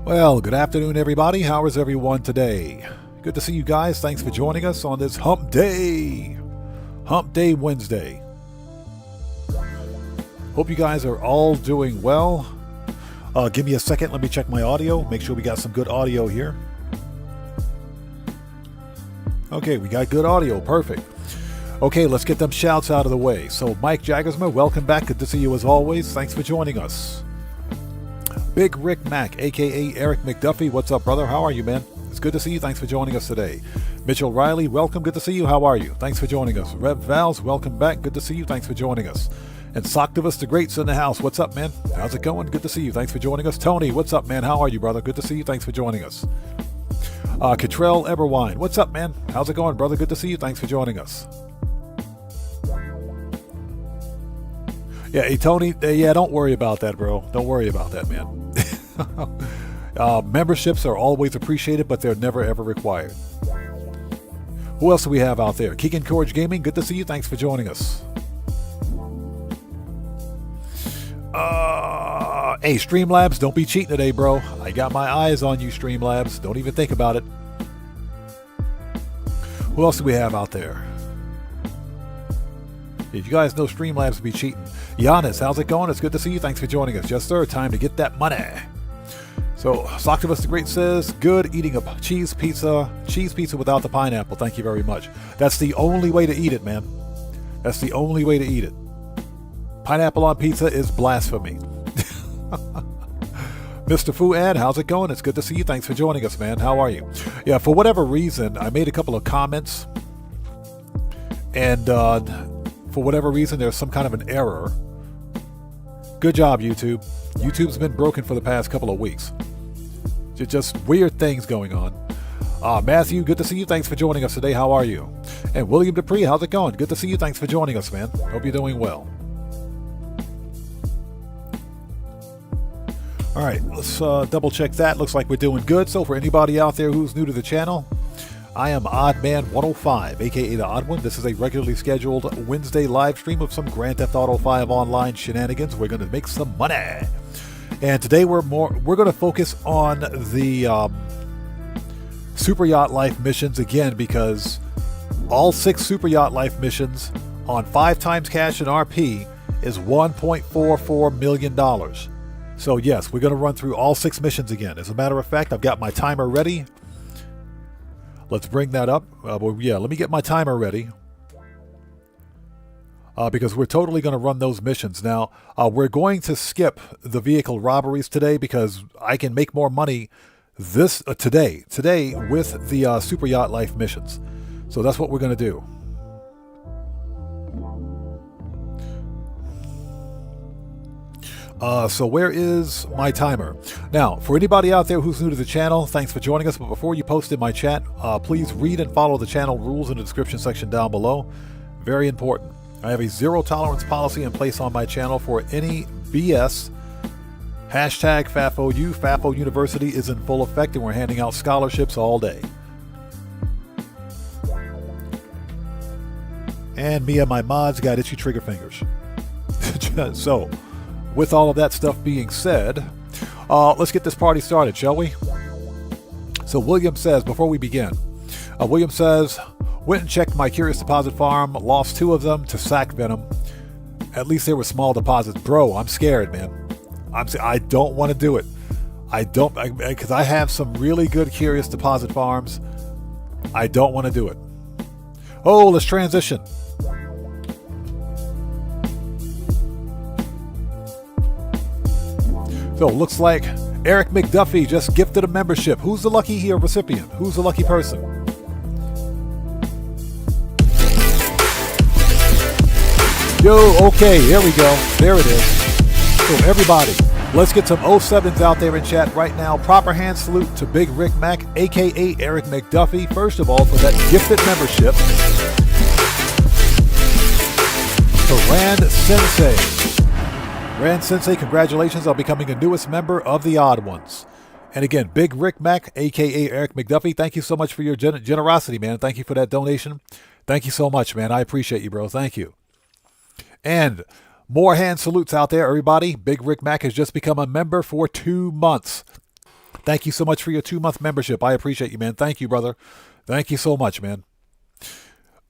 Well, good afternoon, everybody. How is everyone today? Good to see you guys. Thanks for joining us on this Hump Day Wednesday. Hope you guys are all doing well. Give me a second. Let me check my audio. Make sure we got some good audio here. Okay, we got good audio. Perfect. Okay, let's get them shouts out of the way. So, Mike Jaggersman, welcome back. Good to see you as always. Thanks for joining us. Big Rick Mack, a.k.a. Eric McDuffie. What's up, brother? How are you, man? It's good to see you. Thanks for joining us today. Mitchell Riley, welcome. Good to see you. How are you? Thanks for joining us. Rev Vals, welcome back. Good to see you. Thanks for joining us. And Soctivus the Great's in the house. What's up, man? How's it going? Good to see you. Thanks for joining us. Tony, what's up, man? How are you, brother? Good to see you. Thanks for joining us. Cottrell Everwine, what's up, man? How's it going, brother? Good to see you. Thanks for joining us. Yeah, hey, Tony, yeah, don't worry about that, bro. Don't worry about that, man. Memberships are always appreciated, but they're never, ever required. Who else do we have out there? Keegan Courage Gaming, good to see you. Thanks for joining us. Hey, Streamlabs, don't be cheating today, bro. I got my eyes on you, Streamlabs. Don't even think about it. Who else do we have out there? You guys know Streamlabs will be cheating. Giannis, how's it going? It's good to see you. Thanks for joining us. Yes, sir. Time to get that money. So, Soctivus the Great says, good eating a cheese pizza without the pineapple. Thank you very much. That's the only way to eat it, man. That's the only way to eat it. Pineapple on pizza is blasphemy. Mr. Fuad, how's it going? It's good to see you. Thanks for joining us, man. How are you? Yeah, for whatever reason, I made a couple of comments. And for whatever reason, there's some kind of an error. Good job, YouTube. YouTube's been broken for the past couple of weeks. Just weird things going on. Matthew, good to see you. Thanks for joining us today. How are you? And William Dupree, how's it going? Good to see you. Thanks for joining us, man. Hope you're doing well. All right, let's double check that. Looks like we're doing good. So for anybody out there who's new to the channel, I am Oddman105, aka The Odd One. This is a regularly scheduled Wednesday live stream of some Grand Theft Auto 5 online shenanigans. We're going to make some money. And today we're going to focus on the Super Yacht Life missions again, because all 6 Super Yacht Life missions on 5 times cash and RP is $1.44 million. So yes, we're going to run through all 6 missions again. As a matter of fact, I've got my timer ready. Let's bring that up. Let me get my timer ready. Because we're totally going to run those missions. Now, we're going to skip the vehicle robberies today because I can make more money today with the Super Yacht Life missions. So that's what we're going to do. So where is my timer? Now, for anybody out there who's new to the channel, thanks for joining us. But before you post in my chat, please read and follow the channel rules in the description section down below. Very important. I have a zero tolerance policy in place on my channel for any BS. Hashtag FAFOU. FAFO University is in full effect and we're handing out scholarships all day. And me and my mods got itchy trigger fingers. So, with all of that stuff being said, let's get this party started, shall we? So William says, before we begin, William says, went and checked my Curious Deposit farm, lost 2 of them to sack venom. At least they were small deposits. Bro, I'm scared, man. I don't want to do it. Because I have some really good Curious Deposit farms. I don't want to do it. Oh, let's transition. So looks like Eric McDuffie just gifted a membership. Who's the lucky recipient? Who's the lucky person? Yo, okay, here we go. There it is. So everybody, let's get some 07s out there in chat right now. Proper hand salute to Big Rick Mack, aka Eric McDuffie, first of all, for that gifted membership. To Rand Sensei. Rand Sensei, congratulations on becoming the newest member of the Odd Ones. And again, Big Rick Mac, a.k.a. Eric McDuffie, thank you so much for your generosity, man. Thank you for that donation. Thank you so much, man. I appreciate you, bro. Thank you. And more hand salutes out there, everybody. Big Rick Mac has just become a member for 2 months. Thank you so much for your 2-month membership. I appreciate you, man. Thank you, brother. Thank you so much, man.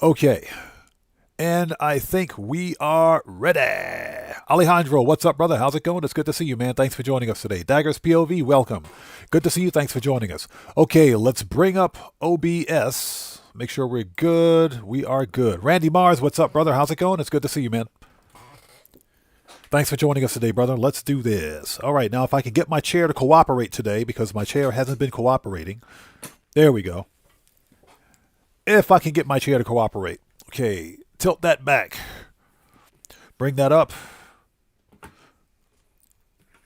Okay. And I think we are ready. Alejandro, what's up, brother? How's it going? It's good to see you, man. Thanks for joining us today. Daggers POV, welcome. Good to see you. Thanks for joining us. Okay, let's bring up OBS. Make sure we're good. We are good. Randy Mars, what's up, brother? How's it going? It's good to see you, man. Thanks for joining us today, brother. Let's do this. All right, now if I can get my chair to cooperate today, because my chair hasn't been cooperating. There we go. If I can get my chair to cooperate. Okay, tilt that back. Bring that up.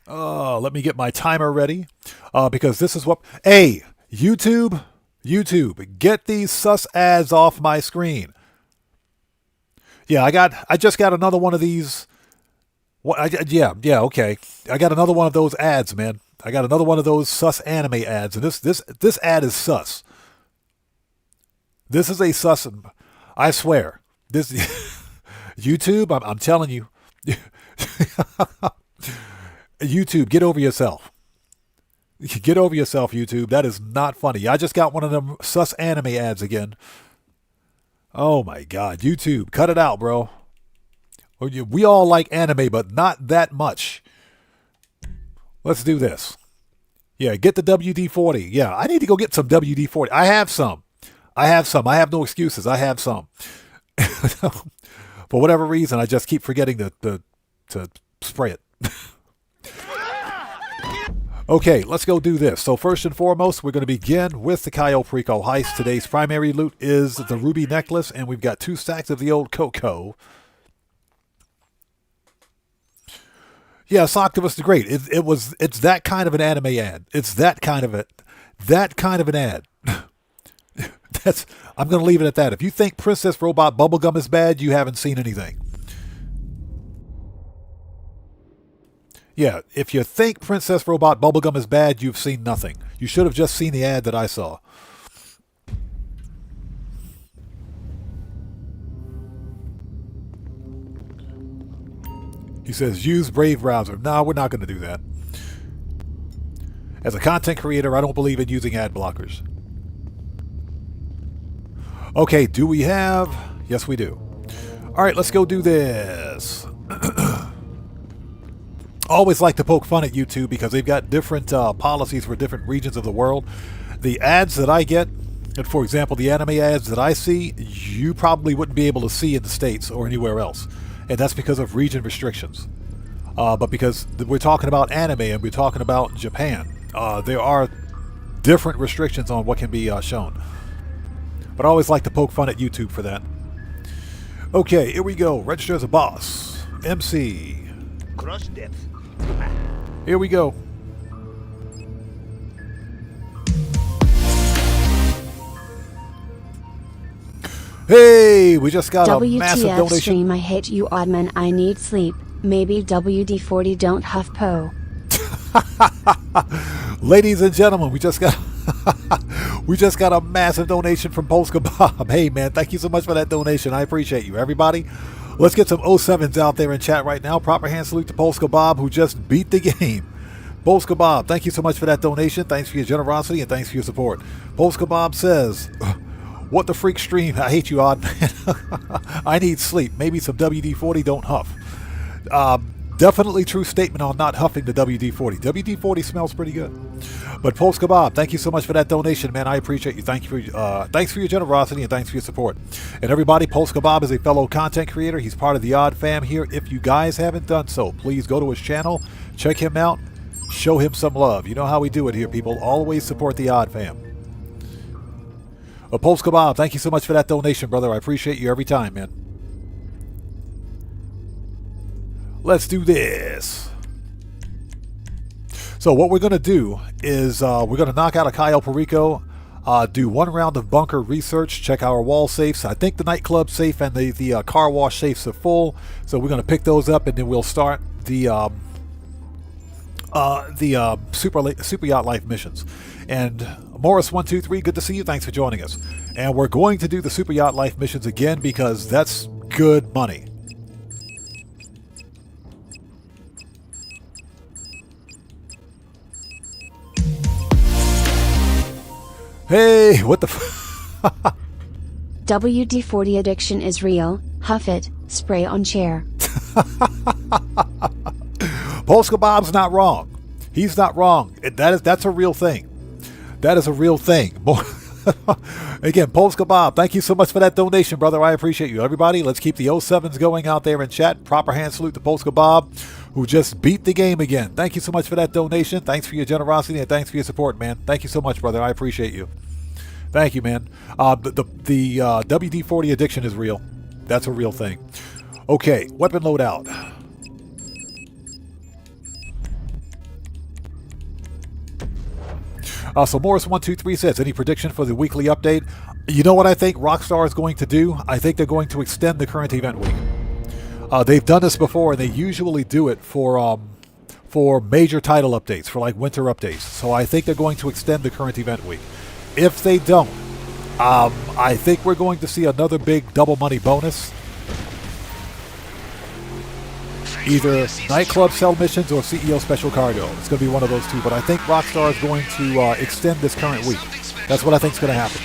Let me get my timer ready. Because this is what... Hey, YouTube, get these sus ads off my screen. Yeah, I just got another one of these... Yeah, okay. I got another one of those ads, man. I got another one of those sus anime ads, and this ad is sus. This is a sus. I swear, this YouTube. I'm telling you, YouTube, get over yourself. Get over yourself, YouTube. That is not funny. I just got one of them sus anime ads again. Oh my God, YouTube, cut it out, bro. We all like anime, but not that much. Let's do this. Yeah, get the WD-40. Yeah, I need to go get some WD-40. I have some. I have no excuses. I have some. For whatever reason, I just keep forgetting to spray it. Okay, let's go do this. So first and foremost, we're going to begin with the Cayo Perico heist. Today's primary loot is the ruby necklace, and we've got 2 stacks of the old cocoa. Yeah, Soctavus the Great. It's that kind of an anime ad. It's that kind of an ad. I'm going to leave it at that. If you think Princess Robot Bubblegum is bad, you haven't seen anything. Yeah, if you think Princess Robot Bubblegum is bad, you've seen nothing. You should have just seen the ad that I saw. He says, use Brave Browser. No, we're not going to do that. As a content creator, I don't believe in using ad blockers. Okay, do we have... Yes, we do. All right, let's go do this. Always like to poke fun at YouTube because they've got different policies for different regions of the world. The ads that I get, and for example, the anime ads that I see, you probably wouldn't be able to see in the States or anywhere else. And that's because of region restrictions. But because we're talking about anime and we're talking about Japan, there are different restrictions on what can be shown. But I always like to poke fun at YouTube for that. Okay, here we go. Register as a boss. MC. Crush depth. Here we go. Hey, we just got a massive WTF donation. stream, I hate you Oddman, I need sleep. Maybe WD-40 don't huff po. Ladies and gentlemen, we just got a massive donation from Polska Bob. Hey man, thank you so much for that donation. I appreciate you. Everybody, let's get some 07s out there in chat right now. Proper hand salute to Polska Bob, who just beat the game. Polska Bob, thank you so much for that donation. Thanks for your generosity and thanks for your support. Polska Bob says, what the freak stream? I hate you, odd man. I need sleep. Maybe some WD-40 don't huff. Definitely true statement on not huffing the WD-40. WD-40 smells pretty good. But Polska Bob, thank you so much for that donation, man. I appreciate you. Thanks for your generosity and thanks for your support. And everybody, Polska Bob is a fellow content creator. He's part of the Odd Fam here. If you guys haven't done so, please go to his channel, check him out, show him some love. You know how we do it here, people. Always support the Odd Fam. Polska Bob, thank you so much for that donation, brother. I appreciate you every time, man. Let's do this. So what we're going to do is we're going to knock out a Cayo Perico, do 1 round of bunker research, check our wall safes. I think the nightclub safe and the car wash safes are full, so we're going to pick those up and then we'll start the the Super Yacht Life missions. And Morris123, good to see you. Thanks for joining us. And we're going to do the Super Yacht Life missions again because that's good money. Hey, what the WD-40 addiction is real. Huff it. Spray on chair. Polska Bob's not wrong. He's not wrong. That's a real thing. That is a real thing. Again, Polska Bob, thank you so much for that donation, brother. I appreciate you. Everybody, let's keep the 07s going out there in chat. Proper hand salute to Polska Bob, who just beat the game again. Thank you so much for that donation. Thanks for your generosity and thanks for your support, man. Thank you so much, brother. I appreciate you. Thank you, man. The WD-40 addiction is real. That's a real thing. Okay, weapon loadout. So Morris123 says, any prediction for the weekly update? You know what I think Rockstar is going to do? I think they're going to extend the current event week. They've done this before, and they usually do it for major title updates, for like winter updates. So I think they're going to extend the current event week. If they don't, I think we're going to see another big double money bonus. Either nightclub sell missions or CEO special cargo. It's going to be one of those two. But I think Rockstar is going to extend this current week. That's what I think is going to happen.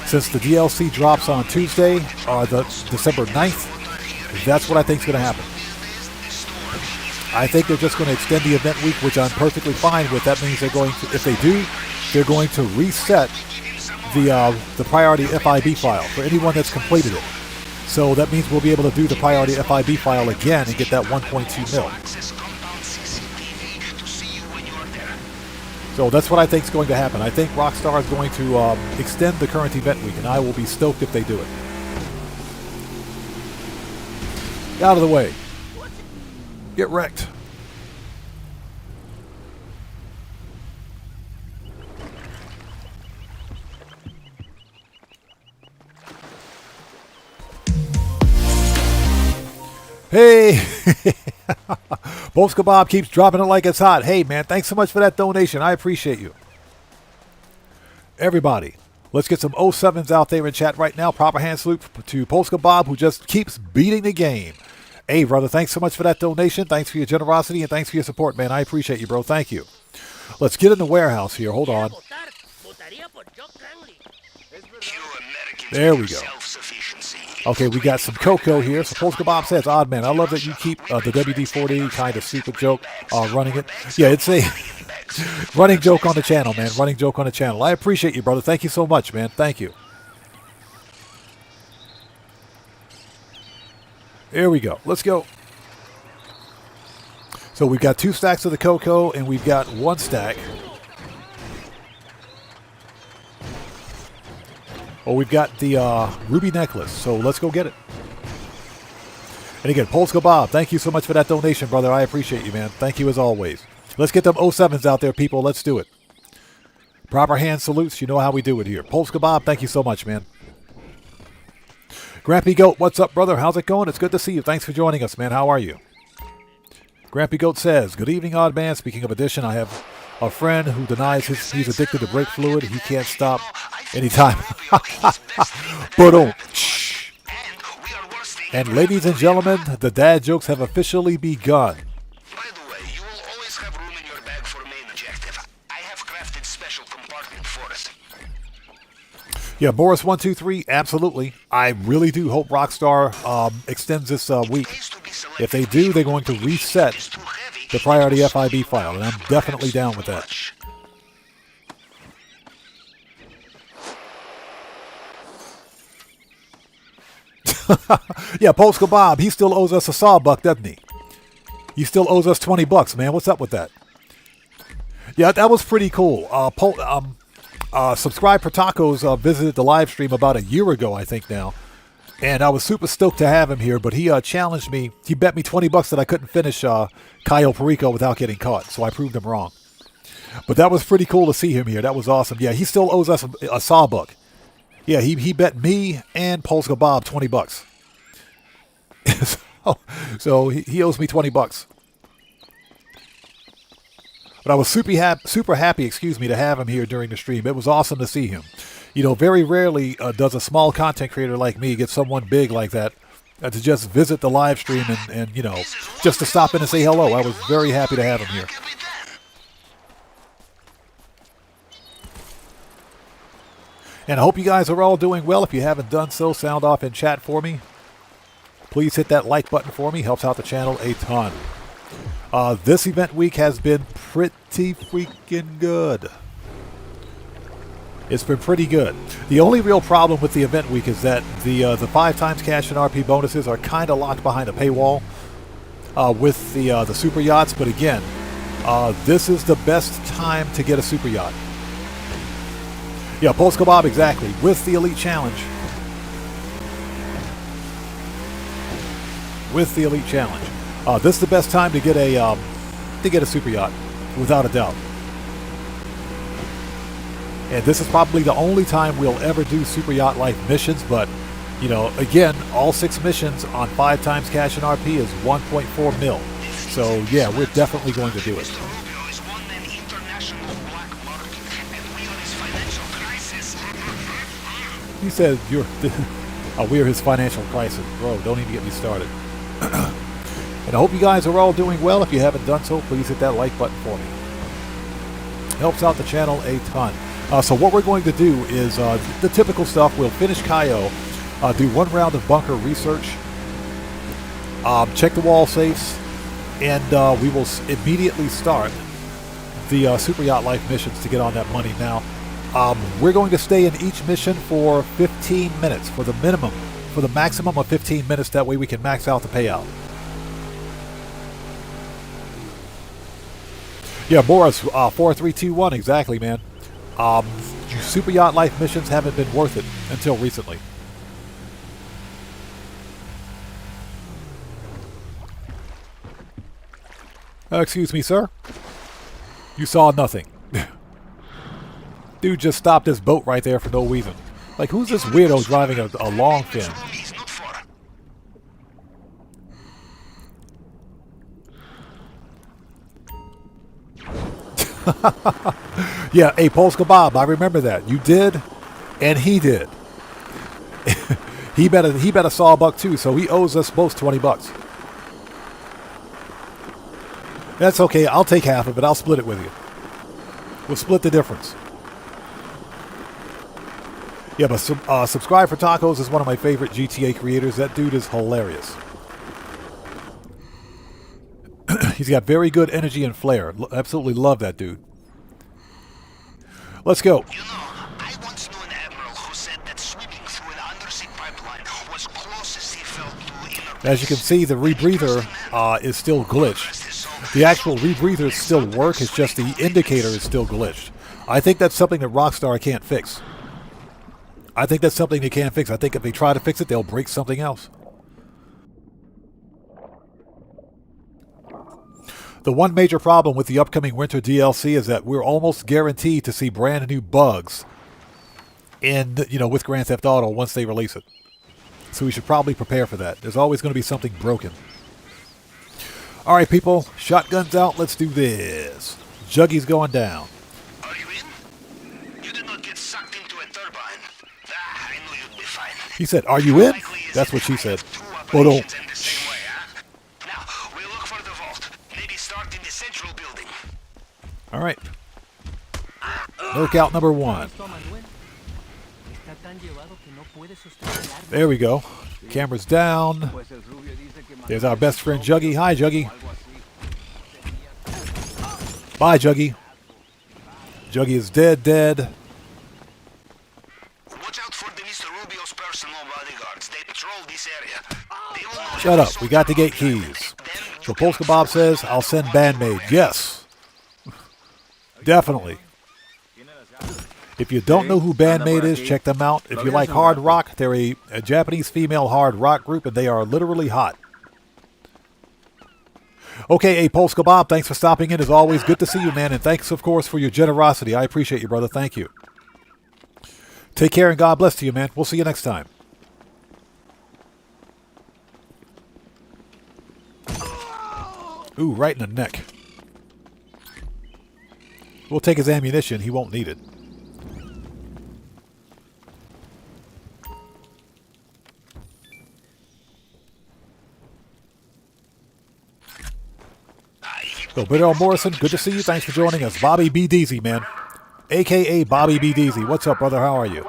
Since the DLC drops on Tuesday, the December 9th, that's what I think is going to happen. I think they're just going to extend the event week, which I'm perfectly fine with. That means they're going to, if they do, they're going to reset the priority FIB file for anyone that's completed it. So that means we'll be able to do the priority FIB file again and get that 1.2 mil. So that's what I think is going to happen. I think Rockstar is going to extend the current event week, and I will be stoked if they do it. Out of the way. Get wrecked. Hey, Polska Bob keeps dropping it like it's hot. Hey, man, thanks so much for that donation. I appreciate you. Everybody, let's get some 07s out there in chat right now. Proper hand salute to Polska Bob, who just keeps beating the game. Hey, brother, thanks so much for that donation. Thanks for your generosity and thanks for your support, man. I appreciate you, bro. Thank you. Let's get in the warehouse here. Hold on. There we go. Okay, we got some cocoa here. So Polska Bob says, odd man, I love that you keep the WD-40 kind of stupid joke running it. Yeah, it's a running joke on the channel, man. Running joke on the channel. I appreciate you, brother. Thank you so much, man. Thank you. Here we go. Let's go. So we've got 2 stacks of the cocoa, and we've got 1 stack. Oh, we've got the ruby necklace, so let's go get it. And again, Polska Bob, thank you so much for that donation, brother. I appreciate you, man. Thank you as always. Let's get them 07s out there, people. Let's do it. Proper hand salutes. You know how we do it here. Polska Bob, thank you so much, man. Grampy Goat, what's up, brother? How's it going? It's good to see you. Thanks for joining us, man. How are you? Grampy Goat says, good evening, odd man. Speaking of addiction, I have a friend who denies he's addicted to brake fluid. He can't stop anytime. But shh. And ladies and gentlemen, the dad jokes have officially begun. By the way, you will always have room in your bag for main objective. I have crafted special compartment for it. Yeah, Boris123, absolutely. I really do hope Rockstar extends this week. If they do, they're going to reset the priority FIB file, and I'm definitely down with that. Yeah, Polska Bob, he still owes us a sawbuck, doesn't he? He still owes us $20, man. What's up with that? Yeah, that was pretty cool. Subscribe for Tacos visited the live stream about a year ago, I think now. And I was super stoked to have him here, but he challenged me. He bet me $20 that I couldn't finish Cayo Perico without getting caught, so I proved him wrong. But that was pretty cool to see him here. That was awesome. Yeah, he still owes us a sawbuck. Yeah, he bet me and Polska Bob $20. So he owes me $20. But I was super happy, excuse me, to have him here during the stream. It was awesome to see him. You know, very rarely does a small content creator like me get someone big like that to just visit the live stream and, you know, just to stop in and say hello. I was very happy to have him here. And I hope you guys are all doing well. If you haven't done so, sound off in chat for me. Please hit that like button for me. Helps out the channel a ton. This event week has been pretty freaking good. It's been pretty good. The only real problem with the event week is that the 5 times cash and RP bonuses are kind of locked behind a paywall with the super yachts. But again, this is the best time to get a super yacht. Yeah, Polska Bob, exactly. With the Elite Challenge. With the Elite Challenge. This is the best time to get a super yacht, without a doubt. And this is probably the only time we'll ever do super yacht life missions, but, you know, again, all 6 missions on 5 times cash and RP is 1.4 mil. So, yeah, we're definitely going to do it. He said we're his financial crisis. Bro, don't even get me started. And I hope you guys are all doing well. If you haven't done so, please hit that like button for me. Helps out the channel a ton. So what we're going to do is the typical stuff. We'll finish Kaio, do 1 round of bunker research, check the wall safes, and we will immediately start the Super Yacht Life missions to get on that money. Now, we're going to stay in each mission for 15 minutes, for the maximum of 15 minutes. That way we can max out the payout. Yeah, Boris, 4321, exactly, man. Super Yacht Life missions haven't been worth it until recently. Excuse me, sir. You saw nothing. Dude just stopped his boat right there for no reason. Like, who's this weirdo driving a long fin? Yeah, hey, Polska Bob, I remember that. You did, and he did. he bet a saw buck too, so he owes us both $20. That's okay. I'll take half of it. I'll split it with you. We'll split the difference. Yeah, but Subscribe for Tacos is one of my favorite GTA creators. That dude is hilarious. He's got very good energy and flair. Absolutely love that dude. Let's go. You know, I once knew an admiral who said that sweeping through an undersea pipeline was closest he felt to inner. As you can see, the rebreather is still glitched. The actual rebreathers still work. It's just the indicator is still glitched. I think that's something that Rockstar can't fix. I think that's something they can't fix. I think if they try to fix it, they'll break something else. The one major problem with the upcoming winter DLC is that we're almost guaranteed to see brand new bugs with Grand Theft Auto once they release it. So we should probably prepare for that. There's always going to be something broken. All right, people, shotguns out. Let's do this. Juggy's going down. Are you in? You did not get sucked into a turbine. I knew you'd be fine. He said, "Are you in?" That's what she said. Oh, no. All right. Lurkout number 1. There we go. Camera's down. There's our best friend Juggy. Hi, Juggy. Bye, Juggy. Juggy is dead. Watch out for the Mr. Rubio's personal bodyguards. They patrol this area. Shut up. We got the gate keys. So Polska Bob says, I'll send Bandmaid. Yes. Definitely. If you don't know who Bandmaid is, check them out. If you like hard rock, they're a Japanese female hard rock group, and they are literally hot. Okay, hey, Polska Bob, thanks for stopping in. As always, good to see you, man, and thanks, of course, for your generosity. I appreciate you, brother. Thank you. Take care, and God bless to you, man. We'll see you next time. Ooh, right in the neck. We'll take his ammunition. He won't need it. So, Bitter Morrison, good to see you. Thanks for joining us. Bobby B. Deasy, man. A.K.A. Bobby B. Deasy. What's up, brother? How are you?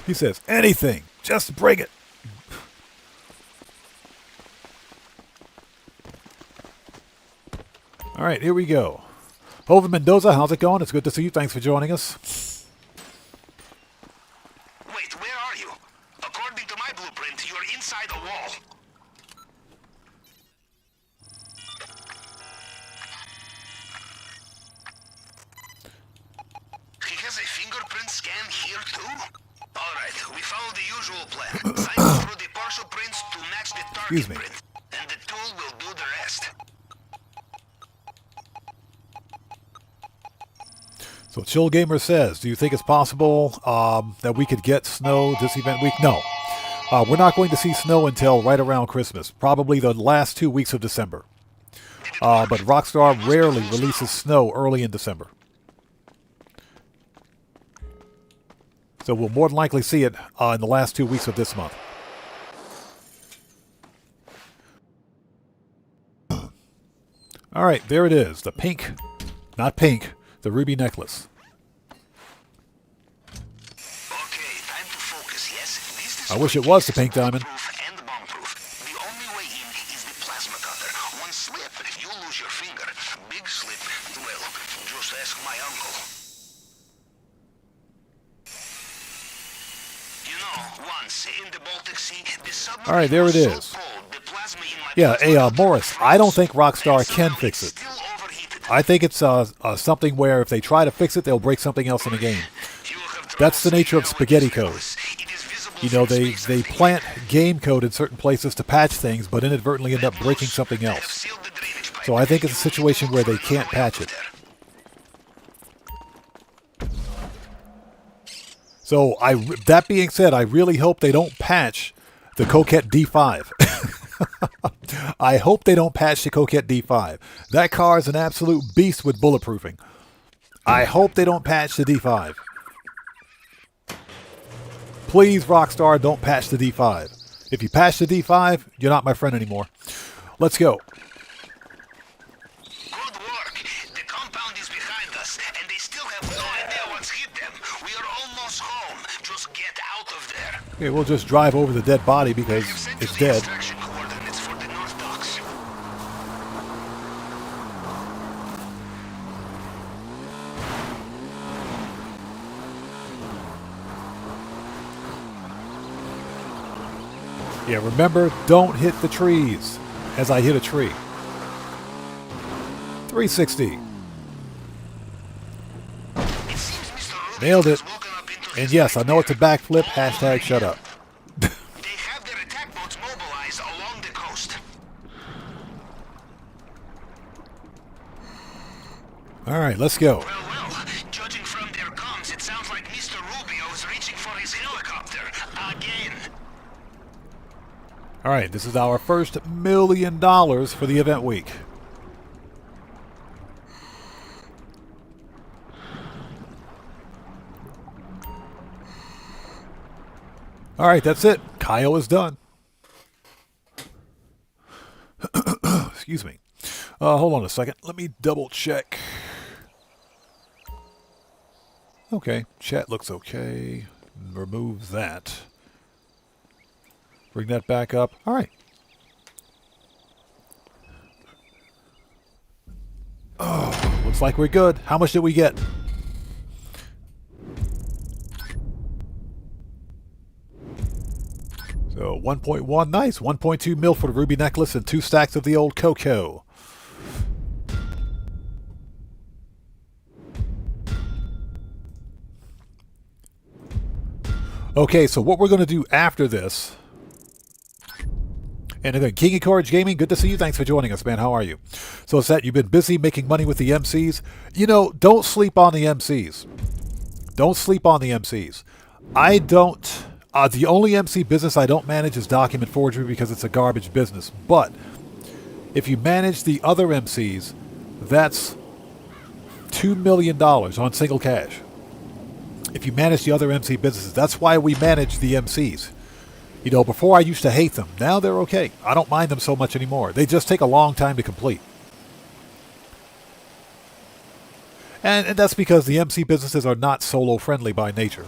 He says, anything. Just bring it. All right, here we go. Hoven Mendoza, how's it going? It's good to see you. Thanks for joining us. Wait, where are you? According to my blueprint, you're inside a wall. He has a fingerprint scan here too? Alright, we follow the usual plan. Cycle through the partial prints to match the target print. And the tool will do the rest. So Chill Gamer says, do you think it's possible that we could get snow this event week? No. We're not going to see snow until right around Christmas. Probably the last 2 weeks of December. But Rockstar rarely releases snow early in December. So we'll more than likely see it in the last 2 weeks of this month. All right, there it is. The pink, not pink, the ruby necklace. Okay, time to focus, yes? This is I wish it was the pink diamond. and bomb-proof. The only way in is the plasma cutter. One slip, you lose your finger. Big slip, well, just ask my uncle. You know, once in the Baltic Sea, the submarine All right, there it was so is. cold, the plasma in my Yeah, plasma cutter Morris, froze, I don't think and Rockstar can somehow fix it's it. still overheated. I think it's something where if they try to fix it, they'll break something else in the game. You will have That's the trouble nature of seeing spaghetti how it code. is. It is visible You know, from they space, I think. plant game code in certain places to patch things, but inadvertently end up breaking something They have else. sealed the drainage pipe. So I think it's a You will need to situation look where for they another can't way patch out it. there. So that being said, I really hope they don't patch the Coquette D5. I hope they don't patch the Coquette D5. That car is an absolute beast with bulletproofing. I hope they don't patch the D5. Please, Rockstar, don't patch the D5. If you patch the D5, you're not my friend anymore. Let's go. Good work. The compound is behind us, and they still have no idea what's hit them. We are almost home. Just get out of there. Okay, we'll just drive over the dead body because I have sent it's you the dead. extraction coordinates for the North Docks. Yeah, remember, don't hit the trees as I hit a tree. 360. It seems Mr. Rubio Nailed it. has woken up into And his yes, I know it's a nightmare. backflip. Hashtag shut up. They have their attack boats mobilized along the coast. All right, let's go. Well, judging from their comms, it sounds like Mr. Rubio is reaching for his helicopter again. All right, this is our first $1 million for the event week. All right, that's it. Kyle is done. Excuse me. Hold on a second. Let me double check. Okay, chat looks okay. Remove that. Bring that back up. All right. Oh, looks like we're good. How much did we get? So 1.1, nice. 1.2 mil for the ruby necklace and 2 stacks of the old cocoa. Okay, so what we're going to do after this. And again, King of Courage Gaming, good to see you. Thanks for joining us, man. How are you? So it's that you've been busy making money with the MCs. You know, don't sleep on the MCs. Don't sleep on the MCs. I don't The only MC business I don't manage is document forgery because it's a garbage business. But if you manage the other MCs, that's $2 million on single cash. If you manage the other MC businesses, that's why we manage the MCs. You know, before I used to hate them. Now they're okay. I don't mind them so much anymore. They just take a long time to complete. And that's because the MC businesses are not solo friendly by nature.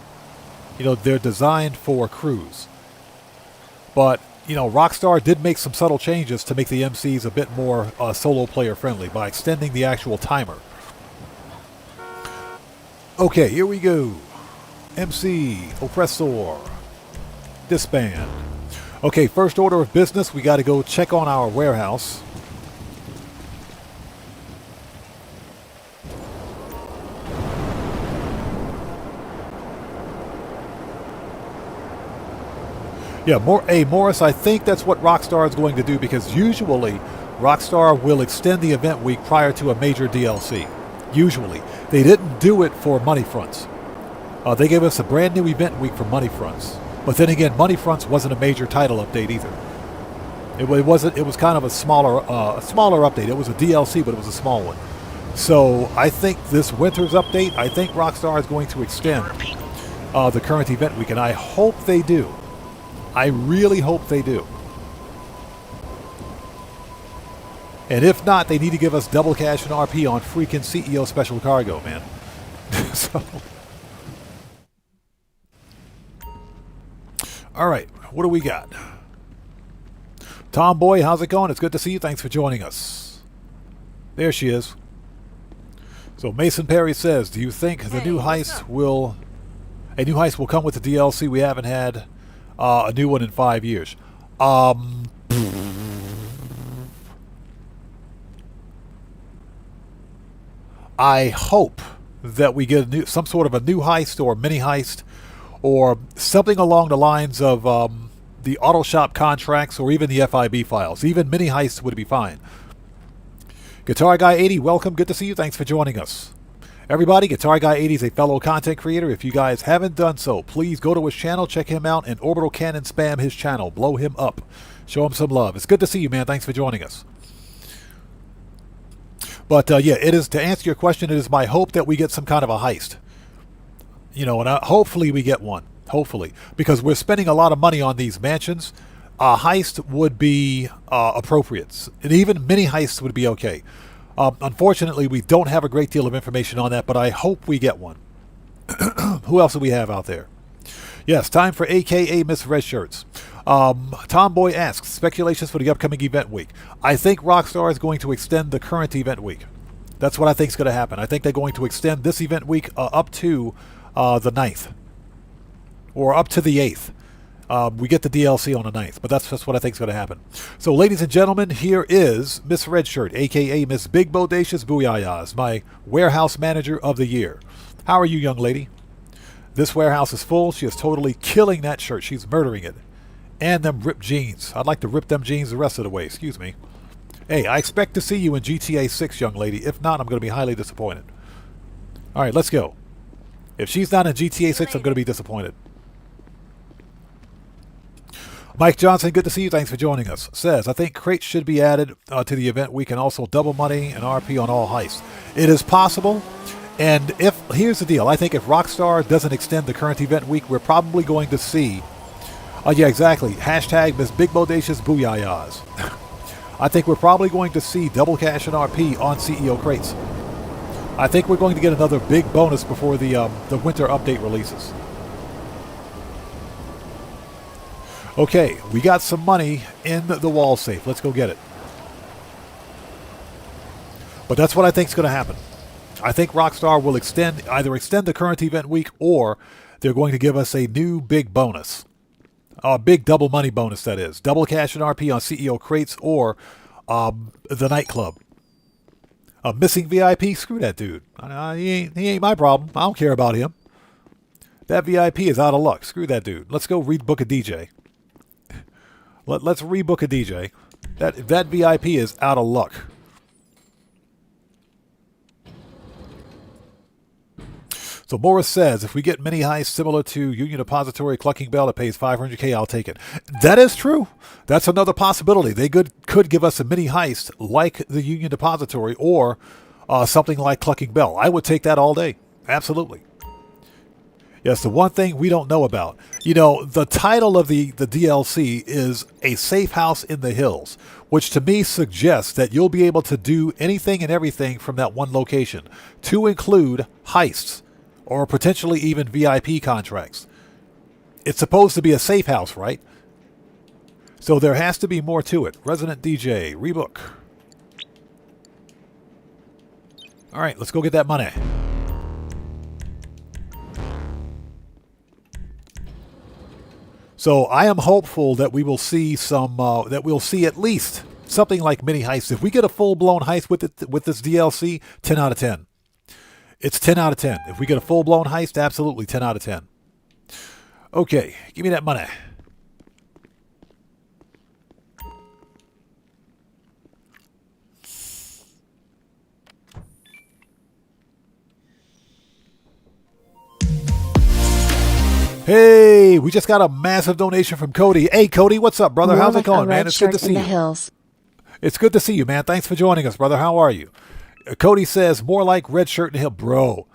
You know, they're designed for crews. But, you know, Rockstar did make some subtle changes to make the MCs a bit more solo player friendly by extending the actual timer. Okay, here we go. MC, oppressor, disband. Okay, first order of business, we got to go check on our warehouse. Yeah, Morris, I think that's what Rockstar is going to do because usually Rockstar will extend the event week prior to a major DLC. Usually. They didn't do it for Money Fronts. They gave us a brand new event week for Money Fronts. But then again, Money Fronts wasn't a major title update either. It was kind of a smaller update. It was a DLC, but it was a small one. So I think this winter's update, I think Rockstar is going to extend the current event week, and I hope they do. I really hope they do. And if not, they need to give us double cash and RP on freaking CEO Special Cargo, man. So. All right, what do we got? Tomboy, how's it going? It's good to see you. Thanks for joining us. There she is. So Mason Perry says, do you think the new heist will come with the DLC? We haven't had a new one in 5 years. I hope that we get some sort of a new heist or mini heist or something along the lines of the auto shop contracts or even the FIB files. Even mini heists would be fine. Guitar Guy 80, welcome. Good to see you. Thanks for joining us. Everybody, Guitar Guy 80 is a fellow content creator. If you guys haven't done so, please go to his channel, check him out, and Orbital Cannon spam his channel. Blow him up. Show him some love. It's good to see you, man. Thanks for joining us. But yeah, it is, to answer your question, it is my hope that we get some kind of a heist. You know, and hopefully we get one. Hopefully. Because we're spending a lot of money on these mansions. A heist would be appropriate. And even mini heists would be okay. Unfortunately, we don't have a great deal of information on that, but I hope we get one. Who else do we have out there? Yes, time for AKA Miss Red Shirts. Tomboy asks, speculations for the upcoming event week. I think Rockstar is going to extend the current event week. That's what I think is going to happen. I think they're going to extend this event week up to the 9th. Or up to the 8th. We get the DLC on the 9th, but that's just what I think is going to happen. So, ladies and gentlemen, here is Miss Redshirt, a.k.a. Miss Big Bodacious Booyahs, my warehouse manager of the year. How are you, young lady? This warehouse is full. She is totally killing that shirt. She's murdering it. And them ripped jeans. I'd like to rip them jeans the rest of the way. Excuse me. Hey, I expect to see you in GTA 6, young lady. If not, I'm going to be highly disappointed. All right, let's go. If she's not in GTA 6, I'm going to be disappointed. Mike Johnson, good to see you. Thanks for joining us. Says, I think crates should be added to the event. We can also double money and RP on all heists. It is possible. And here's the deal. I think if Rockstar doesn't extend the current event week, we're probably going to see... yeah, exactly. Hashtag Miss Big Bodacious Booyahs. I think we're probably going to see double cash and RP on CEO crates. I think we're going to get another big bonus before the winter update releases. Okay, we got some money in the wall safe. Let's go get it. But that's what I think is going to happen. I think Rockstar will either extend the current event week or they're going to give us a new big bonus. A big double money bonus, that is. Double cash and RP on CEO crates or the nightclub. A missing VIP? Screw that dude. He ain't my problem. I don't care about him. That VIP is out of luck. Screw that dude. Let's go rebook a DJ. Let's rebook a DJ. That VIP is out of luck. So Morris says, if we get mini heists similar to Union Depository Clucking Bell that pays $500K, I'll take it. That is true. That's another possibility. They could give us a mini heist like the Union Depository or something like Clucking Bell. I would take that all day. Absolutely. Yes, the one thing we don't know about. You know, the title of the DLC is A Safe House in the Hills, which to me suggests that you'll be able to do anything and everything from that one location, to include heists or potentially even VIP contracts. It's supposed to be a safe house, right? So there has to be more to it. Resident DJ, rebook. All right, let's go get that money. So I am hopeful that we will see that we'll see at least something like mini heist. If we get a full-blown heist with this DLC, 10 out of 10. It's 10 out of 10. If we get a full-blown heist, absolutely 10 out of 10. Okay, give me that money. Hey, we just got a massive donation from Cody. Hey, Cody, what's up, brother? How's it going, man? It's good to see you. Hills. It's good to see you, man. Thanks for joining us, brother. How are you? Cody says, more like red shirt and hill. Bro.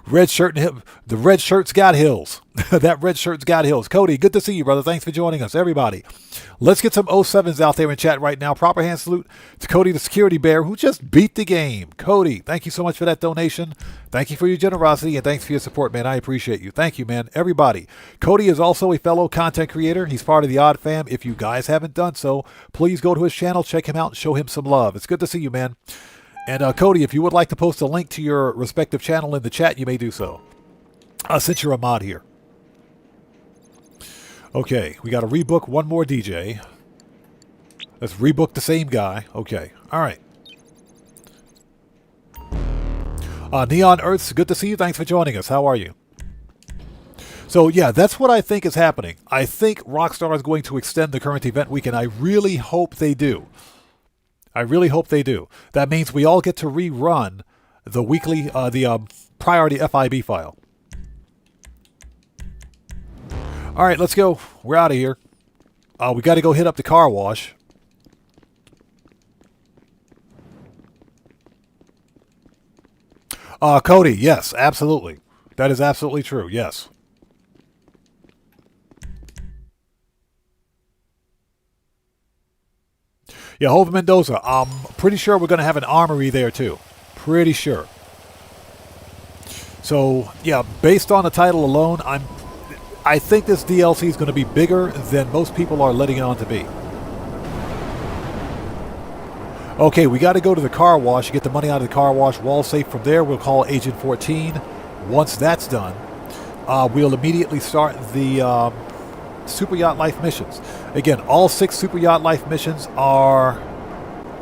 Red shirt and hill. The red shirt's got hills. That red shirt's got hills. Cody, good to see you, brother. Thanks for joining us. Everybody, let's get some 07s out there in chat right now. Proper hand salute to Cody, the security bear, who just beat the game. Cody, thank you so much for that donation. Thank you for your generosity, and thanks for your support, man. I appreciate you. Thank you, man. Everybody, Cody is also a fellow content creator. He's part of the Odd Fam. If you guys haven't done so, please go to his channel, check him out, and show him some love. It's good to see you, man. And Cody, if you would like to post a link to your respective channel in the chat, you may do so. Since you're a mod here. Okay, we got to rebook one more DJ. Let's rebook the same guy. Okay, all right. Neon Earths, good to see you. Thanks for joining us. How are you? So, yeah, that's what I think is happening. I think Rockstar is going to extend the current event week, and I really hope they do. I really hope they do. That means we all get to rerun the weekly, the priority FIB file. All right, let's go. We're out of here. We got to go hit up the car wash. Cody, yes, absolutely. That is absolutely true, yes. Yeah, Hova Mendoza, I'm pretty sure we're going to have an armory there too. Pretty sure. So, yeah, based on the title alone, I think this DLC is going to be bigger than most people are letting it on to be. Okay, we got to go to the car wash, get the money out of the car wash, wall safe. From there, we'll call Agent 14. Once that's done, we'll immediately start the Super Yacht Life missions. Again, all 6 Super Yacht Life missions are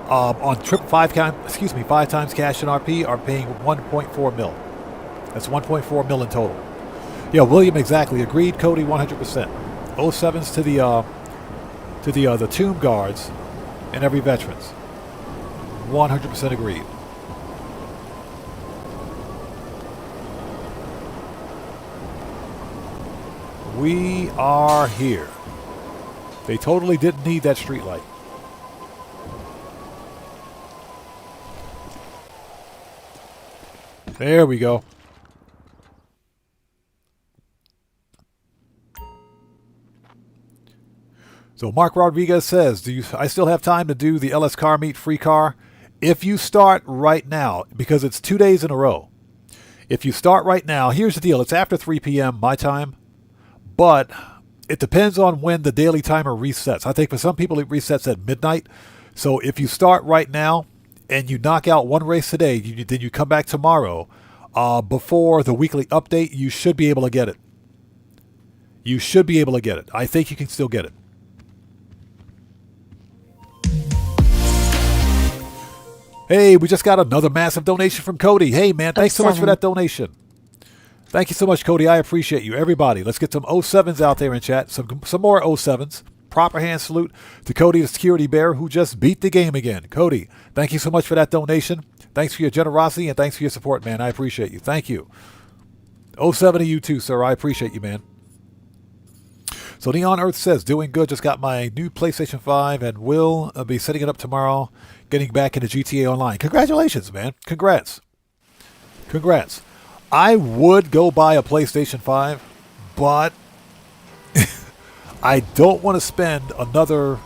on 5 times cash and RP are paying 1.4 mil. That's 1.4 mil in total. Yeah, William, exactly. Agreed, Cody, 100%. 07s to the tomb guards and every veterans. 100% agreed. We are here. They totally didn't need that street light. There we go. So Mark Rodriguez says, I still have time to do the LS Car Meet free car? If you start right now, because it's 2 days in a row. If you start right now, here's the deal. It's after 3 p.m. my time, but it depends on when the daily timer resets. I think for some people it resets at midnight. So if you start right now and you knock out one race today, then you come back tomorrow before the weekly update, you should be able to get it. You should be able to get it. I think you can still get it. Hey, we just got another massive donation from Cody. Hey, man, thanks so much for that donation. Thank you so much, Cody. I appreciate you. Everybody, let's get some 07s out there in chat. Some more 07s. Proper hand salute to Cody, the security bearer, who just beat the game again. Cody, thank you so much for that donation. Thanks for your generosity and thanks for your support, man. I appreciate you. Thank you. 07 to you too, sir. I appreciate you, man. So Neon Earth says, doing good. Just got my new PlayStation 5 and will be setting it up tomorrow, getting back into GTA Online. Congratulations, man. Congrats. Congrats. I would go buy a PlayStation 5, but I don't want to spend another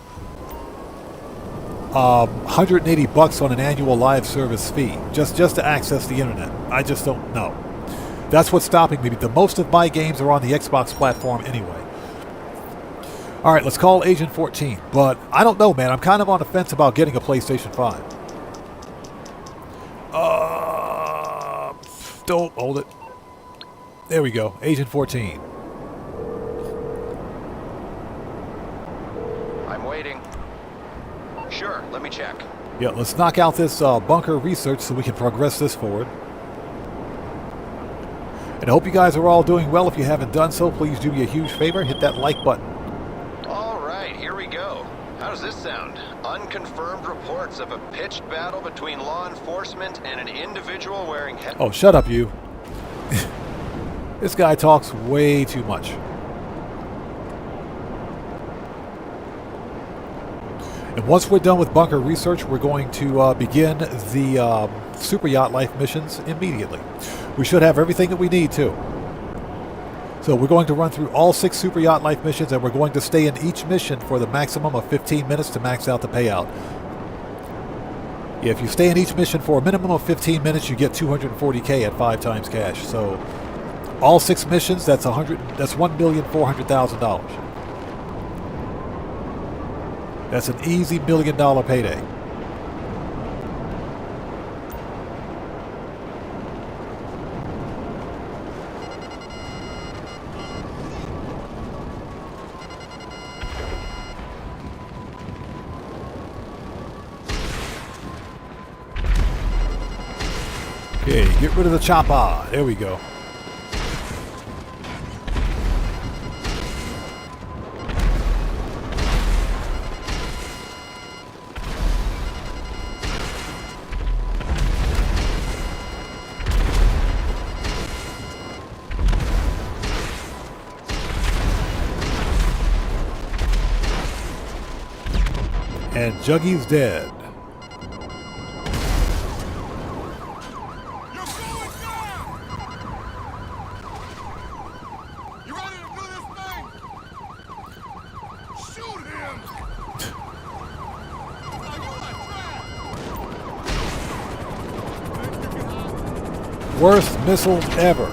$180 on an annual live service fee just to access the internet. I just don't know. That's what's stopping me. The most of my games are on the Xbox platform anyway. All right, let's call Agent 14. But I don't know, man. I'm kind of on the fence about getting a PlayStation 5. Don't hold it. There we go. Agent 14. I'm waiting. Sure, let me check. Yeah, let's knock out this bunker research so we can progress this forward. And I hope you guys are all doing well. If you haven't done so, please do me a huge favor. Hit that like button. All right, here we go. How does this sound? Unconfirmed reports of a pitched battle between law enforcement and an individual wearing Oh, shut up, you. This guy talks way too much. And once we're done with bunker research, we're going to begin the Super Yacht Life missions immediately. We should have everything that we need, too. So we're going to run through all 6 Super Yacht Life missions, and we're going to stay in each mission for the maximum of 15 minutes to max out the payout. Yeah, if you stay in each mission for a minimum of 15 minutes, you get $240K at 5 times cash. So all 6 missions, that's $1,400,000. That's an easy $1 million payday. Okay, get rid of the chopper. There we go. And Juggy's dead. Worst missiles ever.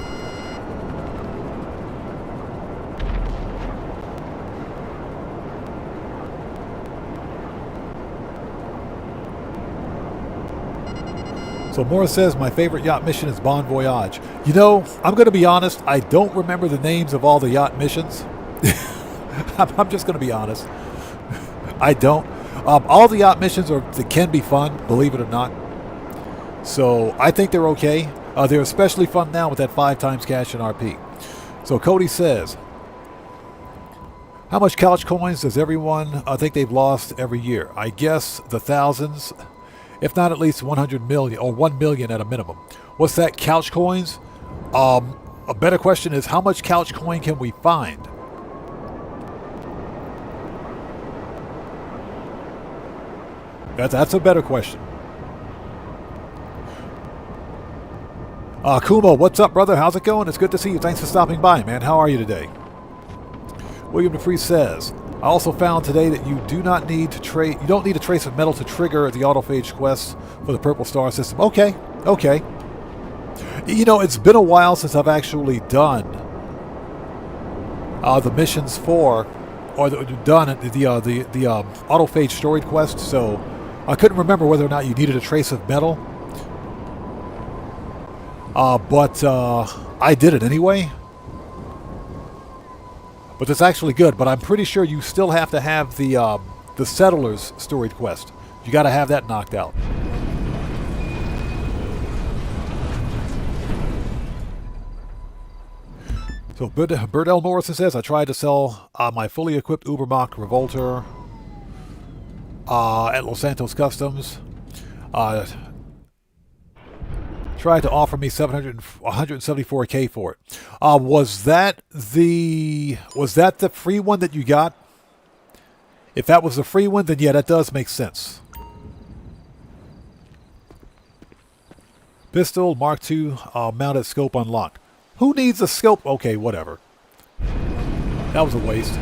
So Morris says, my favorite yacht mission is Bon Voyage. You know, I'm going to be honest, I don't remember the names of all the yacht missions. I'm just going to be honest. I don't. All the yacht missions they can be fun, believe it or not. So I think they're okay. They're especially fun now with that 5 times cash in RP. So Cody says, how much couch coins does everyone think they've lost every year? I guess the thousands, if not at least 100 million or 1 million at a minimum. What's that, couch coins? A better question is, how much couch coin can we find? That's a better question. Kumo, what's up, brother? How's it going? It's good to see you. Thanks for stopping by, man. How are you today? William DeFries says, I also found today that you don't need a trace of metal to trigger the autophage quest for the Purple Star system. Okay. You know, it's been a while since I've actually done the missions for, or done the autophage story quest, so I couldn't remember whether or not you needed a trace of metal. But I did it anyway. But that's actually good. But I'm pretty sure you still have to have the Settlers storied quest. You got to have that knocked out. So Bert L. Morrison says, I tried to sell my fully equipped Ubermacht Revolter at Los Santos Customs. Tried to offer me 174K for it. Was that the free one that you got? If that was the free one, then yeah, that does make sense. Pistol Mark II mounted scope unlocked. Who needs a scope? Okay, whatever. That was a waste.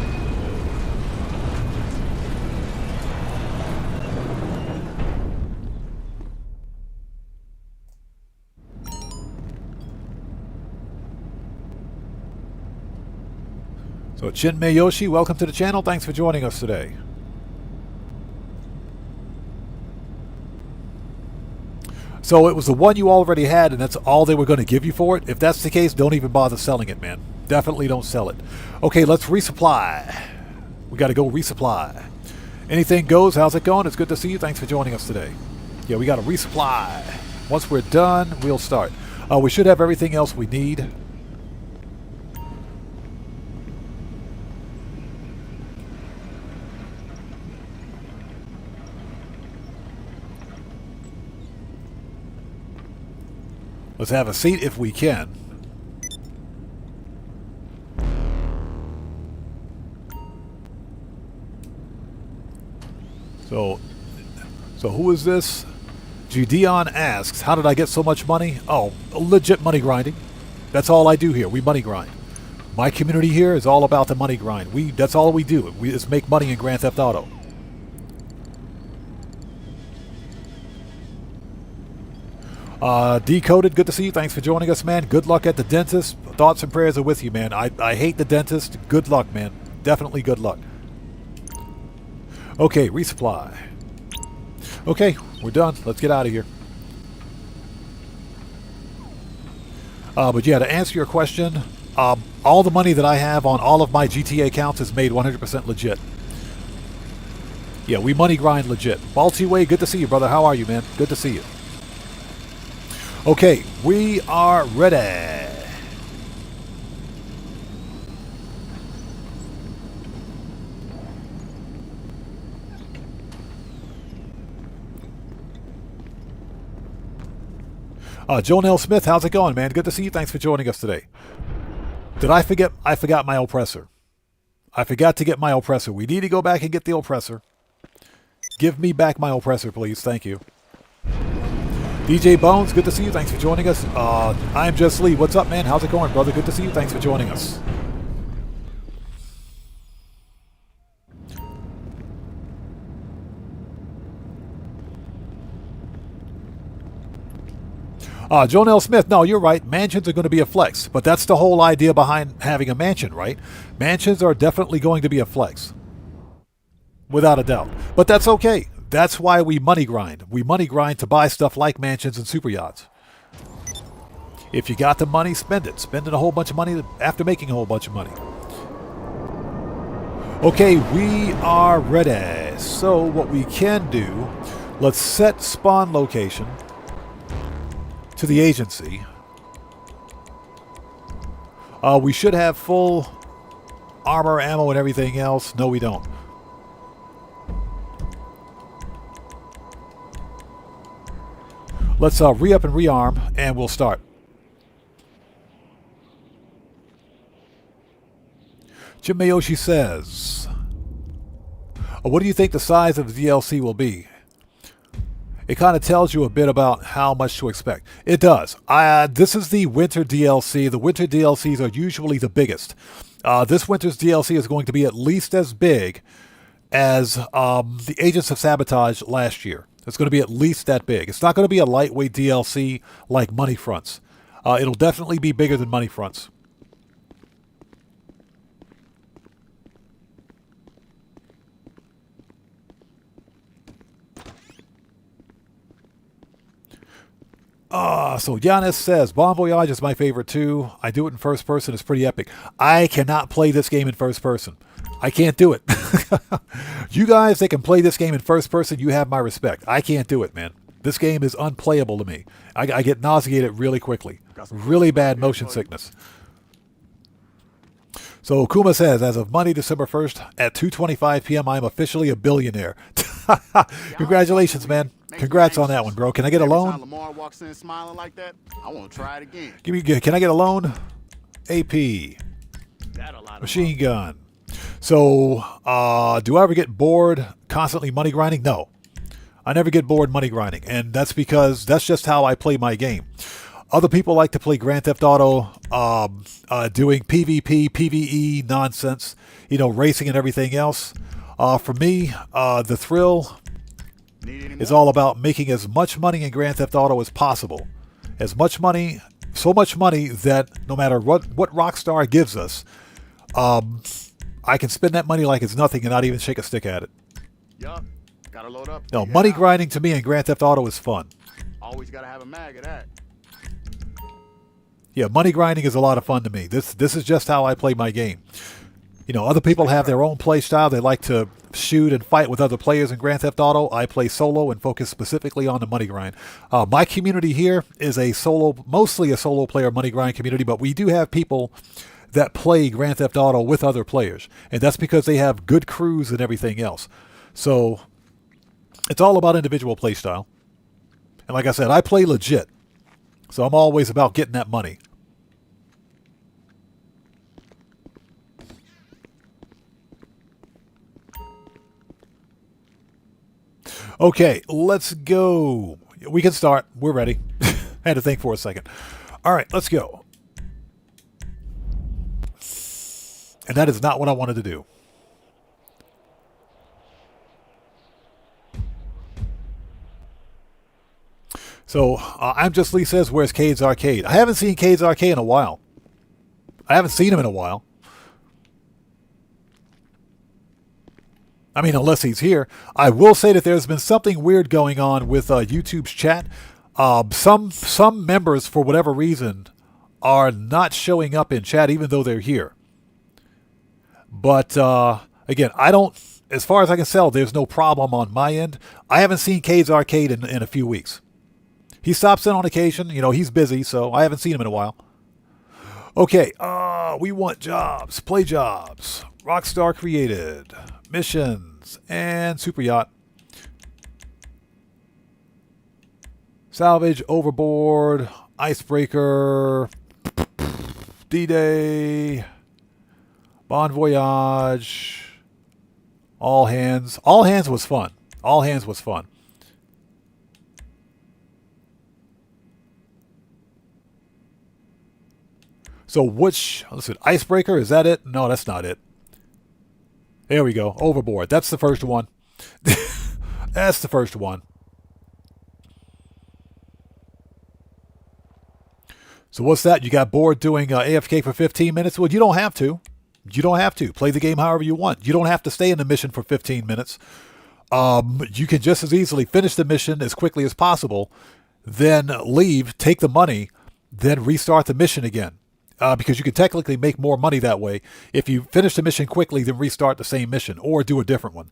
So Chin Mayoshi, welcome to the channel. Thanks for joining us today. So it was the one you already had, and that's all they were going to give you for it? If that's the case, don't even bother selling it, man. Definitely don't sell it. Okay, let's resupply. We got to go resupply. Anything goes. How's it going? It's good to see you. Thanks for joining us today. Yeah, we got to resupply. Once we're done, we'll start. We should have everything else we need. Let's have a seat if we can. So who is this? Gideon asks, how did I get so much money? Oh, legit money grinding. That's all I do here. We money grind. My community here is all about the money grind. That's all we do. We just make money in Grand Theft Auto. Decoded, good to see you. Thanks for joining us, man. Good luck at the dentist. Thoughts and prayers are with you, man. I hate the dentist. Good luck, man. Definitely good luck. Okay, resupply. Okay, we're done. Let's get out of here. But yeah, to answer your question, all the money that I have on all of my GTA accounts is made 100% legit. Yeah, we money grind legit. Baltiway, good to see you, brother. How are you, man? Good to see you. Okay, we are ready. Jonelle Smith, how's it going, man? Good to see you. Thanks for joining us today. Did I forget? I forgot my oppressor. I forgot to get my oppressor. We need to go back and get the oppressor. Give me back my oppressor, please. Thank you. DJ Bones, good to see you. Thanks for joining us. I'm Just Lee. What's up, man? How's it going, brother? Good to see you. Thanks for joining us. Jonelle Smith, no, you're right. Mansions are going to be a flex. But that's the whole idea behind having a mansion, right? Mansions are definitely going to be a flex. Without a doubt. But that's okay. That's why we money grind. We money grind to buy stuff like mansions and super yachts. If you got the money, spend it. Spending a whole bunch of money after making a whole bunch of money. Okay, we are ready. So what we can do, let's set spawn location to the agency. We should have full armor, ammo, and everything else. No, we don't. Let's re-up and rearm, and we'll start. Jim Mayoshi says, what do you think the size of the DLC will be? It kind of tells you a bit about how much to expect. It does. This is the winter DLC. The winter DLCs are usually the biggest. This winter's DLC is going to be at least as big as the Agents of Sabotage last year. It's going to be at least that big. It's not going to be a lightweight DLC like Money Fronts. It'll definitely be bigger than Money Fronts. So Giannis says, Bon Voyage is my favorite too. I do it in first person. It's pretty epic. I cannot play this game in first person. I can't do it. You guys that can play this game in first person, you have my respect. I can't do it, man. This game is unplayable to me. I get nauseated really quickly. Really bad motion sickness. So Kuma says, as of Monday, December 1st at 2:25 p.m., I'm officially a billionaire. Congratulations, man. Congrats on that one, bro. Can I get a loan? Lamar walks in smiling like that, I want to try it again. Can I get a loan? AP. Machine gun. So, do I ever get bored constantly money grinding? No. I never get bored money grinding. And that's because that's just how I play my game. Other people like to play Grand Theft Auto, doing PvP, PvE nonsense, racing and everything else. For me, the thrill is all about making as much money in Grand Theft Auto as possible. As much money, so much money that no matter what Rockstar gives us, I can spend that money like it's nothing and not even shake a stick at it. Yup, gotta load up. No, money grinding to me in Grand Theft Auto is fun. Always gotta have a mag of that. Yeah, money grinding is a lot of fun to me. This is just how I play my game. Other people have their own play style. They like to shoot and fight with other players in Grand Theft Auto. I play solo and focus specifically on the money grind. My community here is mostly a solo player money grind community, but we do have people that play Grand Theft Auto with other players, and that's because they have good crews and everything else. So it's all about individual play style. And like I said, I play legit, so I'm always about getting that money. Okay, let's go. We can start. We're ready. I had to think for a second. All right, let's go. And that is not what I wanted to do. So, I'm Just Lee says, where's Cade's Arcade? I haven't seen Cade's Arcade in a while. I haven't seen him in a while. I mean, unless he's here. I will say that there's been something weird going on with YouTube's chat. Some members, for whatever reason, are not showing up in chat even though they're here. But, again, as far as I can tell, there's no problem on my end. I haven't seen Cade's Arcade in a few weeks. He stops in on occasion. He's busy, so I haven't seen him in a while. Okay, we want jobs, play jobs, Rockstar created, missions, and Super Yacht. Salvage, Overboard, Icebreaker, D-Day, Bon Voyage, All Hands. All Hands was fun. All Hands was fun. So listen, Icebreaker, is that it? No, that's not it. There we go. Overboard. That's the first one. That's the first one. So what's that? You got bored doing AFK for 15 minutes? Well, you don't have to. You don't have to. Play the game however you want. You don't have to stay in the mission for 15 minutes. You can just as easily finish the mission as quickly as possible, then leave, take the money, then restart the mission again. Because you can technically make more money that way if you finish the mission quickly, then restart the same mission or do a different one.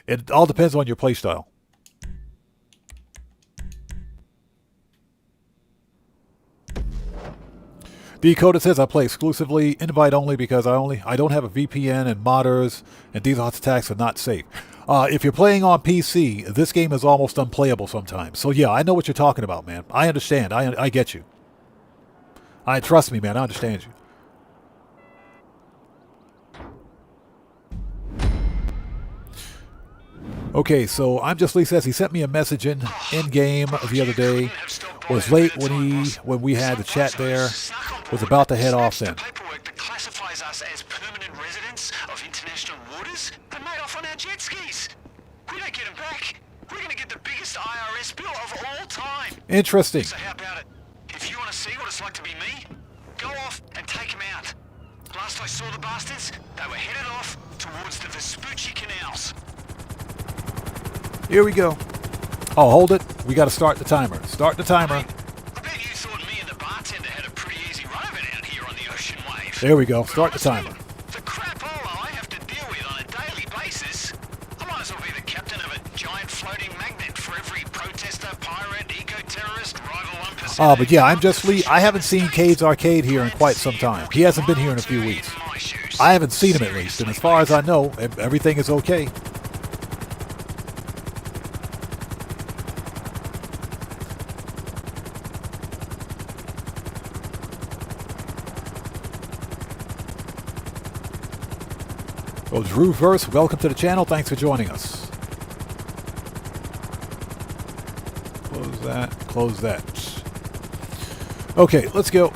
It all depends on your playstyle. Decoded says I play exclusively invite only because I don't have a VPN and modders and DDoS attacks are not safe. If you're playing on PC, this game is almost unplayable sometimes. So yeah, I know what you're talking about, man. I understand. I get you. Trust me, man. I understand you. Okay, so I'm Just Lee says he sent me a message in game the other day. Was late when we had the chat there. Was about to head off then. Paperwork that classifies us as permanent residents of international waters. They made off on our jet skis. We don't get them back. We're going to get the biggest IRS bill of all time. Interesting. So how about it? If you want to see what it's like to be me, go off and take them out. Last I saw the bastards, they were headed off towards the Vespucci canals. Here we go. Oh, hold it. We got to start the timer. Start the timer. I bet you thought me and the bartender had a pretty easy run of it out here on the ocean waves. There we go. Start the timer. The crapola I have to deal with on a daily basis. I might as well be the captain of a giant floating magnet for every protester, pirate, eco-terrorist, rival 1%. But yeah, I'm Just Lee. I haven't seen Cade's Arcade here in quite some time. He hasn't been here in a few weeks. I haven't seen him at least, and as far as I know, everything is okay. Well, Drew Verse, welcome to the channel. Thanks for joining us. Close that. Close that. Okay, let's go.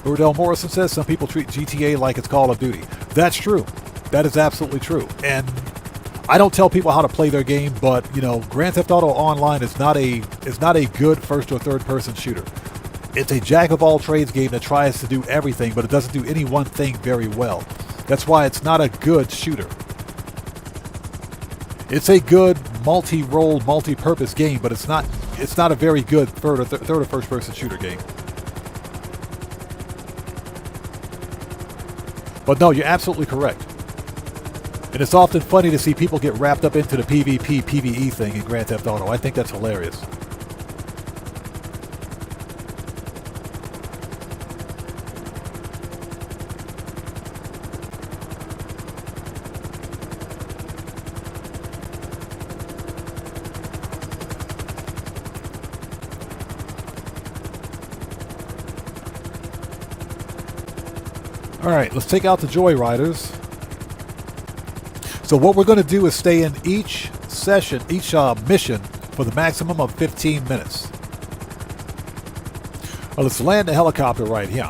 Urdell Morrison says some people treat GTA like it's Call of Duty. That's true. That is absolutely true. And I don't tell people how to play their game, but you know, Grand Theft Auto Online is not a good first or third person shooter. It's a jack of all trades game that tries to do everything, but it doesn't do any one thing very well. That's why it's not a good shooter. It's a good multi-role, multi-purpose game, but it's not a very good third or first person shooter game. But no, you're absolutely correct. And it's often funny to see people get wrapped up into the PvP, PvE thing in Grand Theft Auto. I think that's hilarious. All right, let's take out the Joyriders. So what we're going to do is stay in each session, each mission for the maximum of 15 minutes. Well, let's land the helicopter right here.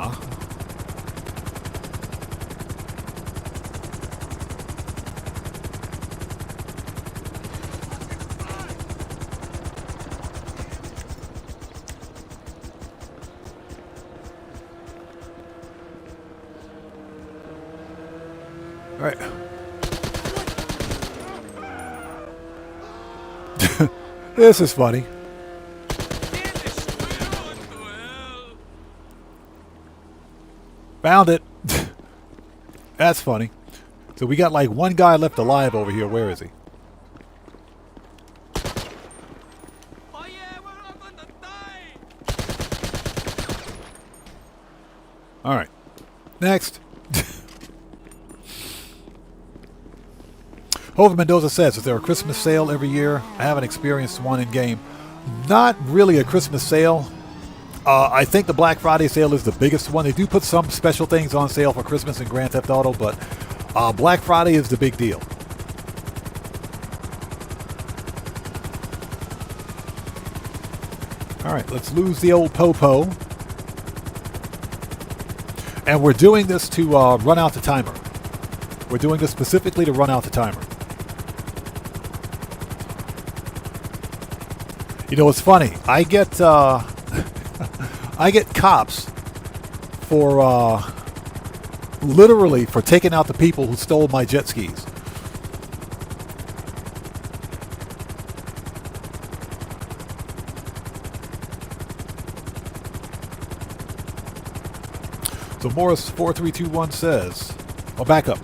All right. This is funny. Found it. That's funny. So we got like one guy left alive over here. Where is he? All right. Next. Hover Mendoza says, is there a Christmas sale every year? I haven't experienced one in game. Not really a Christmas sale. I think the Black Friday sale is the biggest one. They do put some special things on sale for Christmas in Grand Theft Auto, but Black Friday is the big deal. All right, let's lose the old Popo. And we're doing this to run out the timer. We're doing this specifically to run out the timer. You know, it's funny. I get I get cops for literally for taking out the people who stole my jet skis. So Morris 4321 says, oh, back up.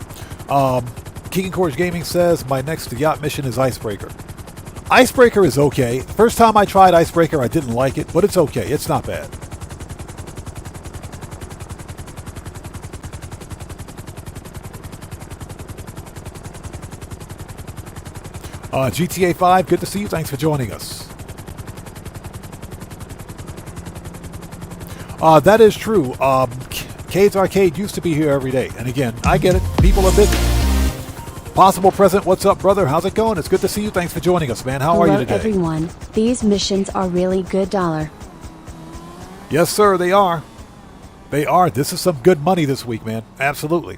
King and Courage Gaming says my next yacht mission is Icebreaker. Icebreaker is okay. First time I tried Icebreaker, I didn't like it, but it's okay. It's not bad. GTA 5, good to see you. Thanks for joining us. That is true. Cade's Arcade used to be here every day. And again, I get it. People are busy. Possible Present, what's up, brother? How's it going? It's good to see you. Thanks for joining us, man. How are you today? Hello, everyone. These missions are really good dollar. Yes, sir, they are. They are. This is some good money this week, man. Absolutely.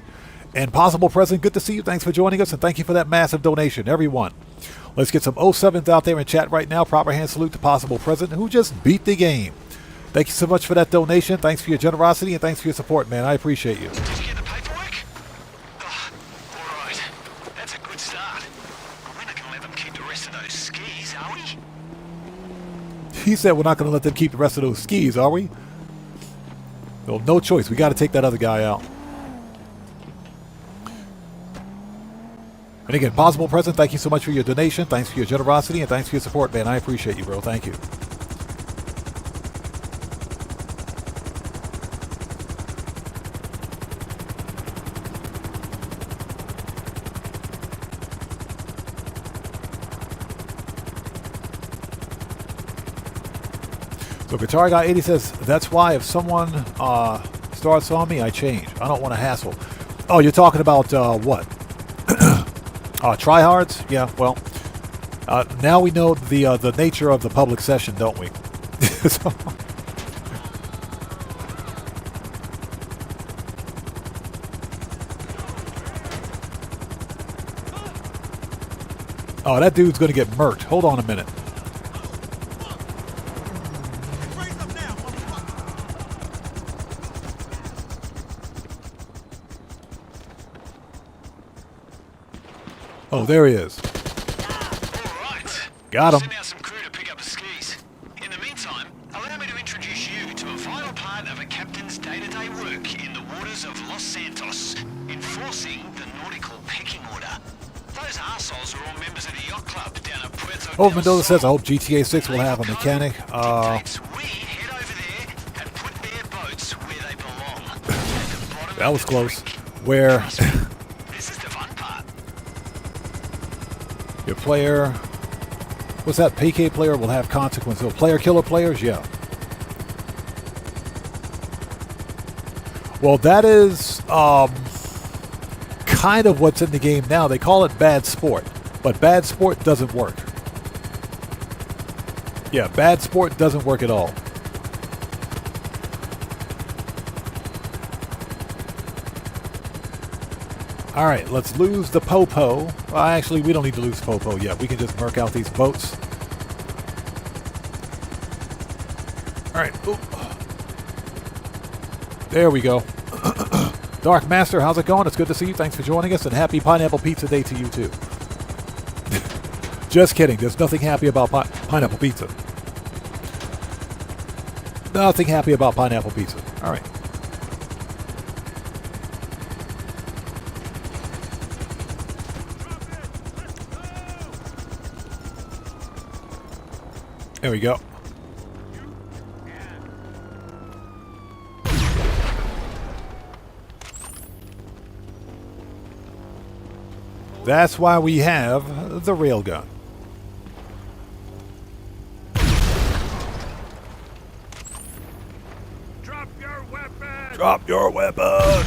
And Possible Present, good to see you. Thanks for joining us, and thank you for that massive donation, everyone. Let's get some 07s out there in chat right now. Proper hand salute to Possible Present, who just beat the game. Thank you so much for that donation. Thanks for your generosity, and thanks for your support, man. I appreciate you. Did you get the paperwork? Oh, all right. That's a good start. We're not gonna let them keep the rest of those skis, are we? He said we're not going to let them keep the rest of those skis, are we? Well, no choice. We got to take that other guy out. And again, Possible Present, thank you so much for your donation. Thanks for your generosity, and thanks for your support, man. I appreciate you, bro. Thank you. So Guitar Guy 80 says, that's why if someone starts on me, I change. I don't want to hassle. Oh, you're talking about what? Tryhards? Yeah, well, now we know the nature of the public session, don't we? So, oh, that dude's going to get murked. Hold on a minute. Oh, there he is. Alright. Got him. Send out some crew to pick up the skis. In the meantime, allow me to introduce you to a vital part of a captain's day-to-day work in the waters of Los Santos, enforcing the nautical pecking order. Those arseholes are all members of the yacht club down at Puerto Oh, del Mendoza says, I Sol. hope GTA 6 will have a mechanic. Dictates we head over there and put their boats where they belong. At the bottom That of was the close. creek. Where This is the fun part. your player, what's that, PK player will have consequences. So player killer players, yeah. Well, that is kind of what's in the game now. They call it bad sport, but bad sport doesn't work. Yeah, bad sport doesn't work at all. All right, let's lose the Popo. Well, actually, we don't need to lose Popo yet. We can just murk out these boats. All right. Ooh. There we go. Dark Master, how's it going? It's good to see you. Thanks for joining us, and happy Pineapple Pizza Day to you, too. Just kidding. There's nothing happy about pineapple pizza. Nothing happy about pineapple pizza. All right. There we go. That's why we have the railgun. Drop your weapon! Drop your weapon!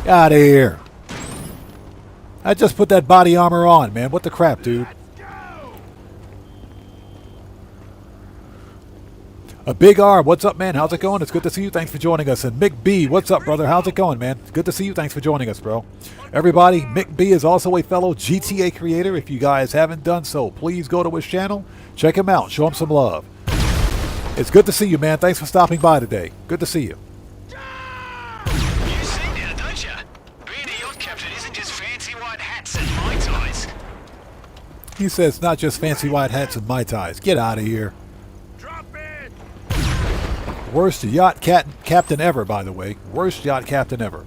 Out of here. I just put that body armor on, man. What the crap, dude? A Big R, what's up, man? How's it going? It's good to see you. Thanks for joining us. And Mick B, what's up, brother? How's it going, man? Good to see you. Thanks for joining us, bro. Everybody, Mick B is also a fellow GTA creator. If you guys haven't done so, please go to his channel. Check him out. Show him some love. It's good to see you, man. Thanks for stopping by today. Good to see you. You see now, don't you? Being a yacht captain isn't just fancy white hats and Mai Tais. He says it's not just fancy white hats and Mai Tais. Get out of here. Drop it! Worst yacht captain ever, by the way. Worst yacht captain ever.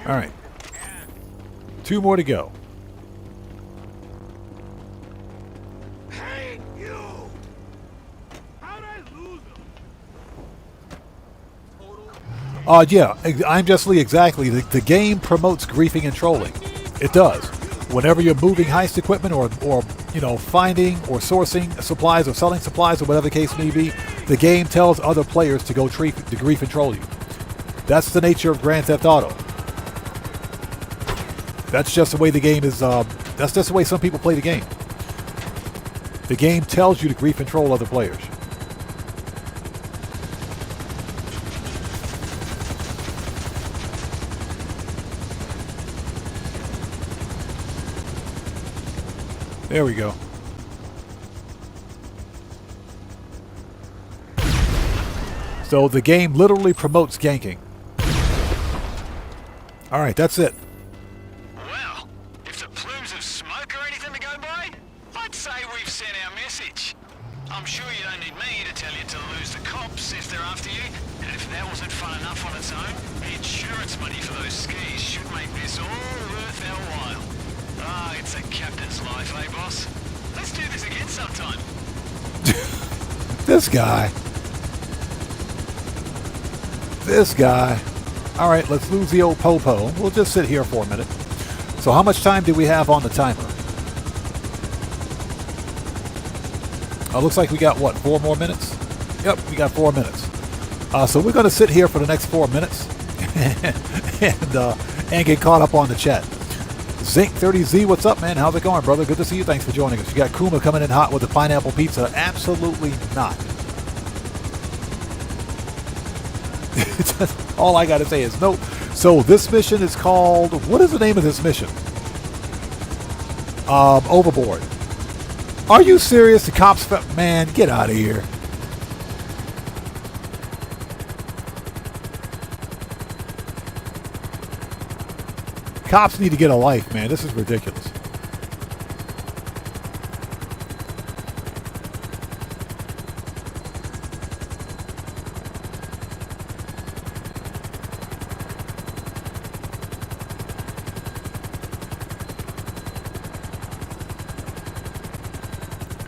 All right. 2 more to go. Hate you! How'd I lose them? Yeah, I'm Just Lee, exactly. The game promotes griefing and trolling. It does. Whenever you're moving heist equipment or you know, finding or sourcing supplies or selling supplies or whatever the case may be, the game tells other players to go to grief and troll you. That's the nature of Grand Theft Auto. That's just the way the game is, that's just the way some people play the game. The game tells you to grief and troll other players. There we go. So the game literally promotes ganking. Alright, that's it. Well, if the plumes of smoke are anything to go by, I'd say we've sent our message. I'm sure you don't need me to tell you to lose the cops if they're after you, and if that wasn't fun enough on its own, the insurance money for those skis should make this all worth our while. Ah, it's a captain's life, eh, boss? Let's do this again sometime. This guy. This guy. All right, let's lose the old popo. We'll just sit here for a minute. So how much time do we have on the timer? Looks like we got, what, 4 more minutes? Yep, we got 4 minutes. So we're going to sit here for the next 4 minutes and get caught up on the chat. Zinc30Z, what's up, man? How's it going, brother? Good to see you. Thanks for joining us. You got Kuma coming in hot with the pineapple pizza. Absolutely not. All I got to say is nope. So this mission is called, what is the name of this mission? Overboard. Are you serious? The cops, man, get out of here. Cops need to get a life, man. This is ridiculous.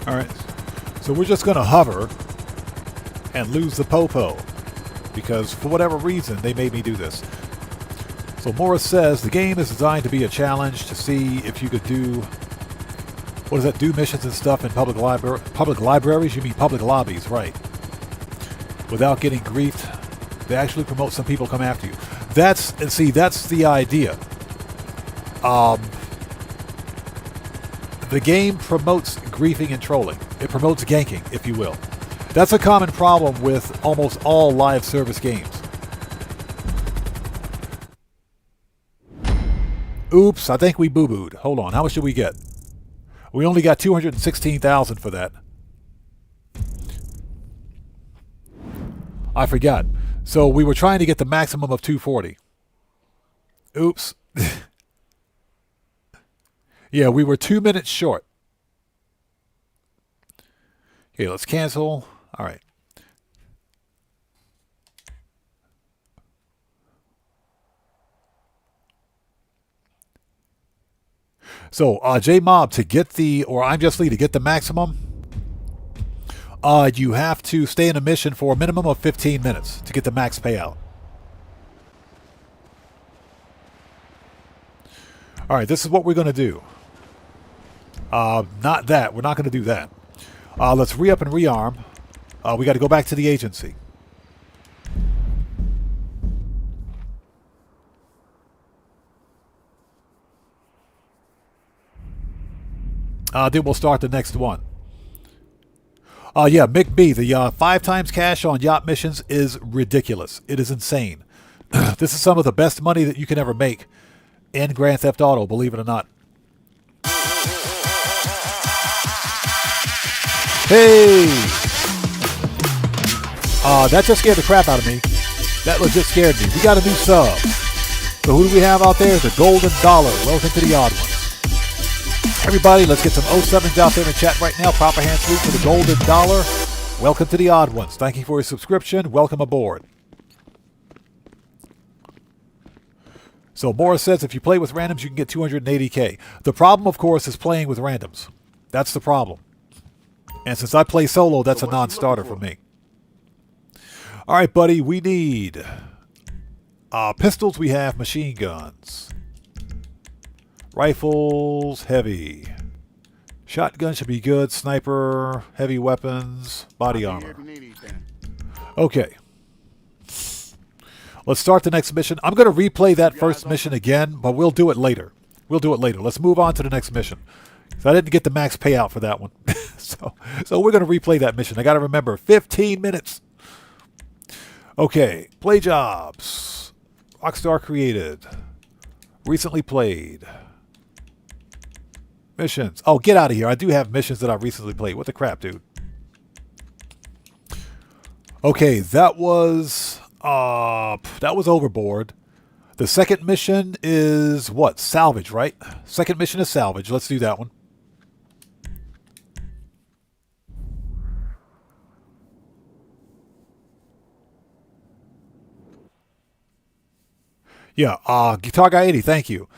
All right, so we're just going to hover and lose the popo because for whatever reason they made me do this. So Morris says the game is designed to be a challenge to see if you could do, what is that, do missions and stuff in public libraries? You mean public lobbies, right? Without getting griefed. They actually promote some people come after you. That's the idea. The game promotes griefing and trolling. It promotes ganking, if you will. That's a common problem with almost all live service games. Oops, I think we boo-booed. Hold on, how much did we get? We only got 216,000 for that. I forgot. So we were trying to get the maximum of 240. Oops. Yeah, we were 2 minutes short. Okay, let's cancel. All right. So, J-Mob, to get the, or I'm Just Lee, to get the maximum, you have to stay in a mission for a minimum of 15 minutes to get the max payout. All right, this is what we're going to do. Not that. We're not going to do that. Let's re-up and rearm. We got to go back to the agency. Then we'll start the next one. Yeah, Mick B, the 5 times cash on yacht missions is ridiculous. It is insane. This is some of the best money that you can ever make in Grand Theft Auto, believe it or not. Hey! That just scared the crap out of me. That legit scared me. We got a new sub. So who do we have out there? The Golden Dollar. Welcome to the Odd Ones. Everybody, let's get some 07s out there in the chat right now. Proper hand salute for the Golden Dollar. Welcome to the Odd Ones. Thank you for your subscription. Welcome aboard. So Morris says if you play with randoms, you can get 280K. The problem, of course, is playing with randoms. That's the problem. And since I play solo, that's a non-starter for me. All right, buddy, we need pistols. We have machine guns. Rifles, heavy. Shotgun should be good. Sniper, heavy weapons, body armor. Okay. Let's start the next mission. I'm going to replay that first mission again, but we'll do it later. Let's move on to the next mission. So I didn't get the max payout for that one. so we're going to replay that mission. I got to remember, 15 minutes. Okay. Play jobs. Rockstar created. Recently played. Missions. Oh, get out of here. I do have missions that I recently played. What the crap, dude? Okay, that was Overboard. The second mission is what? Salvage, right? Second mission is salvage. Let's do that one. Yeah, Guitar Guy 80, thank you.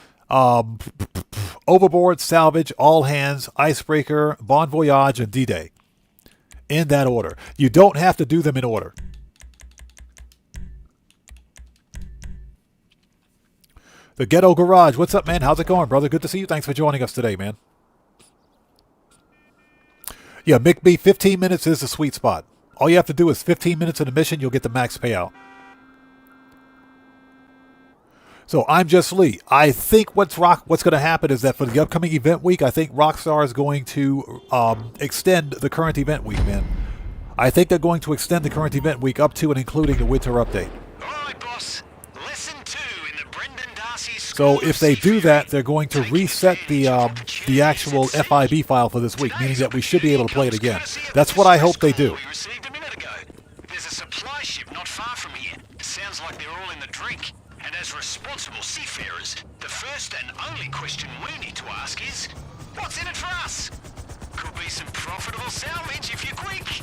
Overboard, Salvage, All Hands, Icebreaker, Bon Voyage, and D-Day. In that order. You don't have to do them in order. The Ghetto Garage. What's up, man? How's it going, brother? Good to see you. Thanks for joining us today, man. Yeah, Mick B, 15 minutes is the sweet spot. All you have to do is 15 minutes in the mission, you'll get the max payout. So I'm Just Lee. I think what's going to happen is that for the upcoming event week, I think Rockstar is going to extend the current event week, man. I think they're going to extend the current event week up to and including the winter update. All right, boss. Lesson 2 in the Brendan Darcy So if they do that, they're going to reset the actual FIB file for this week, meaning that we should be able to play it again. That's what I hope they do. We received a minute ago. There's a supply ship not far from here. Sounds like they're all in the drink. And as responsible seafarers, the first and only question we need to ask is, what's in it for us? Could be some profitable salvage if you're quick.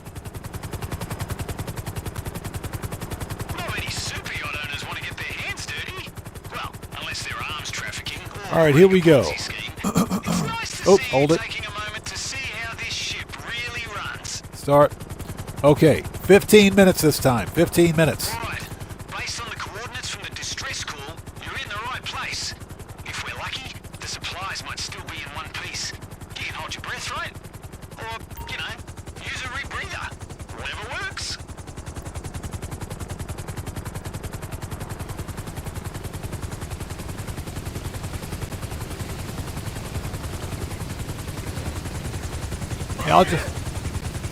Not many super yacht owners want to get their hands dirty. Well, unless they're arms trafficking or All right, here we go. It's nice to Oh, see hold you it. taking a moment to see how this ship really runs. Start. Okay, 15 minutes this time. 15 minutes. Right. Based on the coordinates from the distress call, you're in the right place. If we're lucky, the supplies might still be in one piece. You can hold your breath, right? Or, you know, use a rebreather. Whatever works. Yeah,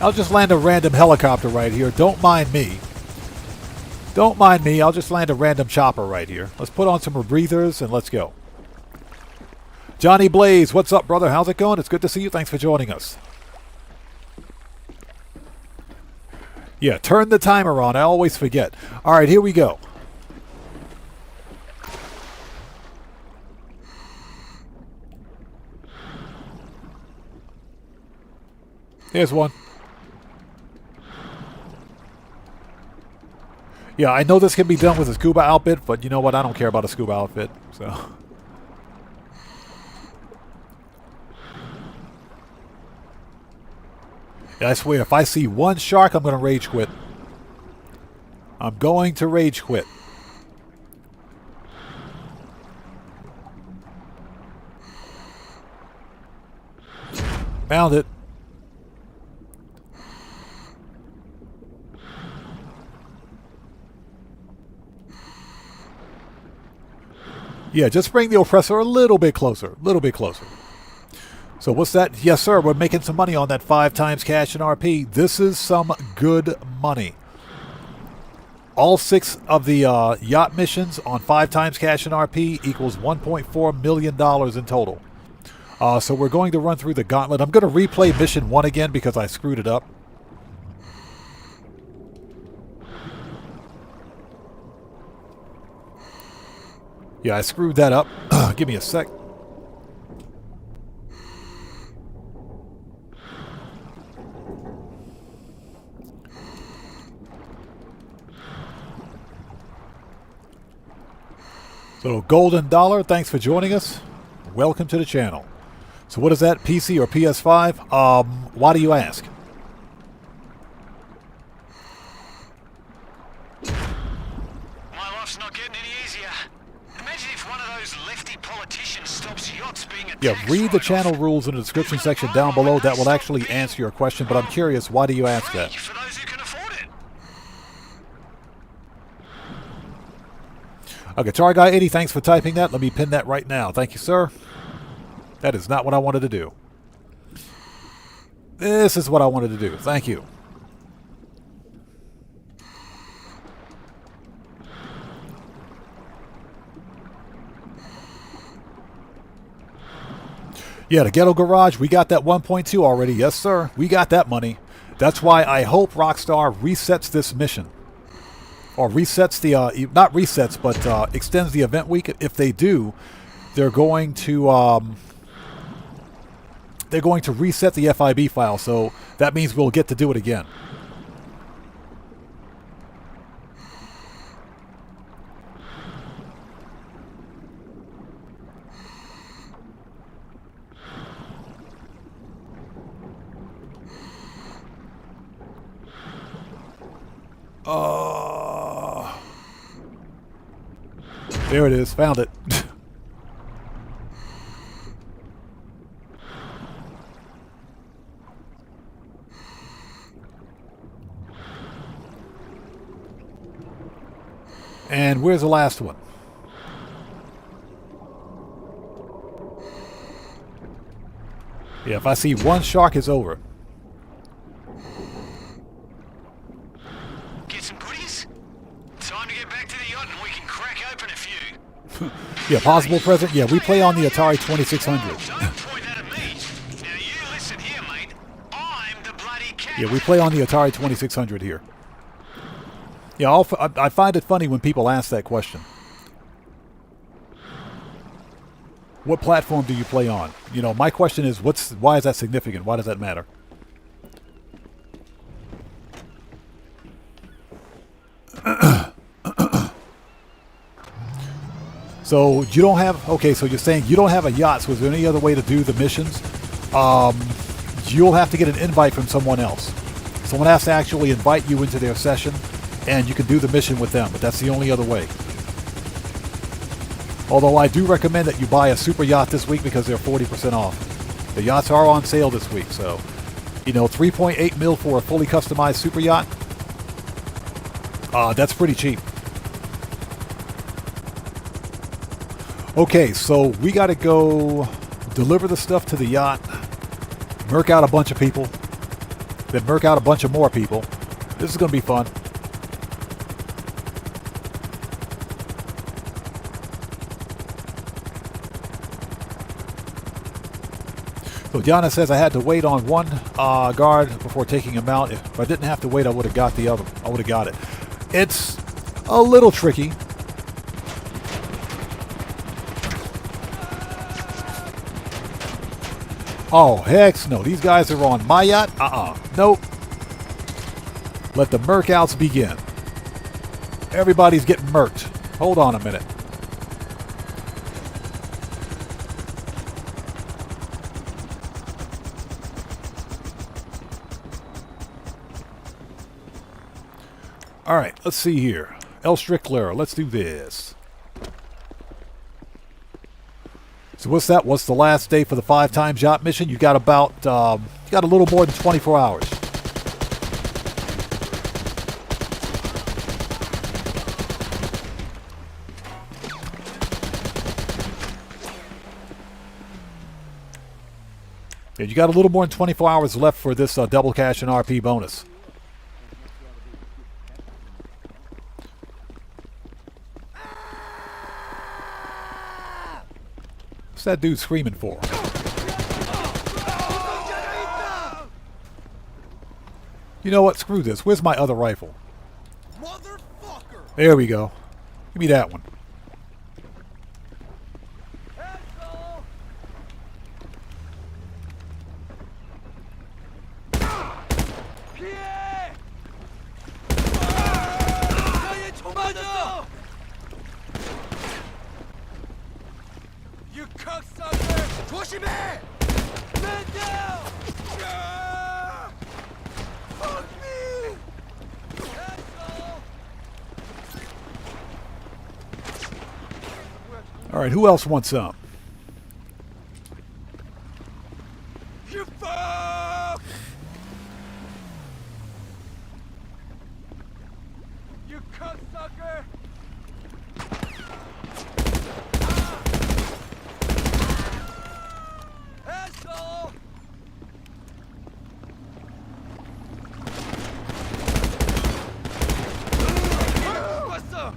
I'll just land a random helicopter right here. Don't mind me. Don't mind me. I'll just land a random chopper right here. Let's put on some rebreathers and let's go. Johnny Blaze, what's up, brother? How's it going? It's good to see you. Thanks for joining us. Yeah, turn the timer on. I always forget. All right, here we go. Here's one. Yeah, I know this can be done with a scuba outfit, but you know what? I don't care about a scuba outfit, so. Yeah, I swear, if I see one shark, I'm going to rage quit. I'm going to rage quit. Found it. Yeah, just bring the oppressor a little bit closer. A little bit closer. So what's that? Yes, sir. We're making some money on that 5 times cash in RP. This is some good money. All 6 of the yacht missions on 5 times cash in RP equals $1.4 million in total. So we're going to run through the gauntlet. I'm going to replay mission 1 again because I screwed it up. Yeah, I screwed that up. Give me a sec. So, Golden Dollar, thanks for joining us. Welcome to the channel. So what is that, PC or PS5? Why do you ask? My life's not getting any easier. Imagine if one of those lefty politicians stops yachts being a Yeah, tax read the write-off. channel rules in the description section down below. That will actually answer your question, but I'm curious, why do you ask Free that? for those who can afford it. Guitar Guy 80, thanks for typing that. Let me pin that right now. Thank you, sir. That is not what I wanted to do. This is what I wanted to do. Thank you. Yeah, the Ghetto Garage, we got that 1.2 already. Yes, sir. We got that money. That's why I hope Rockstar resets this mission. Or resets the, not resets, but extends the event week. If they do, they're going to reset the FIB file. So that means we'll get to do it again. There it is. Found it. And where's the last one? Yeah, if I see one shark, it's over. Get some goodies? Time to get back to the yacht and we can crack open a few. Yeah, possible present. Yeah, we play on the Atari 2600. Don't point that at me. Now you listen here, mate. I'm the bloody cat. Yeah, we play on the Atari 2600 here. Yeah, I find it funny when people ask that question. What platform do you play on? You know, my question is, why is that significant? Why does that matter? So you don't have, okay, so you're saying you don't have a yacht, so is there any other way to do the missions? You'll have to get an invite from someone else. Someone has to actually invite you into their session, and you can do the mission with them, but that's the only other way. Although I do recommend that you buy a super yacht this week because they're 40% off. The yachts are on sale this week, so, you know, 3.8 mil for a fully customized super yacht, that's pretty cheap. Okay, so we got to go deliver the stuff to the yacht, murk out a bunch of people, then murk out a bunch of more people. This is going to be fun. So Diana says I had to wait on one guard before taking him out. If I didn't have to wait, I would have got the other. I would have got it. It's a little tricky. Oh, heck no. These guys are on my yacht? Nope. Let the murkouts begin. Everybody's getting murked. Hold on a minute. All right, let's see here. El Strickler, let's do this. So what's that? What's the last day for the 5 times yacht mission? You got about, you got a little more than 24 hours. Yeah, you got a little more than 24 hours left for this double cash and RP bonus. What's that dude screaming for? You know what? Screw this. Where's my other rifle? There we go. Give me that one. All right, who else wants some? You fuck! You cocksucker! Asshole! What's up?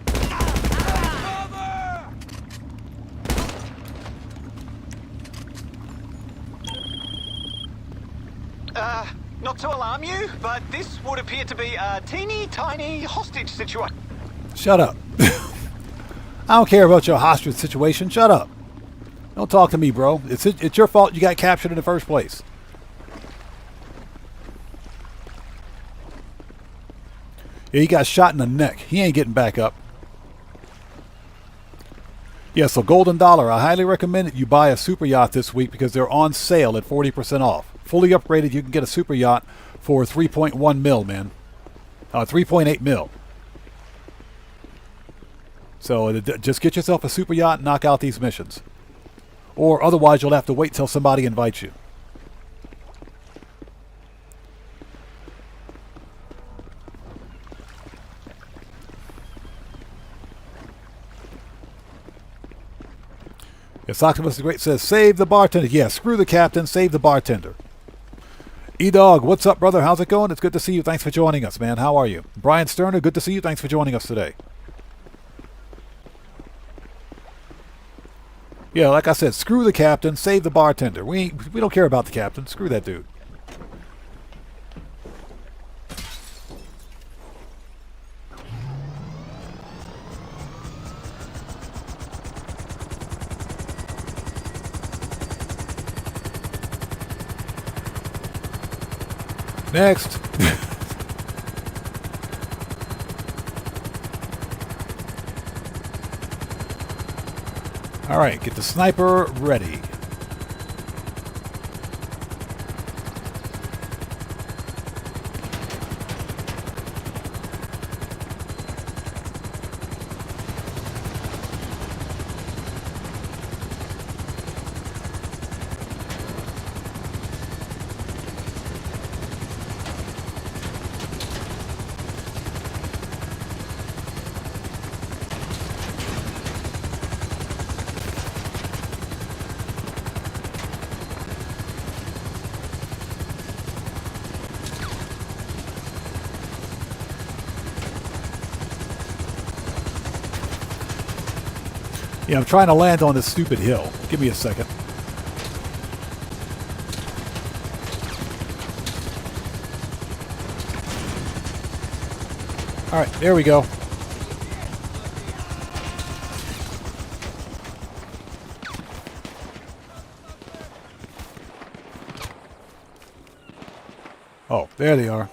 Not to alarm you, but this would appear to be a teeny tiny hostage situation. Shut up. I don't care about your hostage situation. Shut up. Don't talk to me, bro. It's your fault you got captured in the first place. Yeah, he got shot in the neck. He ain't getting back up. Yeah, so Golden Dollar. I highly recommend that you buy a super yacht this week because they're on sale at 40% off. Fully upgraded, you can get a super yacht for 3.1 mil, man. 3.8 mil. So just get yourself a super yacht and knock out these missions. Or otherwise, you'll have to wait till somebody invites you. Yes, Octopus the Great says, save the bartender. Yeah, screw the captain, save the bartender. E-Dog, what's up, brother? How's it going? It's good to see you. Thanks for joining us, man. How are you? Brian Sterner, good to see you. Thanks for joining us today. Yeah, like I said, screw the captain, save the bartender. We don't care about the captain. Screw that dude. Next. All right, get the sniper ready. Yeah, I'm trying to land on this stupid hill. Give me a second. All right, there we go. Oh, there they are.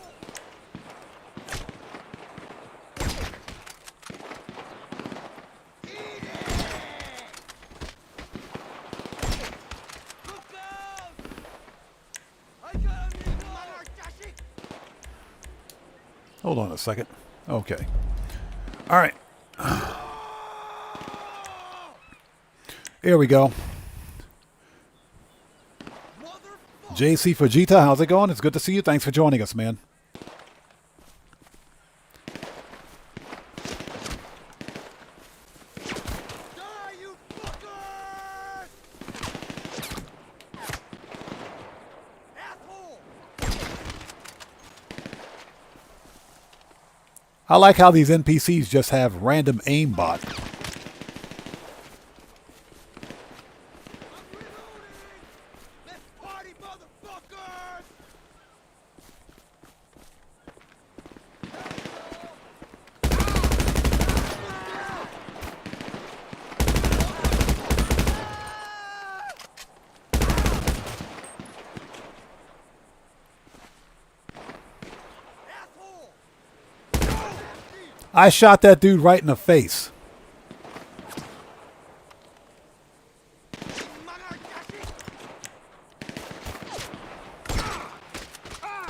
Hold on a second. Okay. All right. Here we go. JC Fujita, how's it going? It's good to see you. Thanks for joining us, man. I like how these NPCs just have random aimbot. I shot that dude right in the face.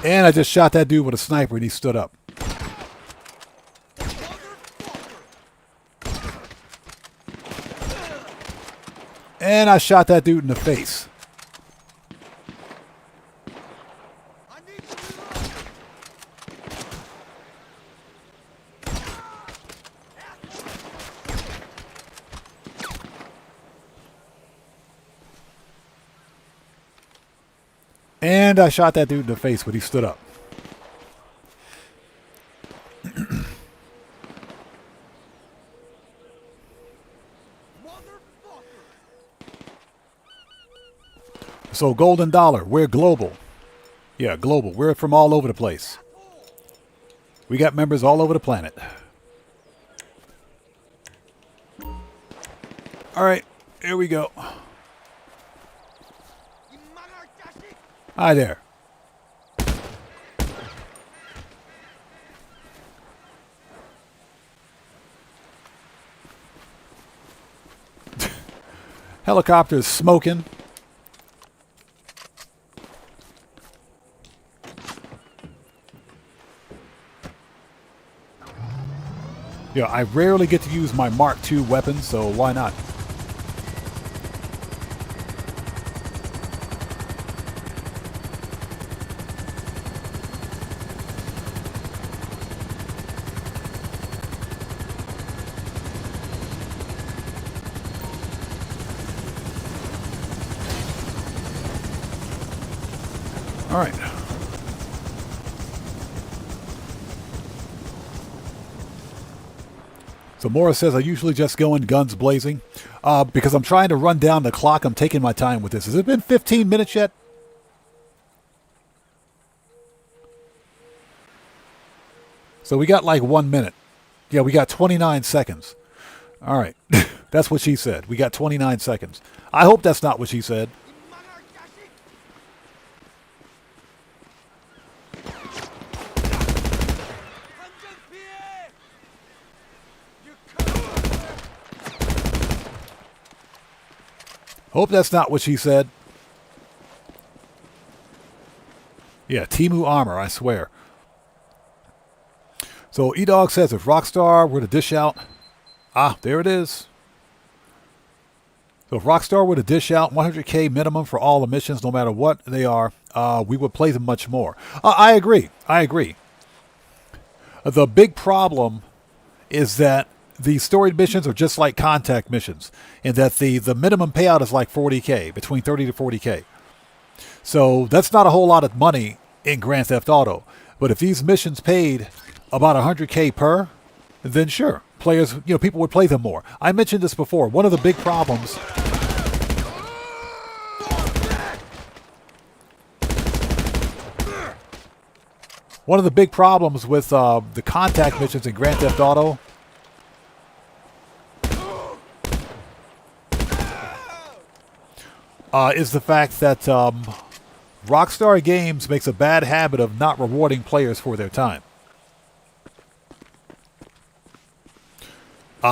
And I just shot that dude with a sniper and he stood up. And I shot that dude in the face. And I shot that dude in the face when he stood up. So Golden Dollar, we're global. Yeah, global. We're from all over the place. We got members all over the planet. All right, here we go. Hi there. Helicopter's smoking. Yeah, I rarely get to use my Mark II weapon, so why not? All right. So Morris says, I usually just go in guns blazing because I'm trying to run down the clock. I'm taking my time with this. Has it been 15 minutes yet? So we got like 1 minute. Yeah, we got 29 seconds. All right. That's what she said. We got 29 seconds. I hope that's not what she said. Hope that's not what she said. Yeah, Timu Armor, I swear. So E-Dog says if Rockstar were to dish out... Ah, there it is. So if Rockstar were to dish out 100K minimum for all the missions, no matter what they are, we would play them much more. I agree. I agree. The big problem is that the storied missions are just like contact missions, in that the minimum payout is like 40K, between 30 to 40K. So that's not a whole lot of money in Grand Theft Auto. But if these missions paid about 100K per, then sure, players, people would play them more. I mentioned this before. One of the big problems... One of the big problems with the contact missions in Grand Theft Auto is the fact that Rockstar Games makes a bad habit of not rewarding players for their time.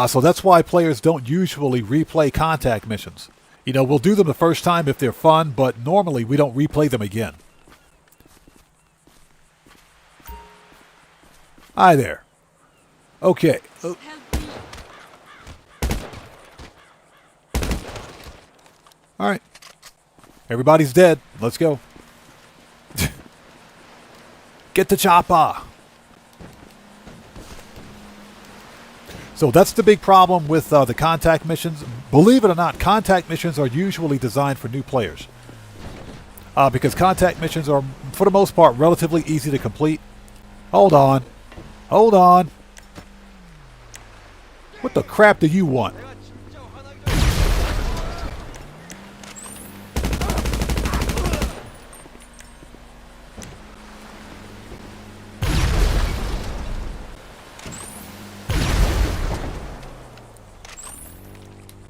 So that's why players don't usually replay contact missions. We'll do them the first time if they're fun, but normally we don't replay them again. Hi there. Okay. All right. Everybody's dead. Let's go. Get the chopper. So that's the big problem with the contact missions. Believe it or not, contact missions are usually designed for new players. Because contact missions are, for the most part, relatively easy to complete. Hold on. Hold on. What the crap do you want?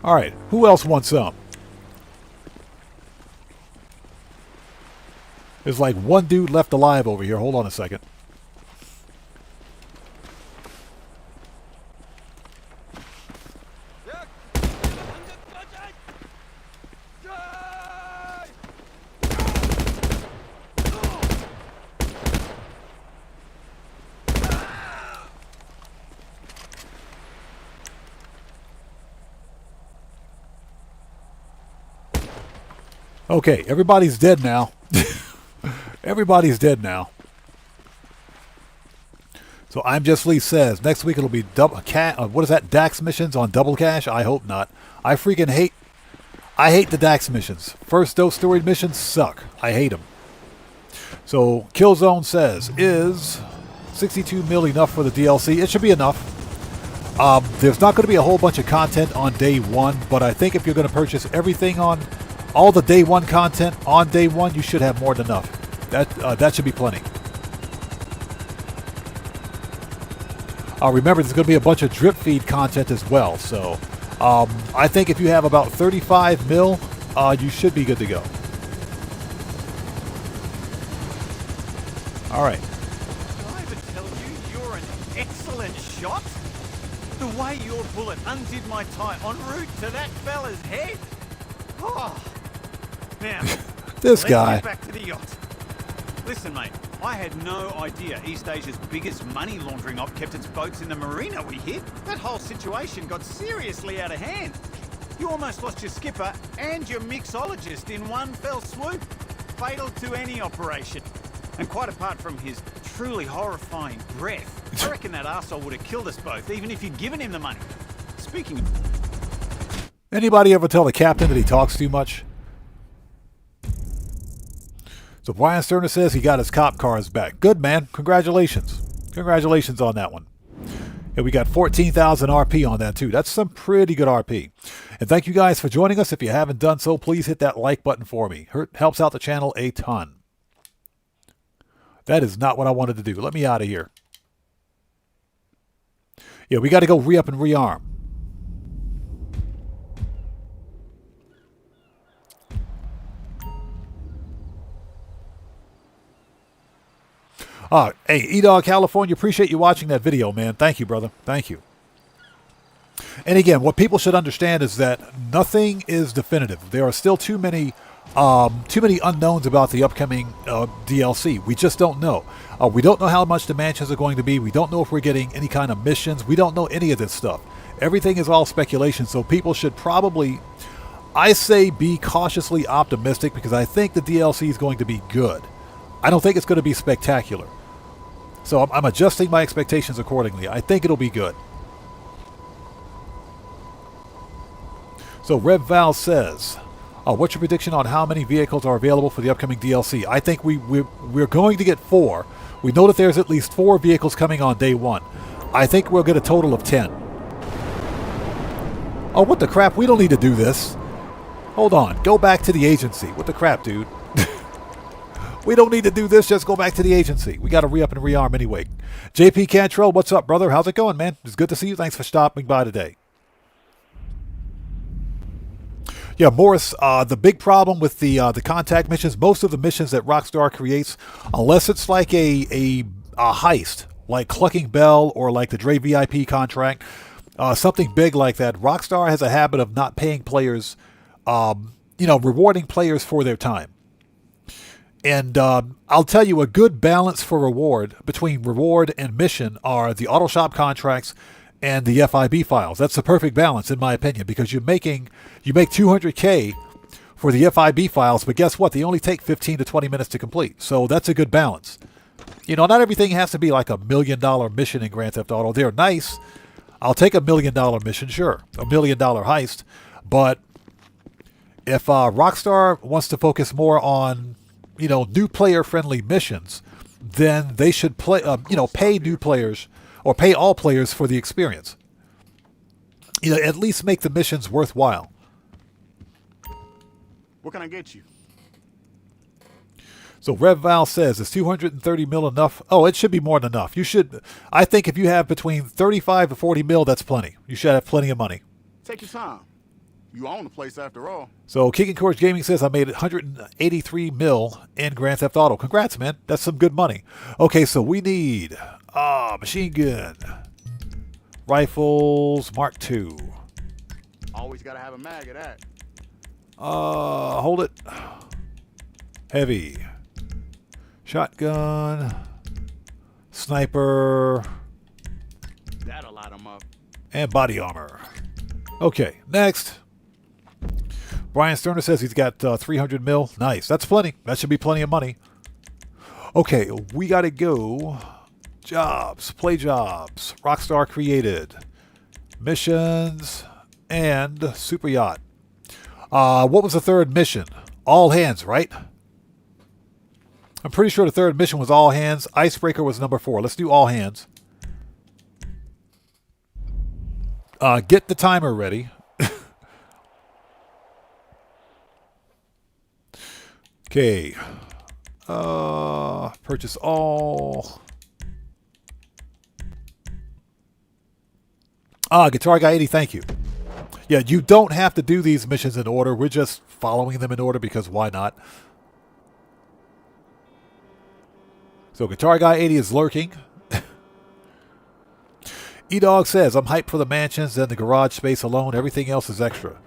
All right, who else wants some? There's like one dude left alive over here. Hold on a second. Okay, everybody's dead now. Everybody's dead now. So I'm Just Lee says next week it'll be what is that? Dax missions on Double Cash? I hope not. I hate the Dax missions. First, those storied missions suck. I hate them. So Killzone says, is 62 mil enough for the DLC? It should be enough. There's not going to be a whole bunch of content on day one, but I think if you're going to purchase everything on all the day one content on day one, you should have more than enough. That should be plenty. Remember, there's going to be a bunch of drip feed content as well. So I think if you have about 35 mil, you should be good to go. All right. Did I ever tell you you're an excellent shot? The way your bullet undid my tie en route to that fella's head. Oh. Now, this let's guy. get back to the yacht. Listen, mate, I had no idea East Asia's biggest money laundering op kept its boats in the marina we hit. That whole situation got seriously out of hand. You almost lost your skipper and your mixologist in one fell swoop. Fatal to any operation. And quite apart from his truly horrifying breath, I reckon that arsehole would have killed us both, even if you'd given him the money. Speaking of... Anybody ever tell the captain that he talks too much? So Brian Sterner says he got his cop cars back. Good, man. Congratulations. Congratulations on that one. And we got 14,000 RP on that, too. That's some pretty good RP. And thank you guys for joining us. If you haven't done so, please hit that like button for me. Helps out the channel a ton. That is not what I wanted to do. Let me out of here. Yeah, we got to go re-up and rearm. Hey, E-Dog California, appreciate you watching that video, man. Thank you, brother. Thank you. And again, what people should understand is that nothing is definitive. There are still too many unknowns about the upcoming DLC. We just don't know. We don't know how much the mansions are going to be. We don't know if we're getting any kind of missions. We don't know any of this stuff. Everything is all speculation, so people should probably, I say, be cautiously optimistic, because I think the DLC is going to be good. I don't think it's going to be spectacular. So I'm adjusting my expectations accordingly. I think it'll be good. So Rev Val says, what's your prediction on how many vehicles are available for the upcoming DLC? I think we're going to get 4. We know that there's at least 4 vehicles coming on day 1. I think we'll get a total of 10. Oh, what the crap? We don't need to do this. Hold on. Go back to the agency. What the crap, dude? We don't need to do this. Just go back to the agency. We got to re-up and rearm anyway. JP Cantrell, what's up, brother? How's it going, man? It's good to see you. Thanks for stopping by today. Yeah, Morris, the big problem with the contact missions, most of the missions that Rockstar creates, unless it's like a heist, like Clucking Bell or like the Dre VIP contract, something big like that, Rockstar has a habit of not paying players, rewarding players for their time. And I'll tell you, a good balance for reward between reward and mission are the auto shop contracts and the FIB files. That's the perfect balance, in my opinion, because you make $200K for the FIB files, but guess what? They only take 15 to 20 minutes to complete. So that's a good balance. Not everything has to be like $1 million mission in Grand Theft Auto. They're nice. I'll take $1 million mission, sure, $1 million heist. But if Rockstar wants to focus more on new player-friendly missions, then they should pay new players or pay all players for the experience. At least make the missions worthwhile. What can I get you? So Rev Val says, is 230 mil enough? Oh, it should be more than enough. I think if you have between 35 to 40 mil, that's plenty. You should have plenty of money. Take your time. You own the place after all. So King and Courage Gaming says, I made 183 mil in Grand Theft Auto. Congrats, man. That's some good money. Okay, so we need machine gun, rifles, Mark II. Always got to have a mag of that. Hold it. Heavy. Shotgun. Sniper. That'll light them up. And body armor. Okay, next. Brian Sterner says he's got 300 mil. Nice. That's plenty. That should be plenty of money. Okay, we got to go. Jobs. Play jobs. Rockstar created. Missions. And Super Yacht. What was the third mission? All hands, right? I'm pretty sure the third mission was all hands. Icebreaker was number 4. Let's do all hands. Get the timer ready. Okay. Purchase all. Guitar Guy 80, thank you. Yeah, you don't have to do these missions in order. We're just following them in order because why not? So Guitar Guy 80 is lurking. E-Dog says, I'm hyped for the mansions and the garage space alone. Everything else is extra.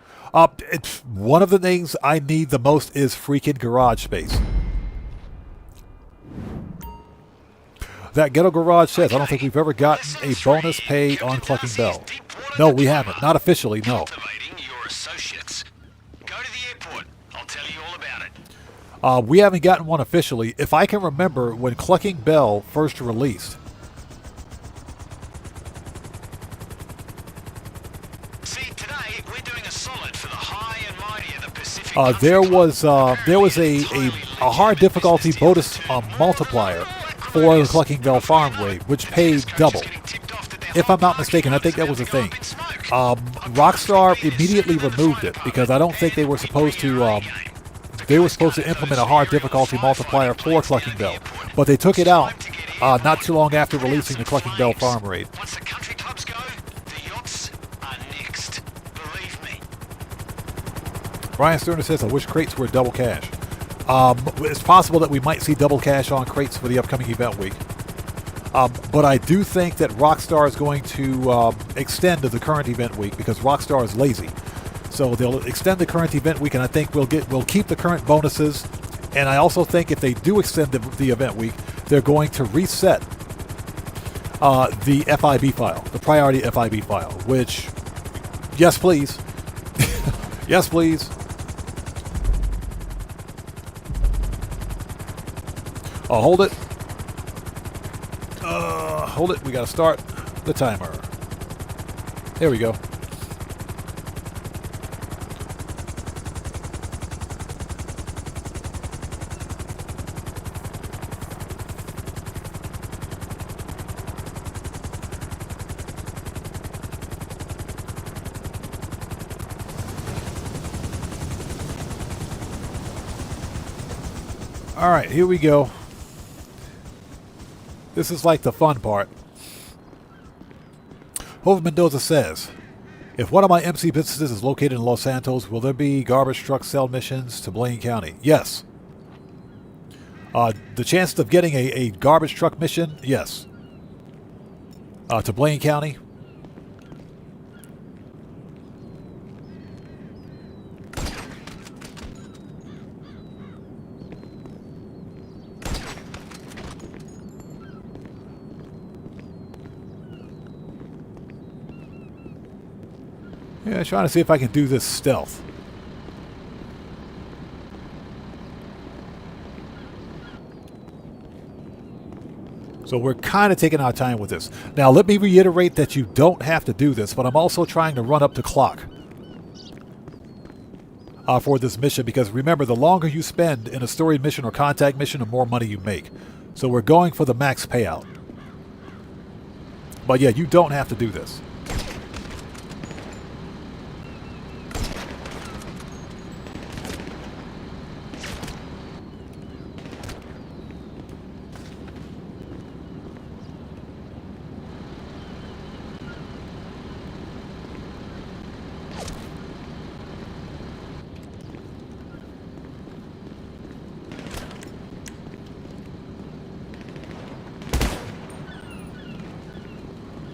It's one of the things I need the most is freaking garage space. That Ghetto Garage says, I don't think we've ever gotten a bonus pay on Clucking Bell. No, we haven't. Not officially, no. We haven't gotten one officially. If I can remember when Clucking Bell first released. See, today Today, we're doing a solid for the high and mighty of the Pacific. There was a hard difficulty bonus multiplier for the Clucking Bell Farm raid, which paid double. If I'm not mistaken, I think that was a thing. Rockstar immediately removed it because I don't think they were supposed to. They were supposed to implement a hard difficulty multiplier for Clucking Bell, but they took it out not too long after releasing the Clucking Bell Farm raid. Once the country clubs go, the yachts are next. Believe me. Brian Sterner says, I wish crates were double cash. It's possible that we might see double cash on crates for the upcoming event week. But I do think that Rockstar is going to extend to the current event week because Rockstar is lazy. So they'll extend the current event week, and I think we'll keep the current bonuses. And I also think if they do extend the event week, they're going to reset the FIB file, the priority FIB file, which, yes please. Yes please. Oh, hold it. Hold it. We got to start the timer. There we go. All right, here we go. This is like the fun part. Hover Mendoza says, if one of my MC businesses is located in Los Santos, will there be garbage truck sell missions to Blaine County? Yes. The chances of getting a garbage truck mission? Yes. To Blaine County? Yeah, trying to see if I can do this stealth. So we're kind of taking our time with this. Now, let me reiterate that you don't have to do this, but I'm also trying to run up the clock for this mission, because remember, the longer you spend in a story mission or contact mission, the more money you make. So we're going for the max payout. But yeah, you don't have to do this.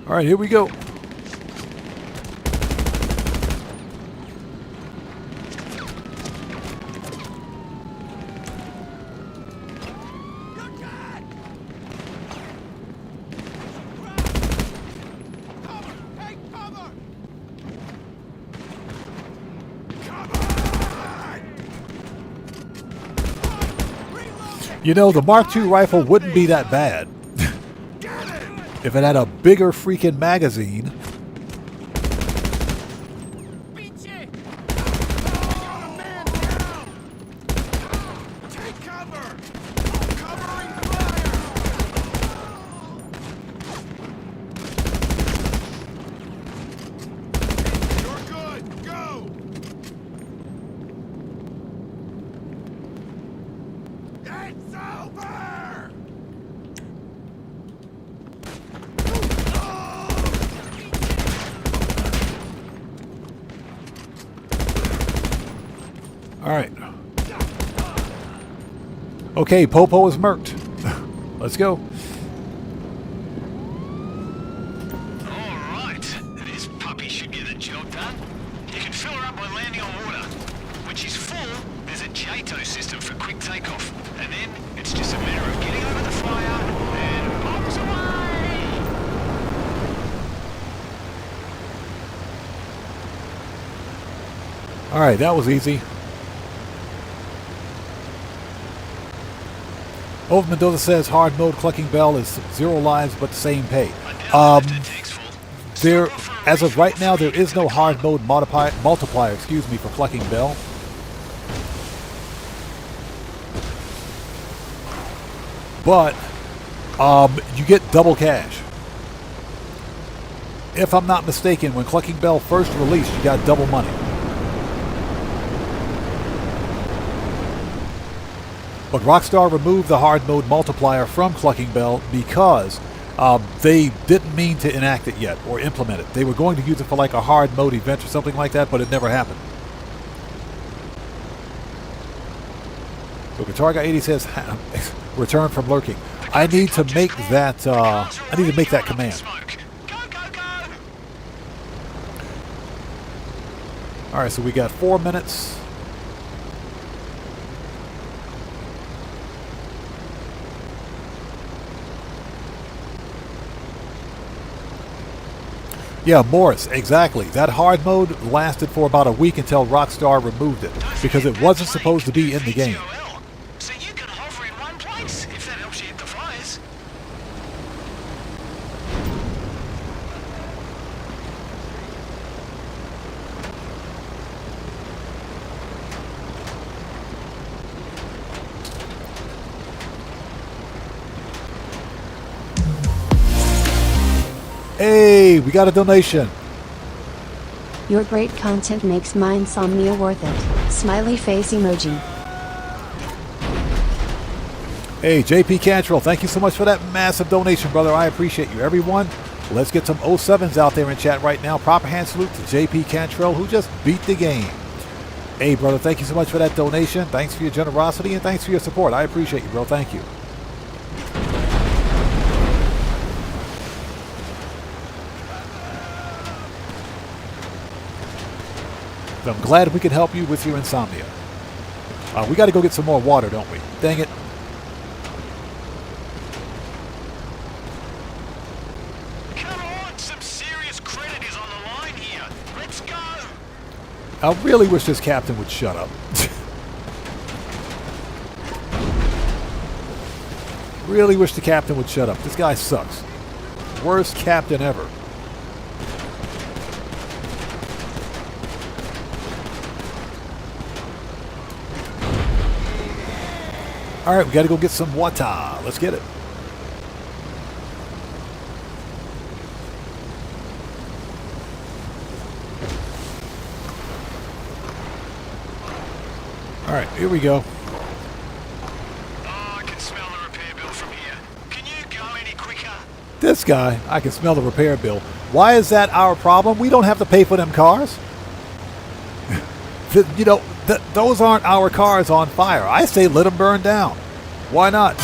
All right, here we go. You know, the Mark II rifle wouldn't be that bad if it had a bigger freaking magazine. Alright. Okay, Popo is murked. Let's go. Alright, this puppy should get the job done. You can fill her up by landing on water. When she's full, there's a JUVENILES system for quick takeoff. And then it's just a matter of getting over the fire and bombs away! Alright, that was easy. Over Mendoza says hard mode Clucking Bell is 0 lives but the same pay. There, as of right now, there is no hard mode multiplier, for Clucking Bell. But you get double cash. If I'm not mistaken, when Clucking Bell first released, you got double money. But Rockstar removed the hard mode multiplier from Clucking Bell because they didn't mean to enact it yet or implement it. They were going to use it for like a hard mode event or something like that, but it never happened. So Guitar Guy 80 says, return from lurking. I need to make that command. Alright, so we got 4 minutes. Yeah, Morris, exactly. That hard mode lasted for about a week until Rockstar removed it because it wasn't supposed to be in the game. So you can hover in one place if that helps you hit the fires. Hey, we got a donation. Your great content makes my insomnia worth it. Smiley face emoji. Hey, JP Cantrell, thank you so much for that massive donation, brother. I appreciate you. Everyone, let's get some 07s out there in chat right now. Proper hand salute to JP Cantrell, who just beat the game. Hey, brother, thank you so much for that donation. Thanks for your generosity and thanks for your support. I appreciate you, bro. Thank you. I'm glad we can help you with your insomnia. We got to go get some more water, don't we? Dang it. Come on, some serious credit is on the line here. Let's go. I really wish this captain would shut up. Really wish the captain would shut up. This guy sucks. Worst captain ever. All right, we got to go get some water. Let's get it. All right, here we go. Oh, I can smell the repair bill from here. Can you go any quicker? This guy, I can smell the repair bill. Why is that our problem? We don't have to pay for them cars. You know, those aren't our cars on fire. I say let them burn down. Why not?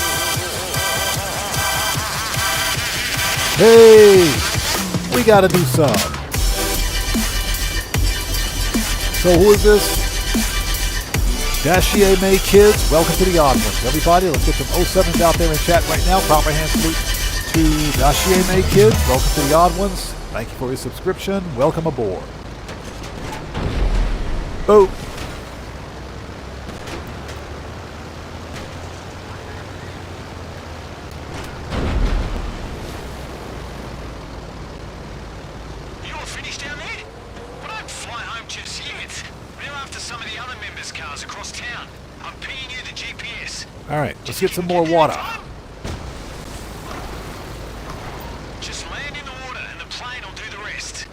Hey, we got a new sub. So who is this? Dashier May Kids, welcome to the Odd Ones. Everybody, let's get some 07s out there in chat right now. Proper hand salute to Dashier May Kids. Welcome to the Odd Ones. Thank you for your subscription. Welcome aboard. Oh. You're finished down there? Well, don't fly home just yet. They're after some of the other members' cars across town. I'm pinging you the GPS. All right, let's get some more water. Just land in the water and the plane will do the rest.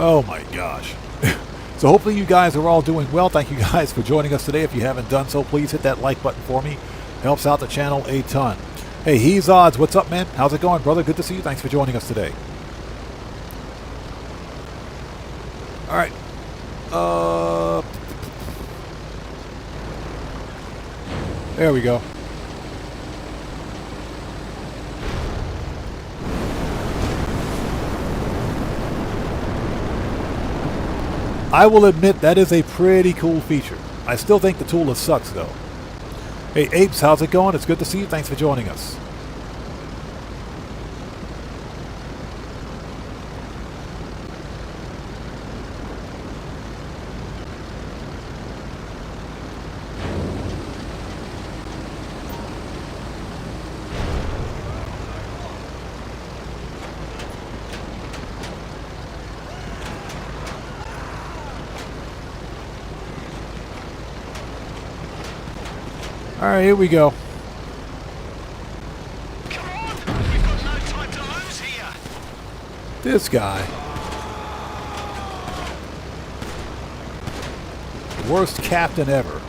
Oh my gosh. So hopefully you guys are all doing well. Thank you guys for joining us today. If you haven't done so, please hit that like button for me. Helps out the channel a ton. Hey, He's Odds. What's up, man? How's it going, brother? Good to see you. Thanks for joining us today. All right. There we go. I will admit that is a pretty cool feature. I still think the tool sucks though. Hey Apes, how's it going? It's good to see you. Thanks for joining us. Alright, here we go. Come on! We've got no time to lose here! This guy. Worst captain ever.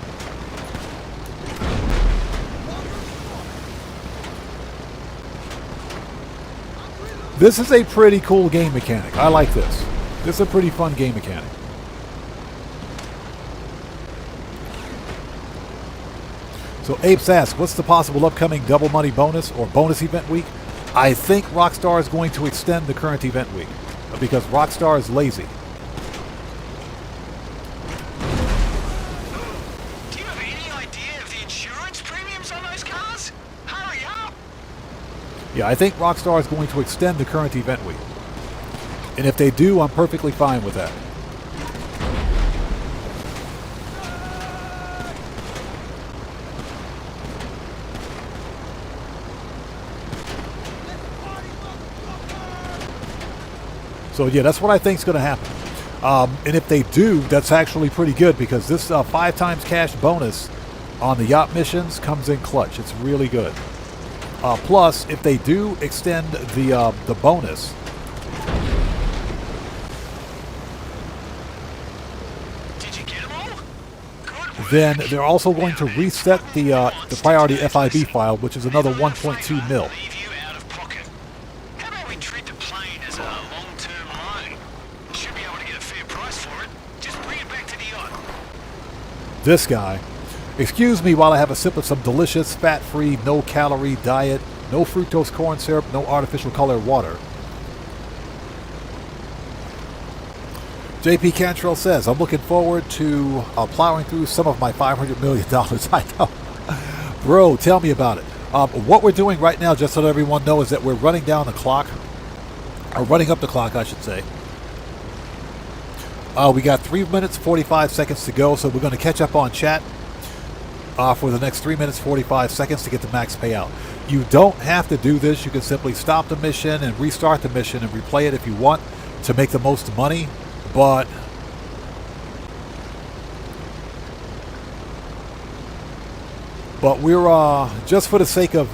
This is a pretty cool game mechanic. I like this. This is a pretty fun game mechanic. So Apes asks, what's the possible upcoming double money bonus or bonus event week? I think Rockstar is going to extend the current event week because Rockstar is lazy. Do you have any idea of the insurance premiums on those cars? Hurry up! Yeah, I think Rockstar is going to extend the current event week. And if they do, I'm perfectly fine with that. So yeah, that's what I think is going to happen. And if they do, that's actually pretty good because this 5 times cash bonus on the yacht missions comes in clutch. It's really good. Plus, if they do extend the bonus, Did you get them all? Good work. then they're also going to reset the priority FIB file, which is another 1.2 mil. Leave you out of pocket. How about we treat the plane as a long-term loan? Should be able to get a fair price for it. Just bring it back to the yacht. This guy. Excuse me while I have a sip of some delicious, fat-free, no-calorie diet, no fructose corn syrup, no artificial color water. JP Cantrell says, I'm looking forward to plowing through some of my $500 million. I know. Bro, tell me about it. What we're doing right now, just so that everyone knows, is that we're running down the clock. Or running up the clock, I should say. We got 3 minutes, 45 seconds to go, so we're going to catch up on chat for the next 3 minutes, 45 seconds to get the max payout. You don't have to do this. You can simply stop the mission and restart the mission and replay it if you want to make the most money. But we're just for the sake of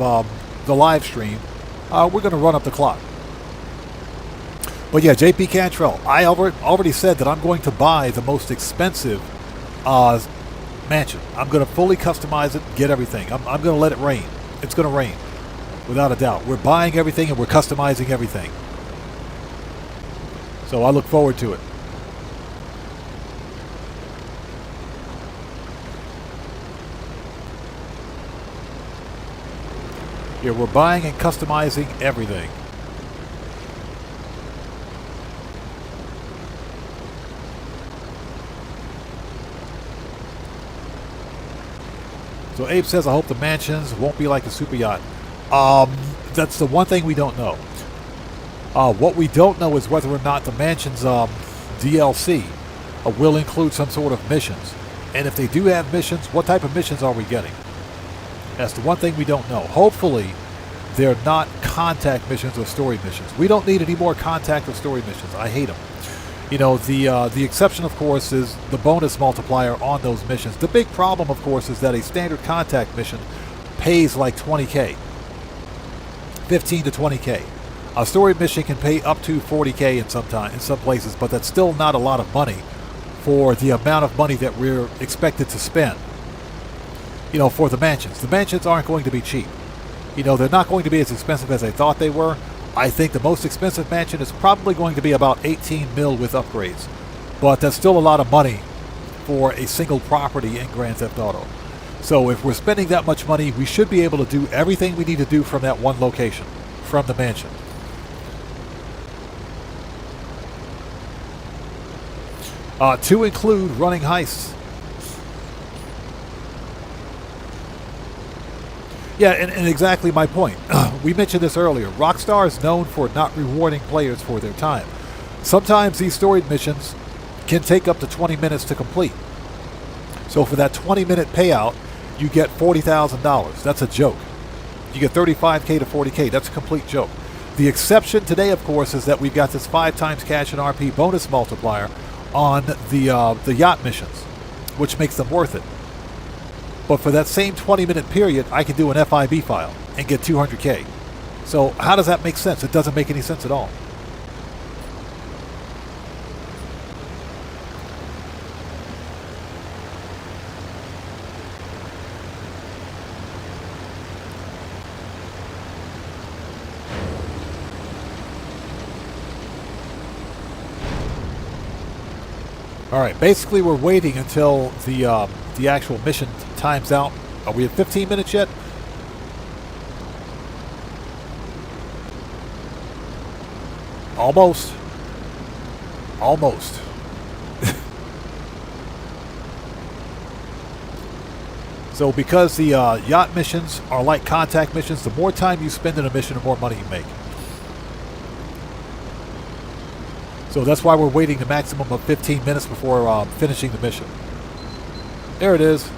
the live stream, we're going to run up the clock. But yeah, JP Cantrell, I already said that I'm going to buy the most expensive mansion. I'm going to fully customize it, get everything. I'm going to let it rain. It's going to rain, without a doubt. We're buying everything and we're customizing everything. So I look forward to it. Here, we're buying and customizing everything. So Abe says, I hope the mansions won't be like a super yacht. That's the one thing we don't know. What we don't know is whether or not the mansions DLC will include some sort of missions. And if they do have missions, what type of missions are we getting? That's the one thing we don't know. Hopefully, they're not contact missions or story missions. We don't need any more contact or story missions. I hate them. You know, the exception, of course, is the bonus multiplier on those missions. The big problem, of course, is that a standard contact mission pays like 20K. 15 to 20K. A story mission can pay up to 40K in some places, but that's still not a lot of money for the amount of money that we're expected to spend. You know, for the mansions. The mansions aren't going to be cheap. You know, they're not going to be as expensive as I thought they were. I think the most expensive mansion is probably going to be about 18 mil with upgrades. But that's still a lot of money for a single property in Grand Theft Auto. So if we're spending that much money, we should be able to do everything we need to do from that one location, from the mansion. To include running heists. Yeah, and exactly my point. We mentioned this earlier. Rockstar is known for not rewarding players for their time. Sometimes these story missions can take up to 20 minutes to complete. So for that 20-minute payout, you get $40,000. That's a joke. You get 35K to 40K. That's a complete joke. The exception today, of course, is that we've got this 5 times cash and RP bonus multiplier on the yacht missions, which makes them worth it. But for that same 20-minute period, I can do an FIB file and get 200K. So how does that make sense? It doesn't make any sense at all. All right, basically we're waiting until the actual mission times out. Are we at 15 minutes yet? Almost. Almost. So because the yacht missions are like contact missions, the more time you spend in a mission, the more money you make. So that's why we're waiting the maximum of 15 minutes before finishing the mission. There it is.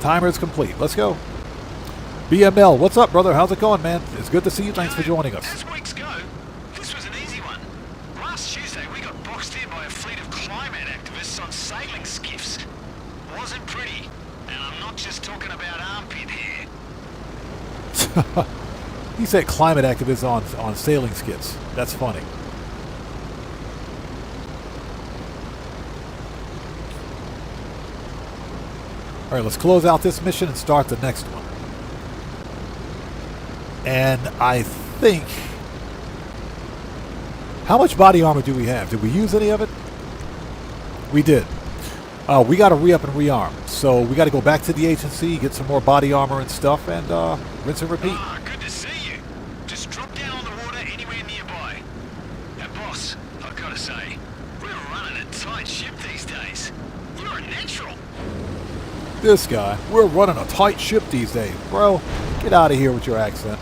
Timer is complete. Let's go. BML, what's up, brother? How's it going, man? It's good to see you. Thanks for joining us. As weeks go, this was an easy one. Last Tuesday, we got boxed in by a fleet of climate activists on sailing skiffs. Wasn't pretty, and I'm not just talking about armpit hair. He said climate activists on sailing skiffs. That's funny. All right, let's close out this mission and start the next one. And I think... How much body armor do we have? Did we use any of it? We did. We got to re-up and rearm. So we got to go back to the agency, get some more body armor and stuff, and rinse and repeat. Ah, good to see you. Just drop down on the water anywhere nearby. Now, boss, I've got to say, we're running a tight ship these days. You're a natural. This guy. We're running a tight ship these days. Bro, get out of here with your accent.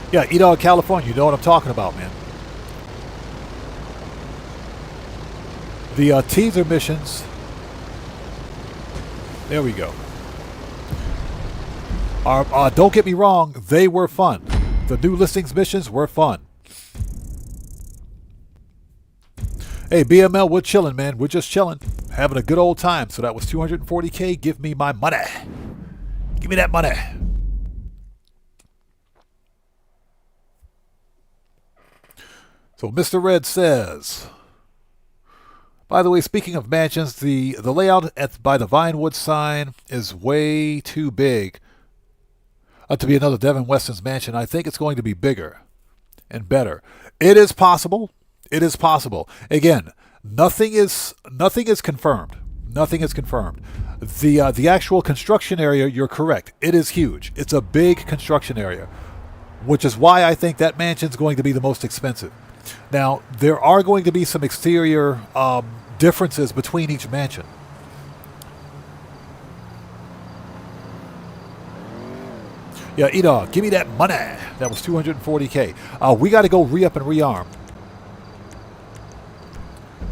Yeah, Edog, California. You know what I'm talking about, man. The teaser missions. There we go. Don't get me wrong, they were fun. The new listings missions were fun. Hey, BML, we're chilling, man. We're just chilling. Having a good old time. So that was 240K. Give me my money. Give me that money. So Mr. Red says, by the way, speaking of mansions, the layout by the Vinewood sign is way too big to be another Devin Weston's mansion. I think it's going to be bigger and better. It is possible. It is possible. Again, nothing is confirmed. Nothing is confirmed. The actual construction area, you're correct. It is huge. It's a big construction area, which is why I think that mansion's going to be the most expensive. Now, there are going to be some exterior differences between each mansion. Yeah, Edog, give me that money. That was 240K. We got to go re-up and rearm.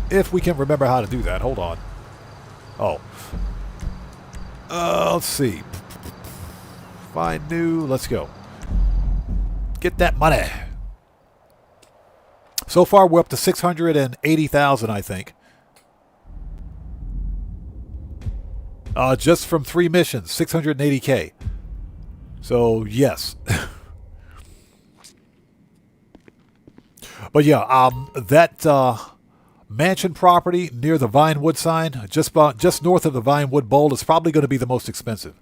If we can remember how to do that. Hold on. Oh. Let's see. Find new. Let's go. Get that money. So far, we're up to 680,000, I think. Just from 3 missions, 680K. So, yes. But yeah, that mansion property near the Vinewood sign, just north of the Vinewood Bowl, is probably going to be the most expensive.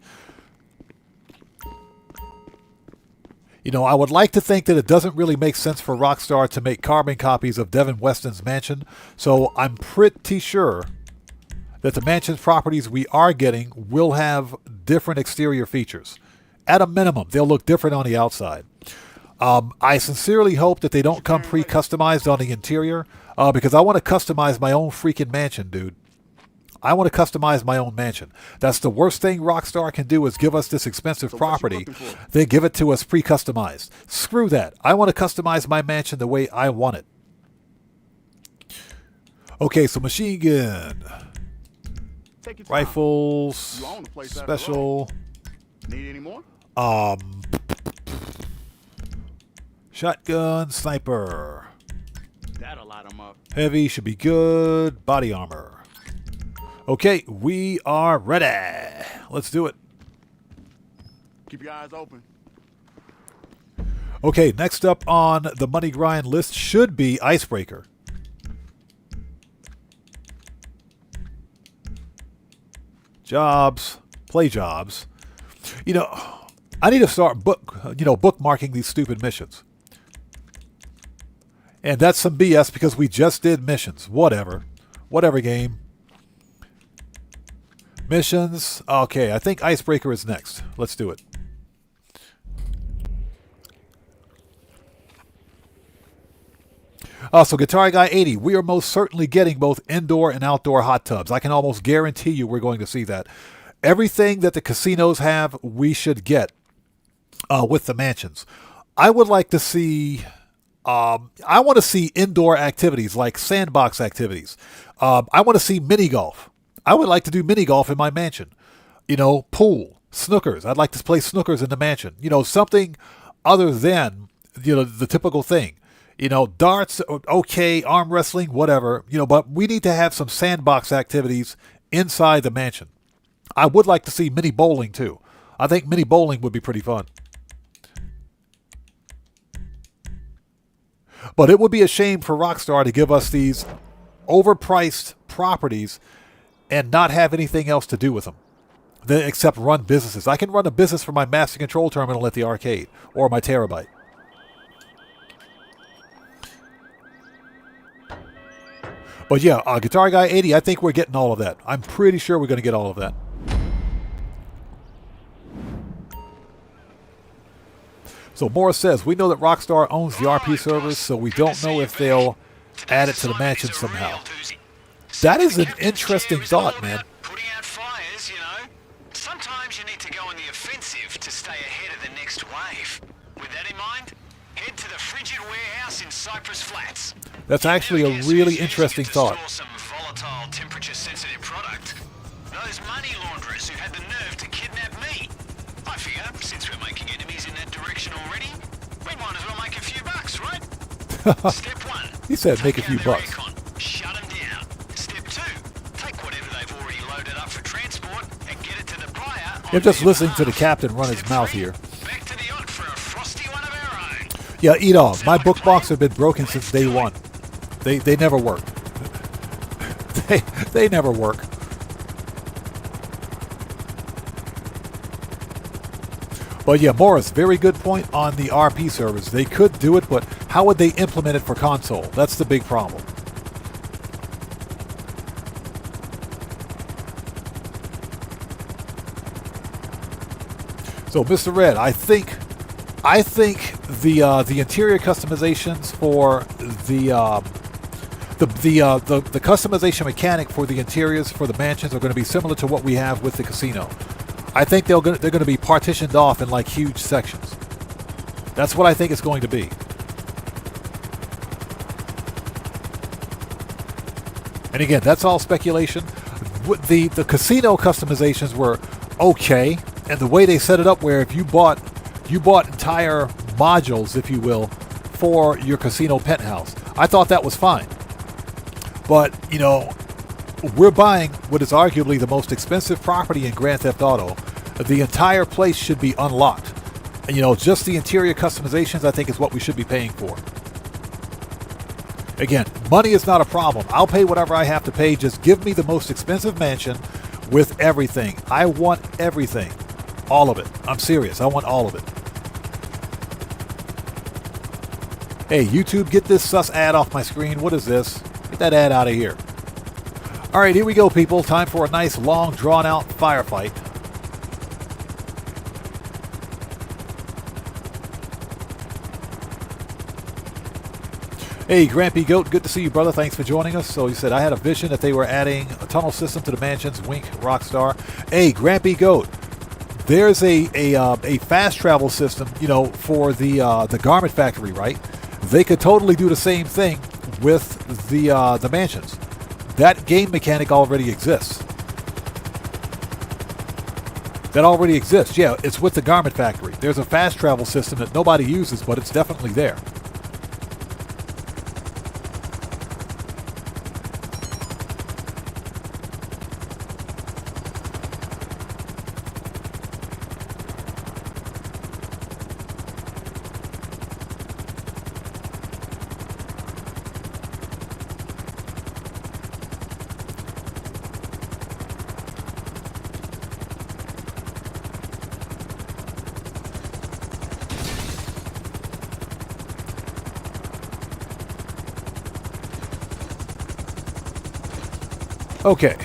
You know, I would like to think that it doesn't really make sense for Rockstar to make carbon copies of Devin Weston's mansion, so I'm pretty sure that the mansion properties we are getting will have different exterior features. At a minimum, they'll look different on the outside. I sincerely hope that they don't come pre-customized on the interior, because I want to customize my own freaking mansion, dude. I want to customize my own mansion. That's the worst thing Rockstar can do, is give us this expensive property, then give it to us pre-customized. Screw that. I want to customize my mansion the way I want it. Okay, so machine gun. Take your time. Rifles, You own the place after special, Need any more? shotgun, sniper. That'll light 'em up. Heavy should be good. Body armor. Okay, we are ready. Let's do it. Keep your eyes open. Okay, next up on the money grind list should be Icebreaker. Jobs, play jobs. You know, I need to start bookmarking these stupid missions. And that's some BS because we just did missions. Whatever. Whatever, game. Missions. Okay, I think Icebreaker is next. Let's do it. So Guitar Guy 80, we are most certainly getting both indoor and outdoor hot tubs. I can almost guarantee you we're going to see that. Everything that the casinos have, we should get with the mansions. I would like to see... I want to see indoor activities like sandbox activities. I want to see mini golf. I would like to do mini golf in my mansion. You know, pool, snookers. I'd like to play snookers in the mansion. You know, something other than, you know, the typical thing. You know, darts, okay, arm wrestling, whatever. You know, but we need to have some sandbox activities inside the mansion. I would like to see mini bowling too. I think mini bowling would be pretty fun. But it would be a shame for Rockstar to give us these overpriced properties and not have anything else to do with them except run businesses. I can run a business for my Master Control Terminal at the arcade or my Terabyte. But yeah, Guitar Guy 80, I think we're getting all of that. I'm pretty sure we're going to get all of that. So Morris says, we know that Rockstar owns the RP servers, so we don't know if they'll add it to the mansion somehow. That is an interesting thought, man. Putting out fires, you know. Sometimes you need to go on the offensive to stay ahead of the next wave. With that in mind, head to the frigid warehouse in Cypress Flats. That's actually a really interesting thought. Some volatile, temperature-sensitive product. Those money launderers who had the nerve to kidnap me. I figure, since we're making enemies in that direction already, we might as well make a few bucks, right? Step 1. He said make a take few out their bucks. recon, shut them down. Step 2. Take whatever they've already loaded up for transport and get it to the buyer. I'm just listening to the captain run his mouth here. Back to the yacht for a frosty one of our own. Yeah, Edom, my bookmarks have been broken since day one. They never work. They never work. But yeah, Morris, very good point on the RP servers. They could do it, but how would they implement it for console? That's the big problem. So, Mr. Red, I think the interior customizations for the customization mechanic for the interiors for the mansions are going to be similar to what we have with the casino. I think they're going to be partitioned off in like huge sections. That's what I think it's going to be. And again, that's all speculation. The casino customizations were okay, and the way they set it up, where if you bought entire modules, if you will, for your casino penthouse, I thought that was fine. But you know, we're buying what is arguably the most expensive property in Grand Theft Auto. The entire place should be unlocked. And, you know, just the interior customizations, I think, is what we should be paying for. Again, money is not a problem. I'll pay whatever I have to pay. Just give me the most expensive mansion with everything. I want everything. All of it. I'm serious. I want all of it. Hey, YouTube, get this sus ad off my screen. What is this? Get that ad out of here. All right, here we go, people. Time for a nice, long, drawn-out firefight. Hey, Grampy Goat, good to see you, brother. Thanks for joining us. So you said, I had a vision that they were adding a tunnel system to the mansions. Wink, Rockstar. Hey, Grampy Goat, there's a fast travel system, you know, for the garment factory, right? They could totally do the same thing with the mansions. That game mechanic already exists. That already exists. Yeah, it's with the garment factory. There's a fast travel system that nobody uses, but it's definitely there. Okay.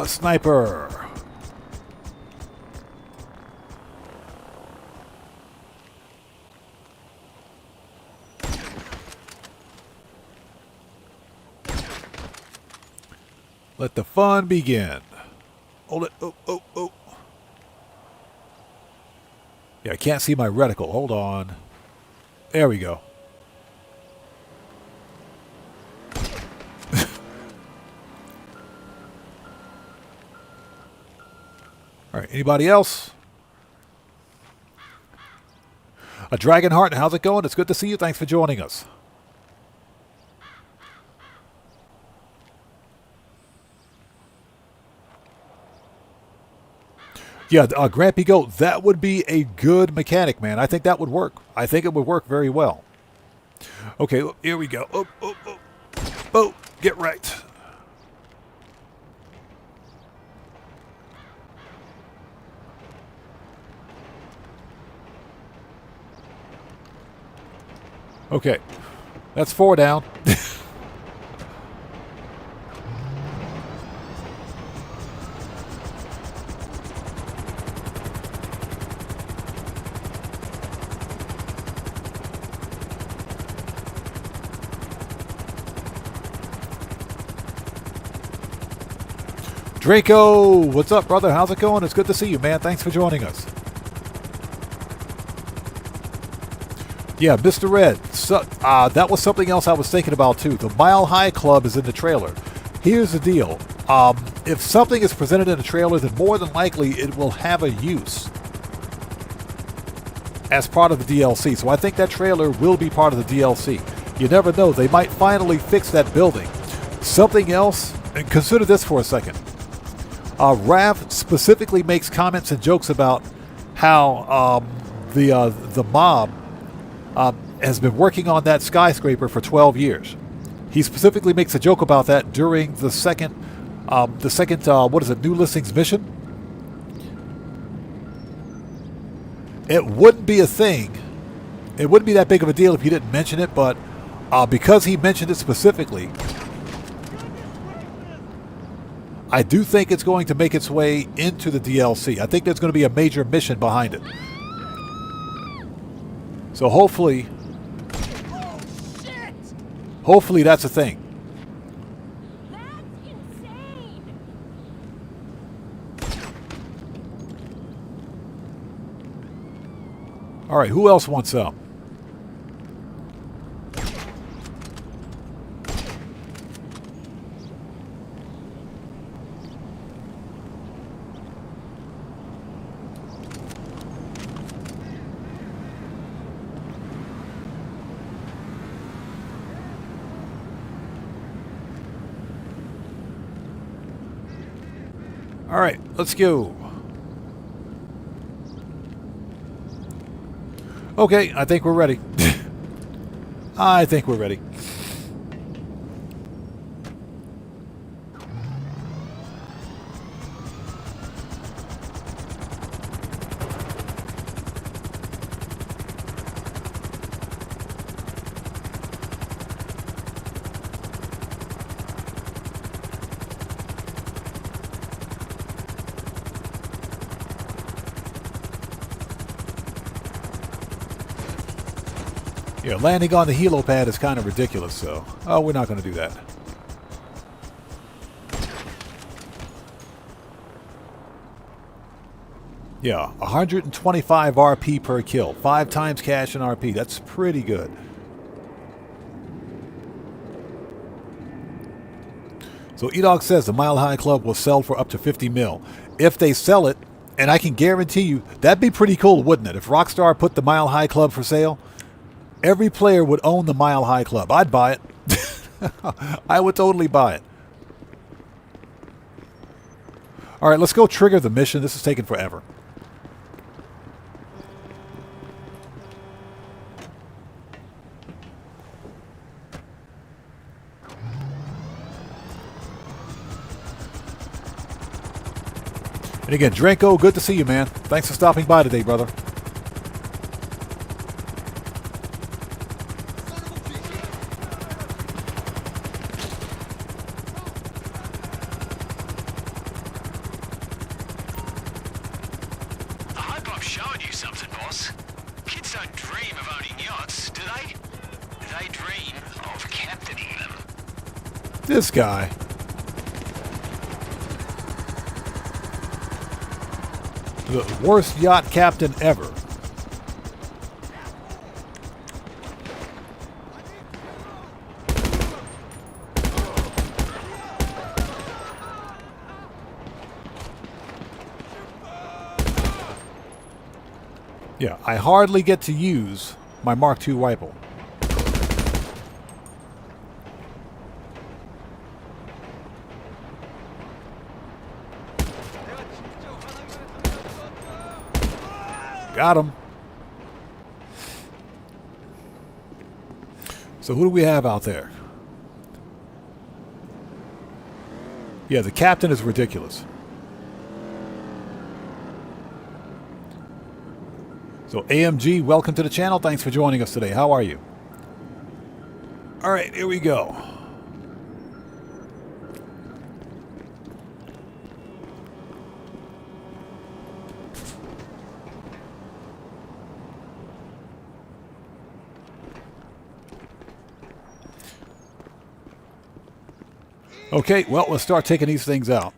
Sniper. Let the fun begin. Hold it. Oh, oh, oh. Yeah, I can't see my reticle. Hold on. There we go. All right, anybody else? A Dragonheart, how's it going? It's good to see you. Thanks for joining us. Yeah, Grampy Goat, that would be a good mechanic, man. I think that would work. I think it would work very well. Okay, here we go. Oh, oh, oh. Oh, get right. Okay, that's 4 down. Draco, what's up, brother? How's it going? It's good to see you, man. Thanks for joining us. Yeah, Mr. Red. So, that was something else I was thinking about, too. The Mile High Club is in the trailer. Here's the deal. If something is presented in a trailer, then more than likely it will have a use as part of the DLC. So I think that trailer will be part of the DLC. You never know. They might finally fix that building. Something else, and consider this for a second. Rav specifically makes comments and jokes about how the mob has been working on that skyscraper for 12 years. He specifically makes a joke about that during the second what is it, new listings mission? It wouldn't be a thing. It wouldn't be that big of a deal if he didn't mention it, but because he mentioned it specifically, I do think it's going to make its way into the DLC. I think there's going to be a major mission behind it. So hopefully that's a thing. That's insane. All right, who else wants some? All right, let's go. Okay, I think we're ready. I think we're ready. Yeah, landing on the helipad is kind of ridiculous, so... Oh, we're not going to do that. Yeah, 125 RP per kill. 5 times cash and RP. That's pretty good. So E-Dog says the Mile High Club will sell for up to 50 mil. If they sell it, and I can guarantee you, that'd be pretty cool, wouldn't it? If Rockstar put the Mile High Club for sale, every player would own the Mile High Club. I'd buy it. I would totally buy it. All right, let's go trigger the mission. This is taking forever. And again, Dranko, good to see you, man. Thanks for stopping by today, brother. I hope I'm showing you something, boss. Kids don't dream of owning yachts, do they? They dream of captaining them. This guy. The worst yacht captain ever. Yeah, I hardly get to use my Mark II rifle. Got him. So who do we have out there? Yeah, the captain is ridiculous. So AMG, welcome to the channel. Thanks for joining us today. How are you? All right, here we go. Okay, well, let's start taking these things out.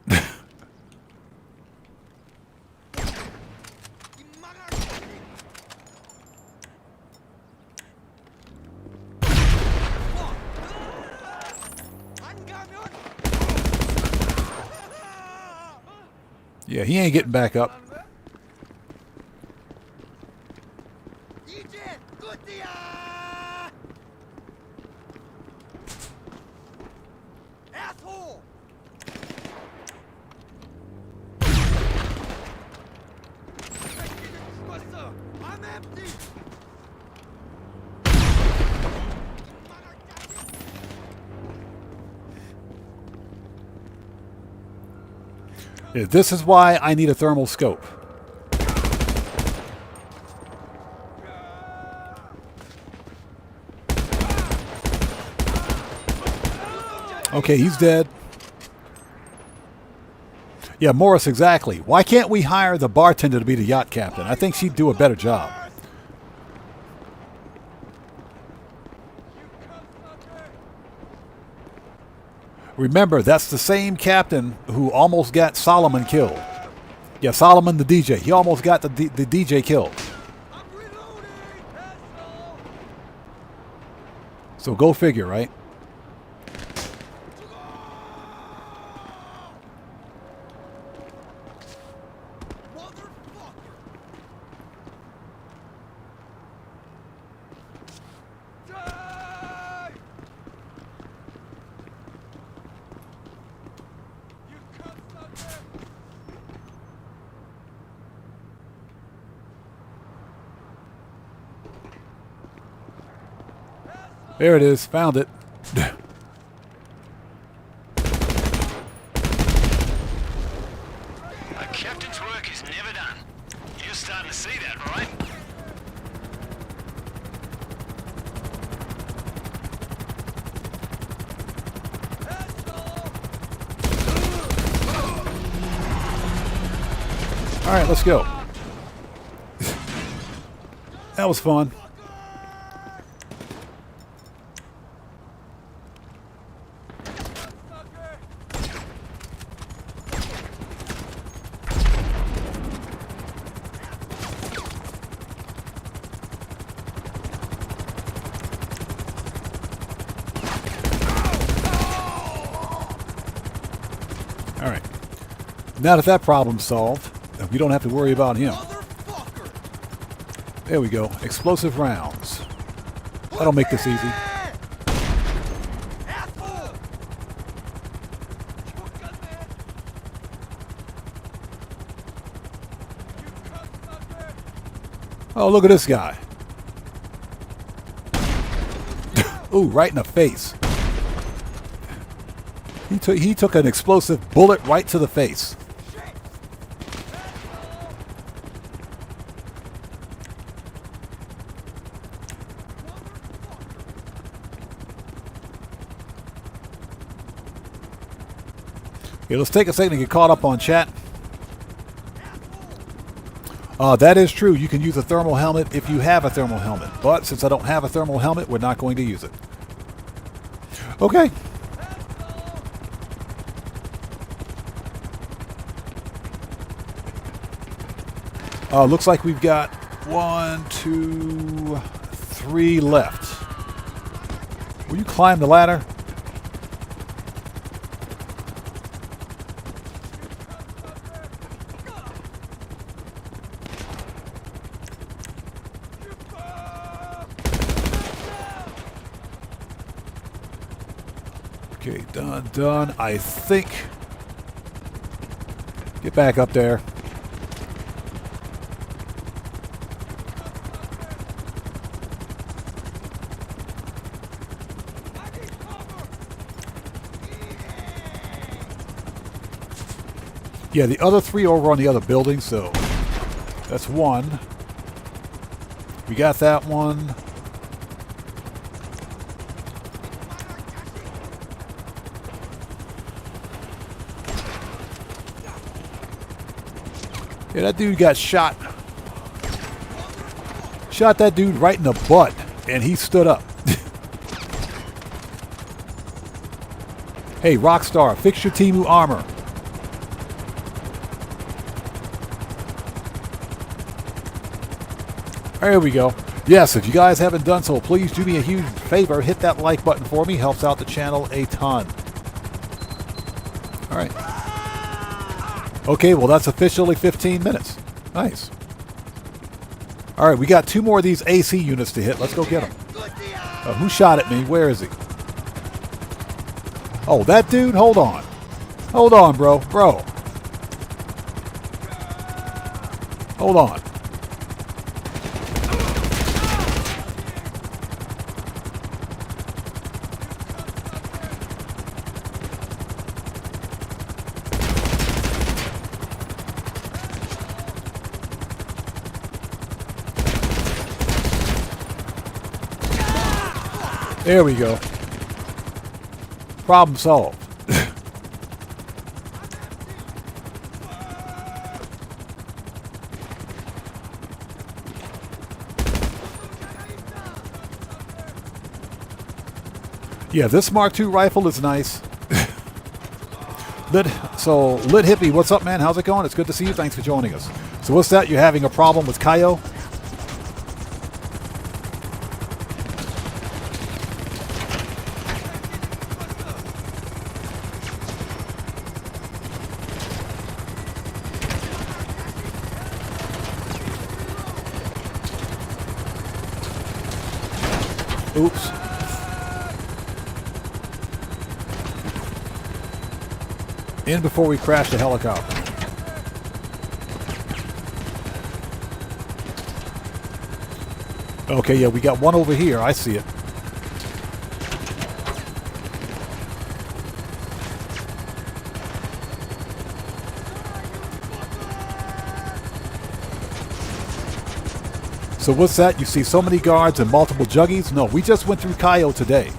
Yeah, he ain't getting back up. Asshole! I'm empty! Yeah, this is why I need a thermal scope. Okay, he's dead. Yeah, Morris, exactly. Why can't we hire the bartender to be the yacht captain? I think she'd do a better job. Remember, that's the same captain who almost got Solomon killed. Yeah, Solomon the DJ. He almost got the DJ killed. So go figure, right? There it is. Found it. A captain's work is never done. You're starting to see that, right? All right, let's go. That was fun. Now that that problem's solved, we don't have to worry about him. There we go. Explosive rounds. That'll make this easy. Oh, look at this guy. Ooh, right in the face. He took an explosive bullet right to the face. Okay, let's take a second to get caught up on chat. That is true. You can use a thermal helmet if you have a thermal helmet. But since I don't have a thermal helmet, we're not going to use it. Okay. Looks like we've got 1, 2, 3 left. Will you climb the ladder? Okay, done. I think. Get back up there. Yeah, the other 3 over on the other building, so that's 1. We got that one. Yeah, that dude got shot. Shot that dude right in the butt, and he stood up. Hey, Rockstar, fix your Temu armor. There we go. Yes, if you guys haven't done so, please do me a huge favor. Hit that like button for me. Helps out the channel a ton. All right. Okay, well, that's officially 15 minutes. Nice. All right, we got 2 more of these AC units to hit. Let's go get them. Who shot at me? Where is he? Oh, that dude? Hold on. Hold on, bro. Hold on. There we go. Problem solved. Yeah, this Mark II rifle is nice. Lit Hippie, what's up, man? How's it going? It's good to see you. Thanks for joining us. So what's that? You're having a problem with Kaio? Oops. In before we crash the helicopter. Okay, yeah, we got one over here. I see it. So what's that? You see so many guards and multiple juggies? No, we just went through Kaio today.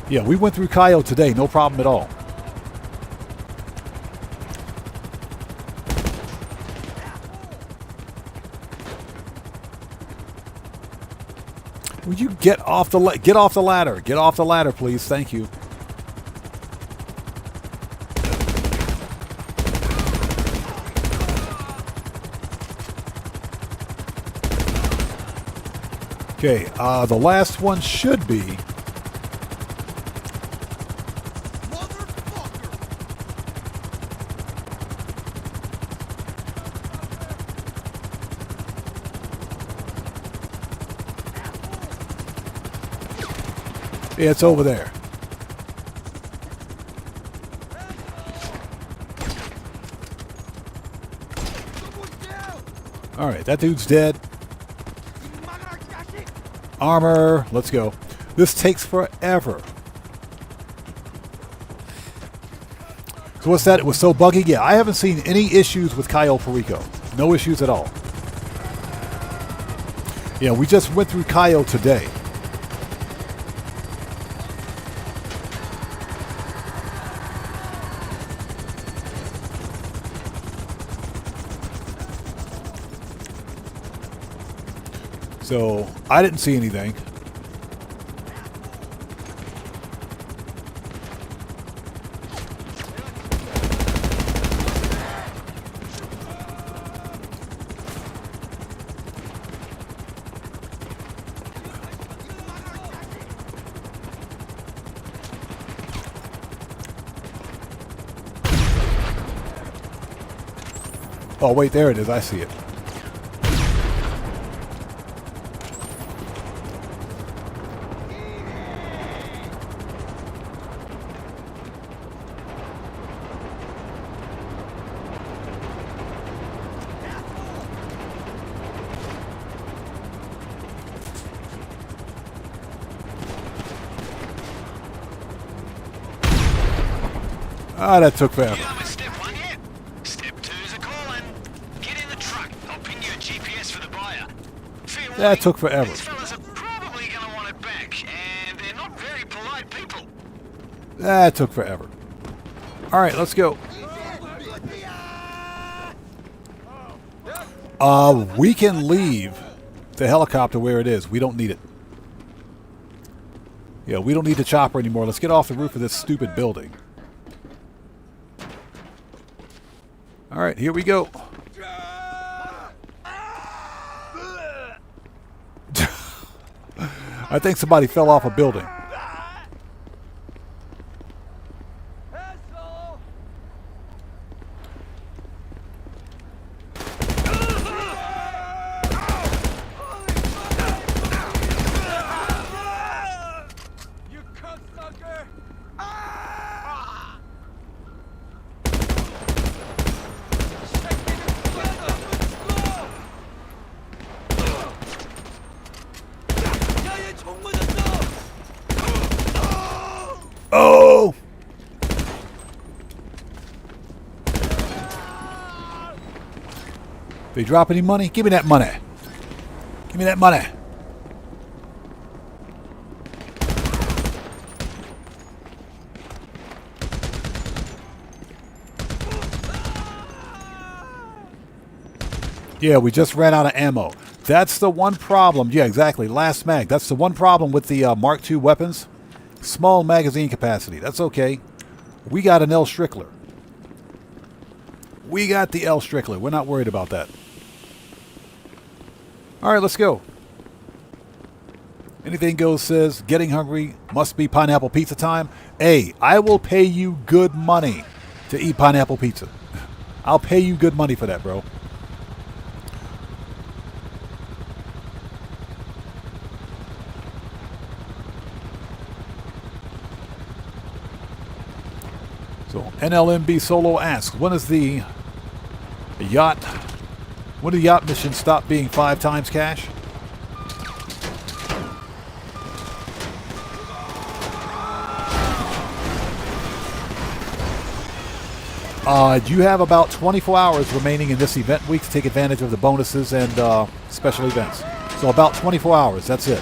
Yeah, we went through Kaio today. No problem at all. Will you get off the ladder? Get off the ladder, please. Thank you. Okay, the last one should be It's over there. Alright, that dude's dead. Armor. Let's go. This takes forever. So what's that? It was so buggy? Yeah, I haven't seen any issues with Cayo Perico. No issues at all. Yeah, we just went through Cayo today. So, I didn't see anything. Oh, wait, there it is. I see it. Ah, that took forever. You know with step 1 yet? Step 2's a calling. Get in the truck. I'll ping you a GPS for the buyer. Fair That warning, took forever. these fellas are probably going to want it back, and they're not very polite people. That took forever. Alright, let's go. We can leave the helicopter where it is. We don't need it. Yeah, we don't need the chopper anymore. Let's get off the roof of this stupid building. Alright, here we go. I think somebody fell off a building. Oh! They drop any money? Give me that money. Give me that money. Yeah, we just ran out of ammo. That's the one problem. Yeah, exactly. Last mag. That's the one problem with the Mark II weapons. Small magazine capacity. That's okay. We got an L Strickler. We got the L Strickler. We're not worried about that. Alright, let's go. Anything Goes says, getting hungry, must be pineapple pizza time. Hey, I will pay you good money to eat pineapple pizza. I'll pay you good money for that, bro. So NLMB Solo asks, when is the yacht? When do the yacht missions stop being 5 times cash? You have about 24 hours remaining in this event week to take advantage of the bonuses and special events. So about 24 hours. That's it.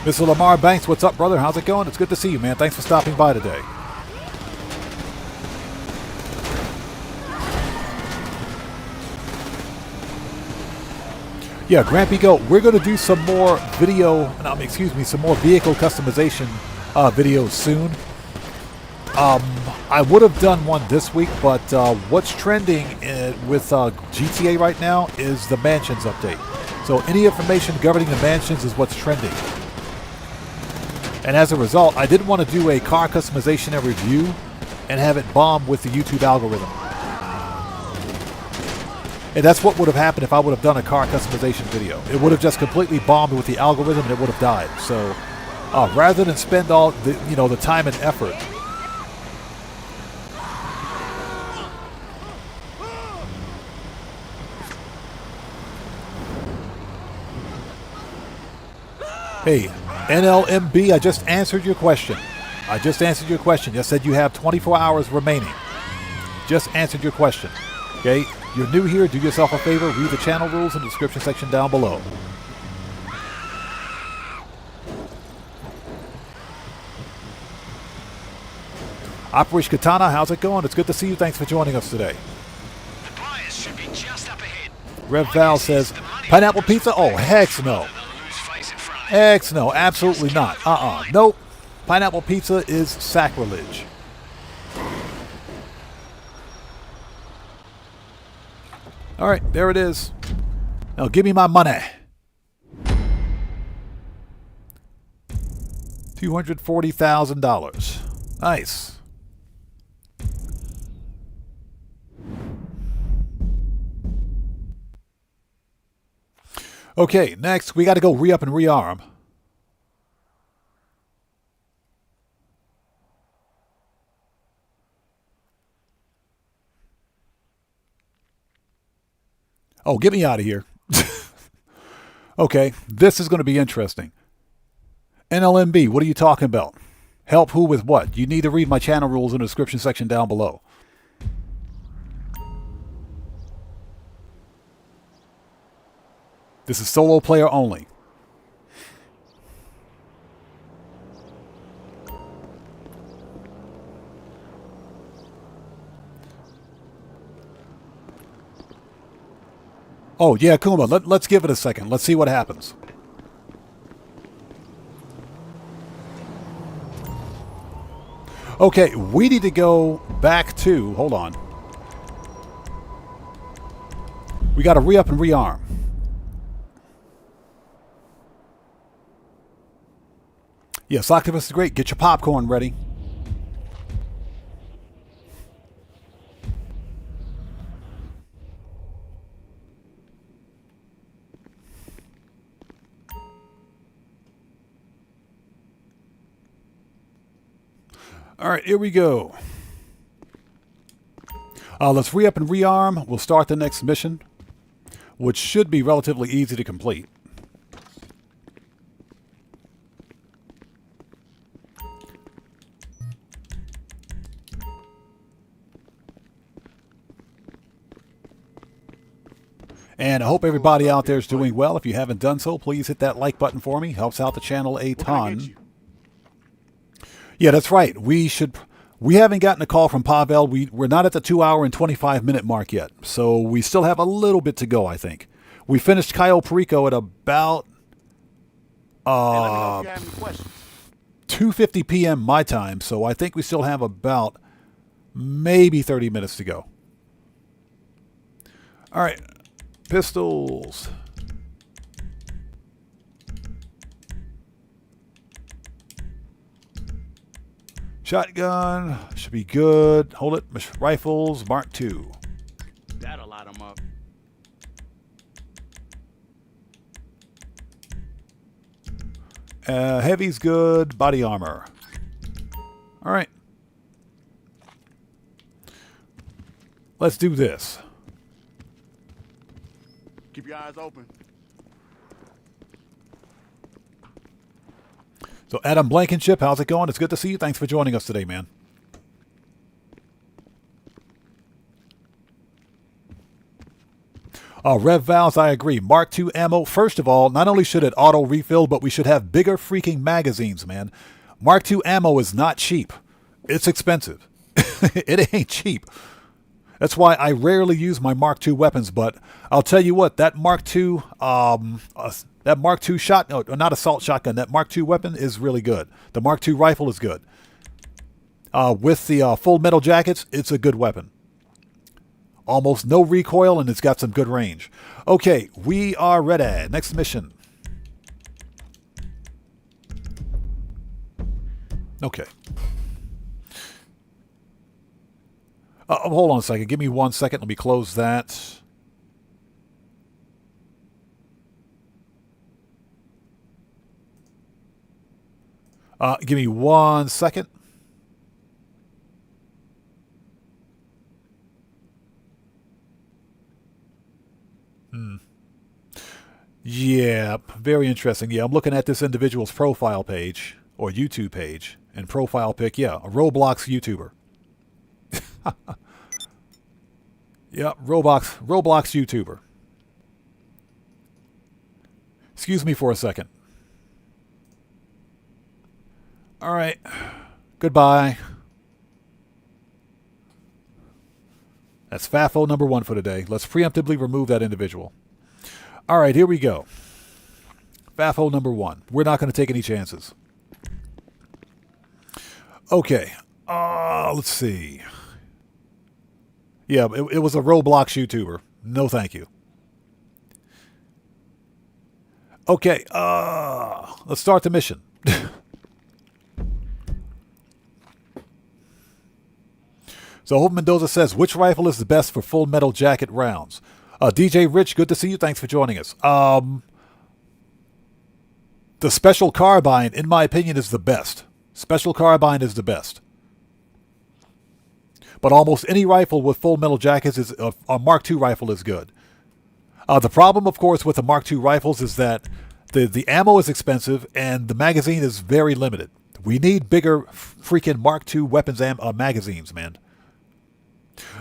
Mr. Lamar Banks, what's up, brother? How's it going? It's good to see you, man. Thanks for stopping by today. Yeah, Grampy Goat, we're going to do some more video, some more vehicle customization videos soon. I would have done one this week, but what's trending with GTA right now is the mansions update. So any information governing the mansions is what's trending. And as a result, I didn't want to do a car customization and review and have it bomb with the YouTube algorithm. And that's what would have happened if I would have done a car customization video. It would have just completely bombed with the algorithm and it would have died. So rather than spend all the, the time and effort. Hey, NLMB, I just answered your question. You said you have 24 hours remaining. Just answered your question. Okay? You're new here, do yourself a favor, read the channel rules in the description section down below. Operation Katana, how's it going? It's good to see you. Thanks for joining us today. The buyers should be just up ahead. Rev Val says, pineapple pizza? Oh, heck no. Heck no, absolutely not. Nope. Pineapple pizza is sacrilege. All right, there it is. Now give me my money. $240,000. Nice. Okay, next we got to go re-up and rearm. Oh, get me out of here. Okay, this is going to be interesting. NLMB, what are you talking about? Help who with what? You need to read my channel rules in the description section down below. This is solo player only. Oh, yeah, Kuma, let's give it a second. Let's see what happens. Okay, we need to go back to... Hold on. We got to re-up and rearm. Yes, Octopus is great. Get your popcorn ready. All right, here we go. Let's re-up and rearm. We'll start the next mission, which should be relatively easy to complete. And I hope everybody out there is doing well. If you haven't done so, please hit that like button for me. Helps out the channel a ton. Yeah, that's right. We haven't gotten a call from Pavel. We're not at the 2 hour and 25 minute mark yet. So we still have a little bit to go, I think. We finished Cayo Perico at about 2:50 p.m. my time. So I think we still have about maybe 30 minutes to go. All right. Pistols. Shotgun. Should be good. Hold it. Rifles. Mark II. That'll light them up. Heavy's good. Body armor. All right. Let's do this. Keep your eyes open. So Adam Blankenship, how's it going? It's good to see you. Thanks for joining us today, man. Rev Vals, I agree. Mark II ammo. First of all, not only should it auto refill, but we should have bigger freaking magazines, man. Mark II ammo is not cheap. It's expensive. It ain't cheap. That's why I rarely use my Mark II weapons, but I'll tell you what, that Mark II shot, no, not assault shotgun, that Mark II weapon is really good. The Mark II rifle is good. With the full metal jackets, it's a good weapon. Almost no recoil, and it's got some good range. Okay, we are ready. Next mission. Okay. Hold on a second. Give me 1 second. Let me close that. Give me 1 second. Yeah, very interesting. Yeah, I'm looking at this individual's profile page or YouTube page, and profile pic, yeah, a Roblox YouTuber. Yeah, Roblox YouTuber. Excuse me for a second. All right. Goodbye. That's FAFO number 1 for today. Let's preemptively remove that individual. All right, here we go. FAFO number 1. We're not going to take any chances. Okay. Let's see. Yeah, it was a Roblox YouTuber. No, thank you. Okay. Let's start the mission. So Hope Mendoza says, which rifle is the best for full metal jacket rounds? DJ Rich, good to see you. Thanks for joining us. The special carbine, in my opinion, is the best. Special carbine is the best. But almost any rifle with full metal jackets is a Mark II rifle is good. The problem, of course, with the Mark II rifles is that the ammo is expensive and the magazine is very limited. We need bigger freaking Mark II weapons magazines, man.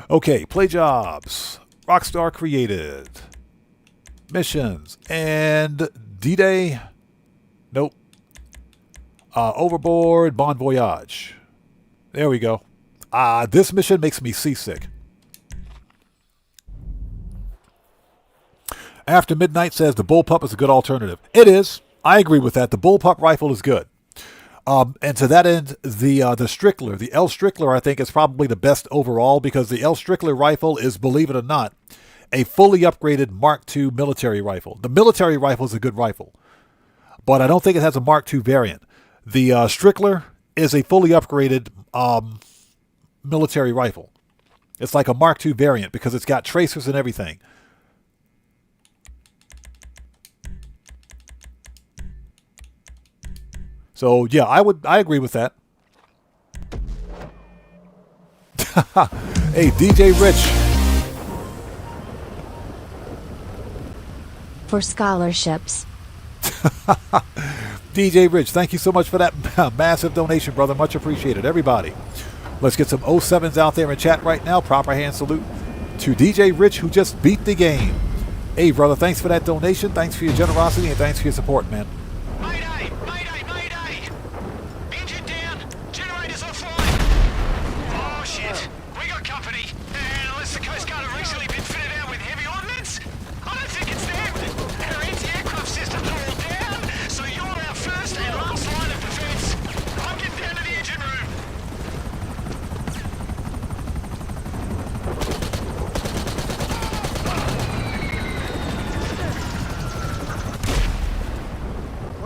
Okay, play jobs. Rockstar created. Missions. And D-Day. Nope. Overboard. Bon Voyage. There we go. This mission makes me seasick. After Midnight says the bullpup is a good alternative. It is. I agree with that. The bullpup rifle is good. And to that end, the Strickler, the L Strickler, I think is probably the best overall because the L Strickler rifle is, believe it or not, a fully upgraded Mark II military rifle. The military rifle is a good rifle, but I don't think it has a Mark II variant. The Strickler is a fully upgraded military rifle. It's like a Mark II variant because it's got tracers and everything. So yeah, I agree with that. Hey, DJ Rich. For scholarships. DJ Rich, thank you so much for that massive donation, brother. Much appreciated. Everybody, let's get some 07s out there in chat right now. Proper hand salute to DJ Rich, who just beat the game. Hey, brother, thanks for that donation. Thanks for your generosity and thanks for your support, man. Mayday! Mayday! Mayday! Engine down! Generators offline! Oh, shit! We got company. And unless the Coast Guard have recently been fitted out with heavy ordnance, I don't think it's them. Our anti-aircraft systems are all down, so you're our first and last line of defense. I'm getting down to the engine room.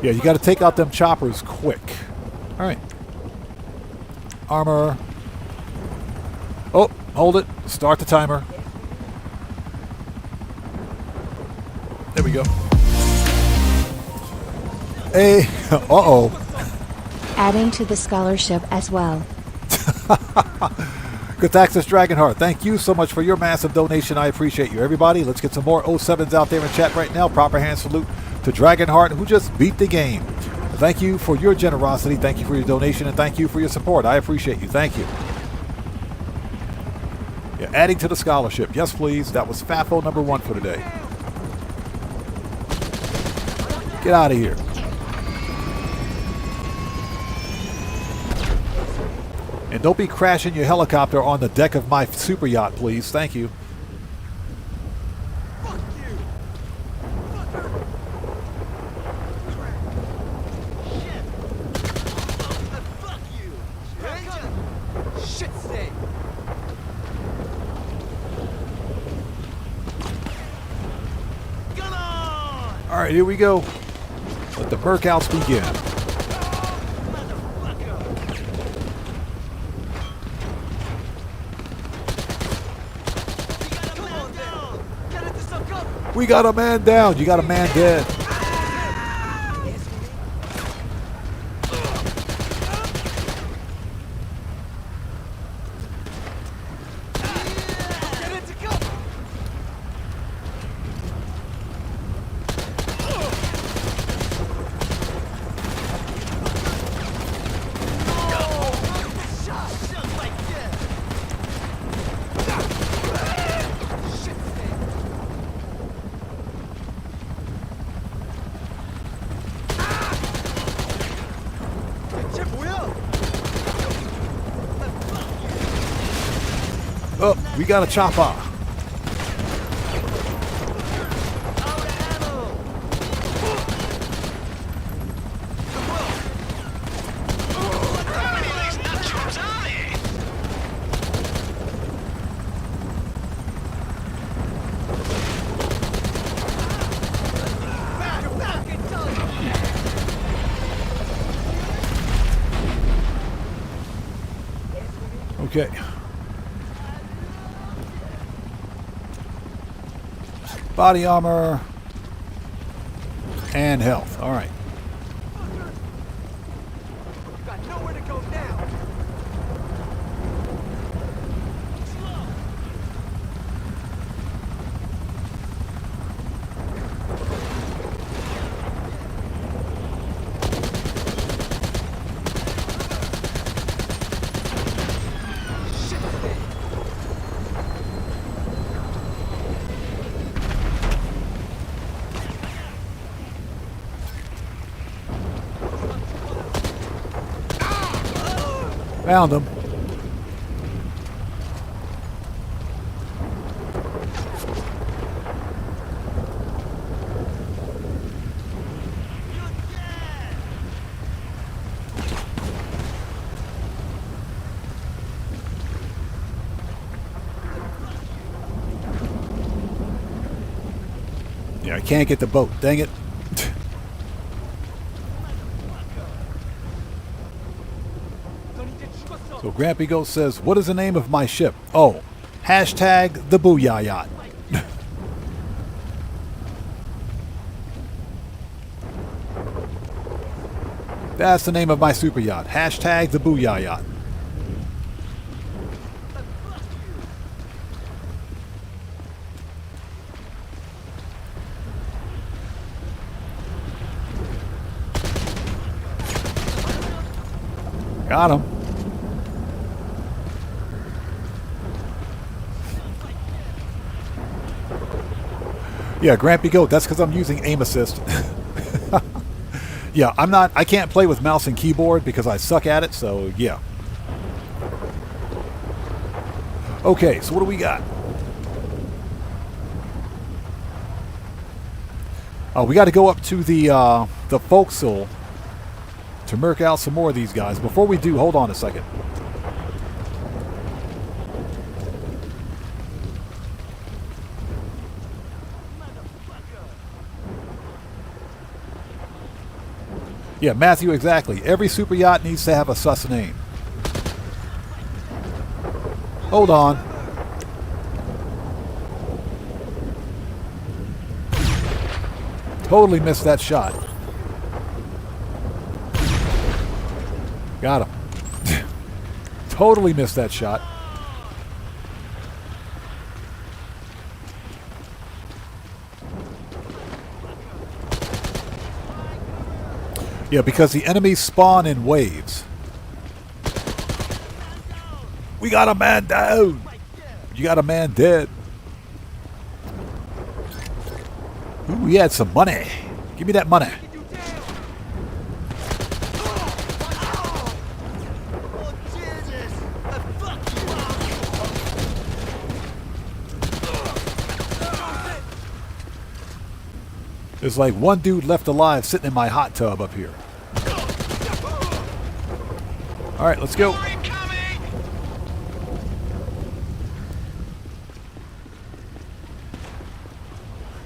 Yeah, you got to take out them choppers quick. All right. Armor. Oh, hold it. Start the timer. There we go. Hey, uh-oh. Adding to the scholarship as well. Good access, Dragonheart. Thank you so much for your massive donation. I appreciate you. Everybody, let's get some more 07s out there in chat right now. Proper hand salute to Dragonheart, who just beat the game. Thank you for your generosity. Thank you for your donation, and thank you for your support. I appreciate you. Thank you. Yeah, adding to the scholarship. Yes, please. That was FAFO number 1 for today. Get out of here. And don't be crashing your helicopter on the deck of my super yacht, please. Thank you. All right, here we go. Let the Burkouts begin. We got a man down. You got a man dead. Oh, we got a chopper. How many of these nut jobs are there? Okay. Body armor and health. All right. Got nowhere to go now. Found him. Yeah, I can't get the boat. Dang it. So Grampy Ghost says, what is the name of my ship? Oh, hashtag the Booyah Yacht. That's the name of my super yacht. Hashtag the Booyah Yacht. Got him. Yeah, Grampy Goat, that's because I'm using aim assist. Yeah, I can't play with mouse and keyboard because I suck at it, so yeah. Okay, so what do we got? Oh, we got to go up to the forecastle to murk out some more of these guys. Before we do, hold on a second. Yeah, Matthew, exactly. Every super yacht needs to have a sus name. Hold on. Totally missed that shot. Got him. Totally missed that shot. Yeah, because the enemies spawn in waves. We got a man down. You got a man dead. Ooh, we had some money. Give me that money. There's like one dude left alive sitting in my hot tub up here. All right, let's go.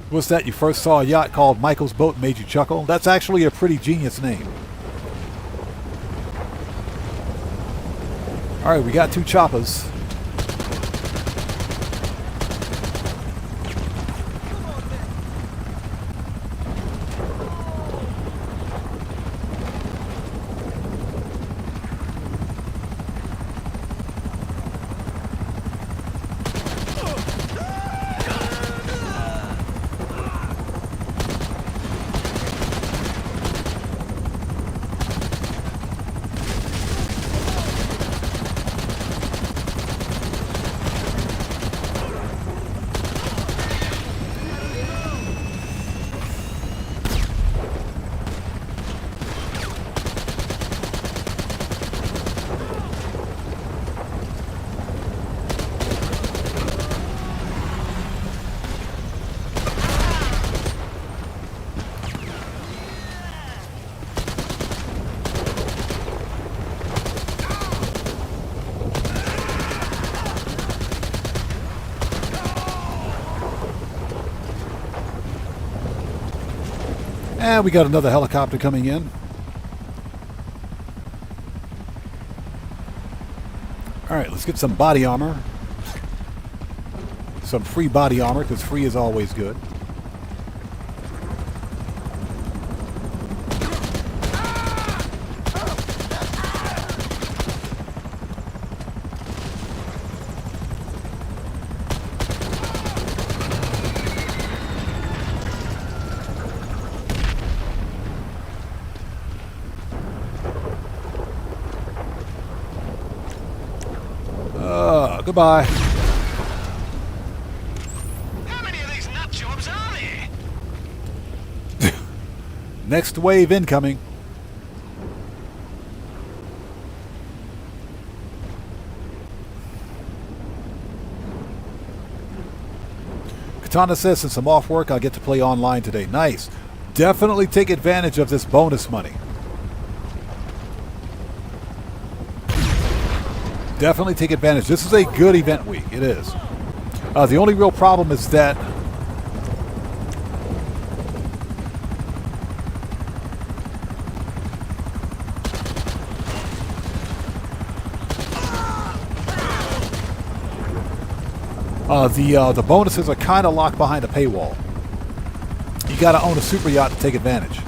What's that? You first saw a yacht called Michael's Boat and made you chuckle? That's actually a pretty genius name. All right, we got 2 choppers. And we got another helicopter coming in. Alright, let's get some body armor. Some free body armor, because free is always good. Goodbye. How many of these nut jobs are there? Next wave incoming. Katana says, since I'm off work, I'll get to play online today. Nice. Definitely take advantage of this bonus money. Definitely take advantage. This is a good event week. It is. The only real problem is that the bonuses are kind of locked behind a paywall. You got to own a super yacht to take advantage.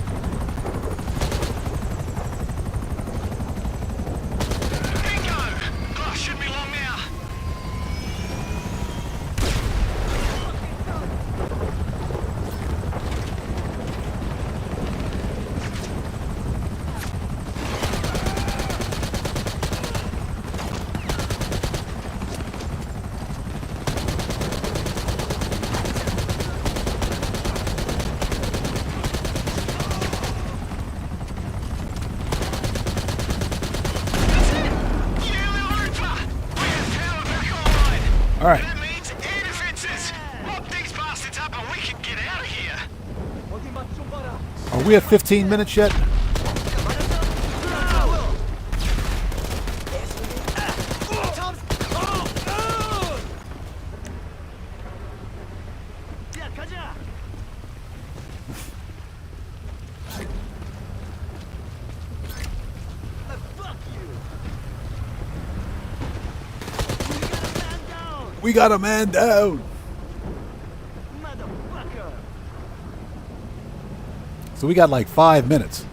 All right. That means air defenses. Lock these bastards up and we can get out of here. Are we at 15 minutes yet? We got a man down. So we got like 5 minutes.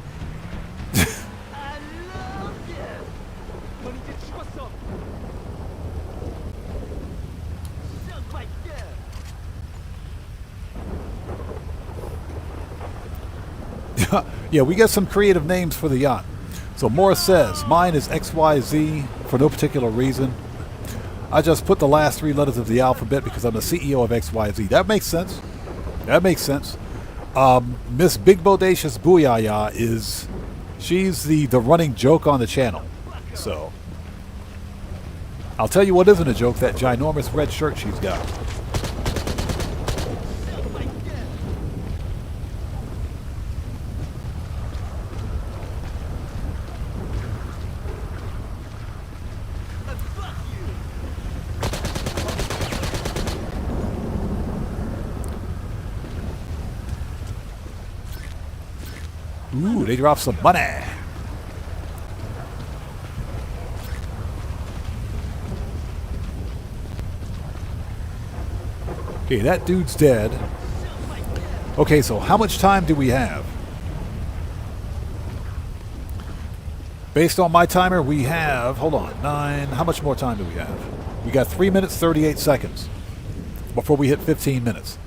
Yeah, we got some creative names for the yacht. So Morris says, mine is XYZ for no particular reason. I just put the last 3 letters of the alphabet because I'm the CEO of XYZ. That makes sense. That makes sense. Miss Big Bodacious Booyah is... she's the running joke on the channel. So... I'll tell you what isn't a joke, that ginormous red shirt she's got. Ooh, they dropped some money. Okay, that dude's dead. Okay, so how much time do we have? Based on my timer, we have... hold on, 9... how much more time do we have? We got 3 minutes, 38 seconds before we hit 15 minutes.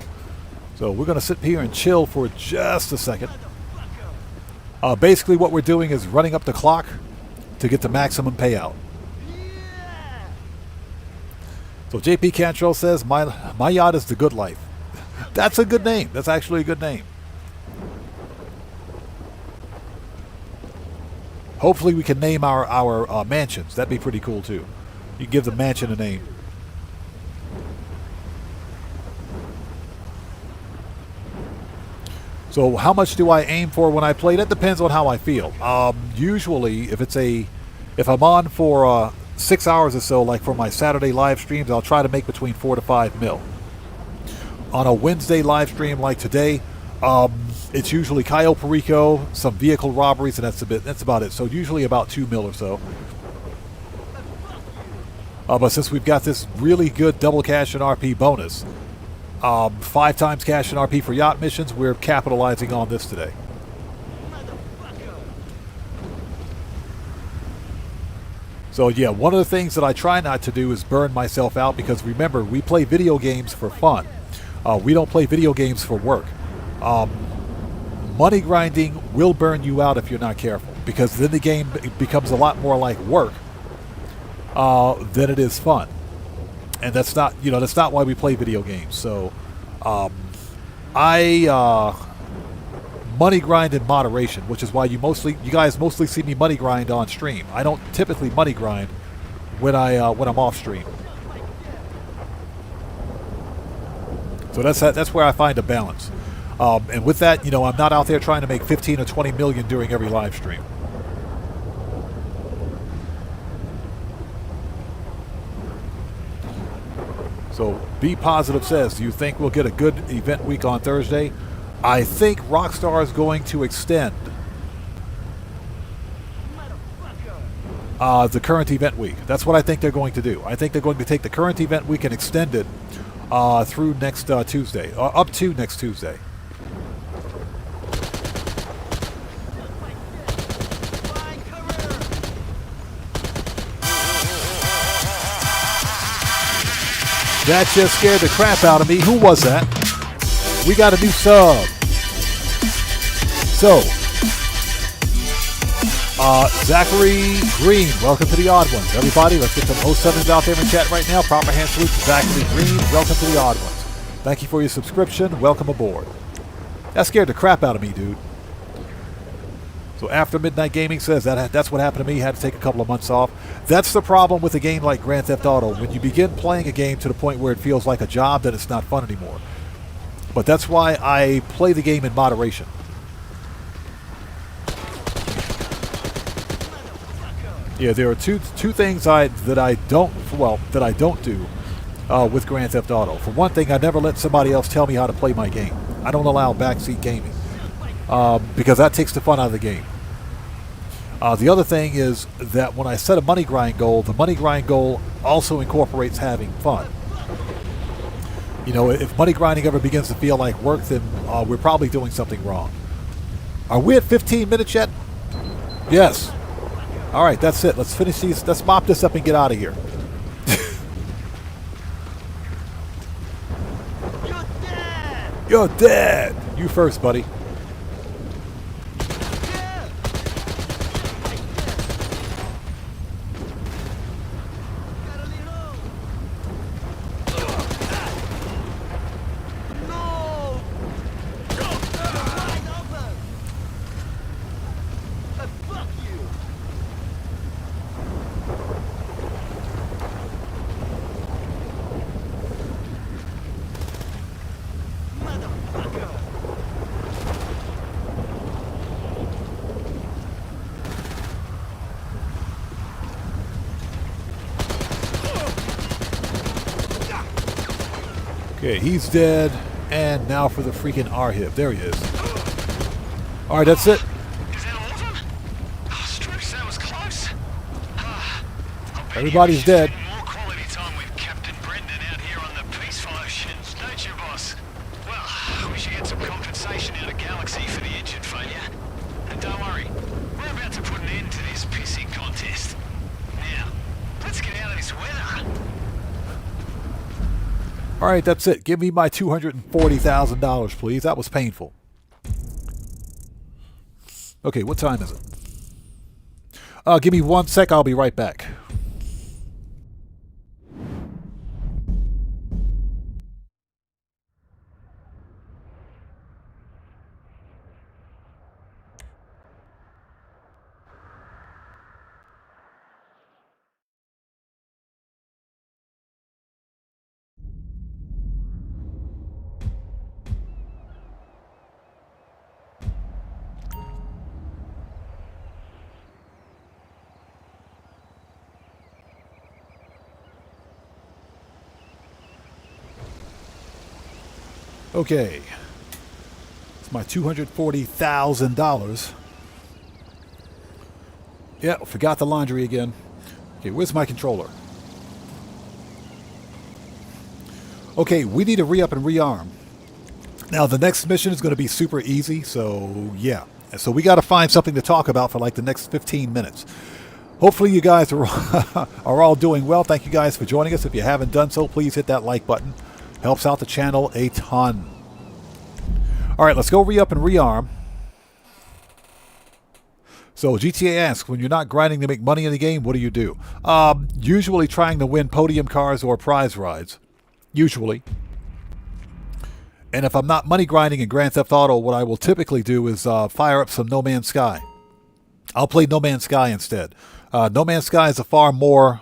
So we're going to sit here and chill for just a second. Basically what we're doing is running up the clock to get the maximum payout. So JP Cantrell says, my yacht is the good life. That's a good name. That's actually a good name. Hopefully we can name our mansions. That'd be pretty cool too. You can give the mansion a name. So how much do I aim for when I play? That depends on how I feel. Usually, if I'm on for 6 hours or so, like for my Saturday live streams, I'll try to make between 4 to 5 mil. On a Wednesday live stream like today, It's usually Cayo Perico, some vehicle robberies, and that's about it. So usually about $2 million or so. But since we've got this really good double cash and RP bonus, 5 times cash and RP for yacht missions, we're capitalizing on this today. So yeah, one of the things that I try not to do is burn myself out, because remember, we play video games for fun. We don't play video games for work. Money grinding will burn you out if you're not careful, because then the game becomes a lot more like work than it is fun. And that's not, that's not why we play video games. So I money grind in moderation, which is why you guys mostly see me money grind on stream. I don't typically money grind when I'm off stream. So that's where I find a balance. And with that, I'm not out there trying to make 15 or 20 million during every live stream. So Be Positive says, do you think we'll get a good event week on Thursday? I think Rockstar is going to extend the current event week. That's what I think they're going to do. I think they're going to take the current event week and extend it through next Tuesday, or up to next Tuesday. That just scared the crap out of me. Who was that? We got a new sub. So, Zachary Green, welcome to the Odd Ones. Everybody, let's get some 07s out there in chat right now. Proper hand salute to Zachary Green. Welcome to the Odd Ones. Thank you for your subscription. Welcome aboard. That scared the crap out of me, dude. So After Midnight Gaming says that's what happened to me. Had to take a couple of months off. That's the problem with a game like Grand Theft Auto. When you begin playing a game to the point where it feels like a job, then it's not fun anymore. But that's why I play the game in moderation. Yeah, there are two things that I don't do with Grand Theft Auto. For one thing, I never let somebody else tell me how to play my game. I don't allow backseat gaming. Because that takes the fun out of the game. The other thing is that when I set a money grind goal, the money grind goal also incorporates having fun. If money grinding ever begins to feel like work, then we're probably doing something wrong. Are we at 15 minutes yet? Yes. All right, that's it. Let's finish these. Let's mop this up and get out of here. You're dead! You're dead. You first, buddy. Okay, he's dead. And now for the freaking R-hip. There he is. All right, that's it. Is that all of them? Oh, Strux, that was close. Everybody's dead. More quality time with Captain Brendan out here on the peaceful oceans, don't you, boss? Well, we should get some compensation out of Galaxy for the engine failure. And don't worry, we're about to put an end to this pissing contest. Now, let's get out of this weather. All right, that's it. Give me my $240,000, please. That was painful. Okay, what time is it? Give me 1 sec. I'll be right back. Okay, It's my $240,000. Yeah, forgot the laundry again. Okay, where's my controller? Okay, we need to re-up and rearm. Now, the next mission is going to be super easy, so yeah. So we got to find something to talk about for like the next 15 minutes. Hopefully you guys are, are all doing well. Thank you guys for joining us. If you haven't done so, please hit that like button. Helps out the channel a ton. All right, let's go re-up and rearm. So GTA asks, when you're not grinding to make money in the game, what do you do? Usually trying to win podium cars or prize rides. Usually. And if I'm not money grinding in Grand Theft Auto, what I will typically do is fire up some No Man's Sky. I'll play No Man's Sky instead. No Man's Sky is a far more,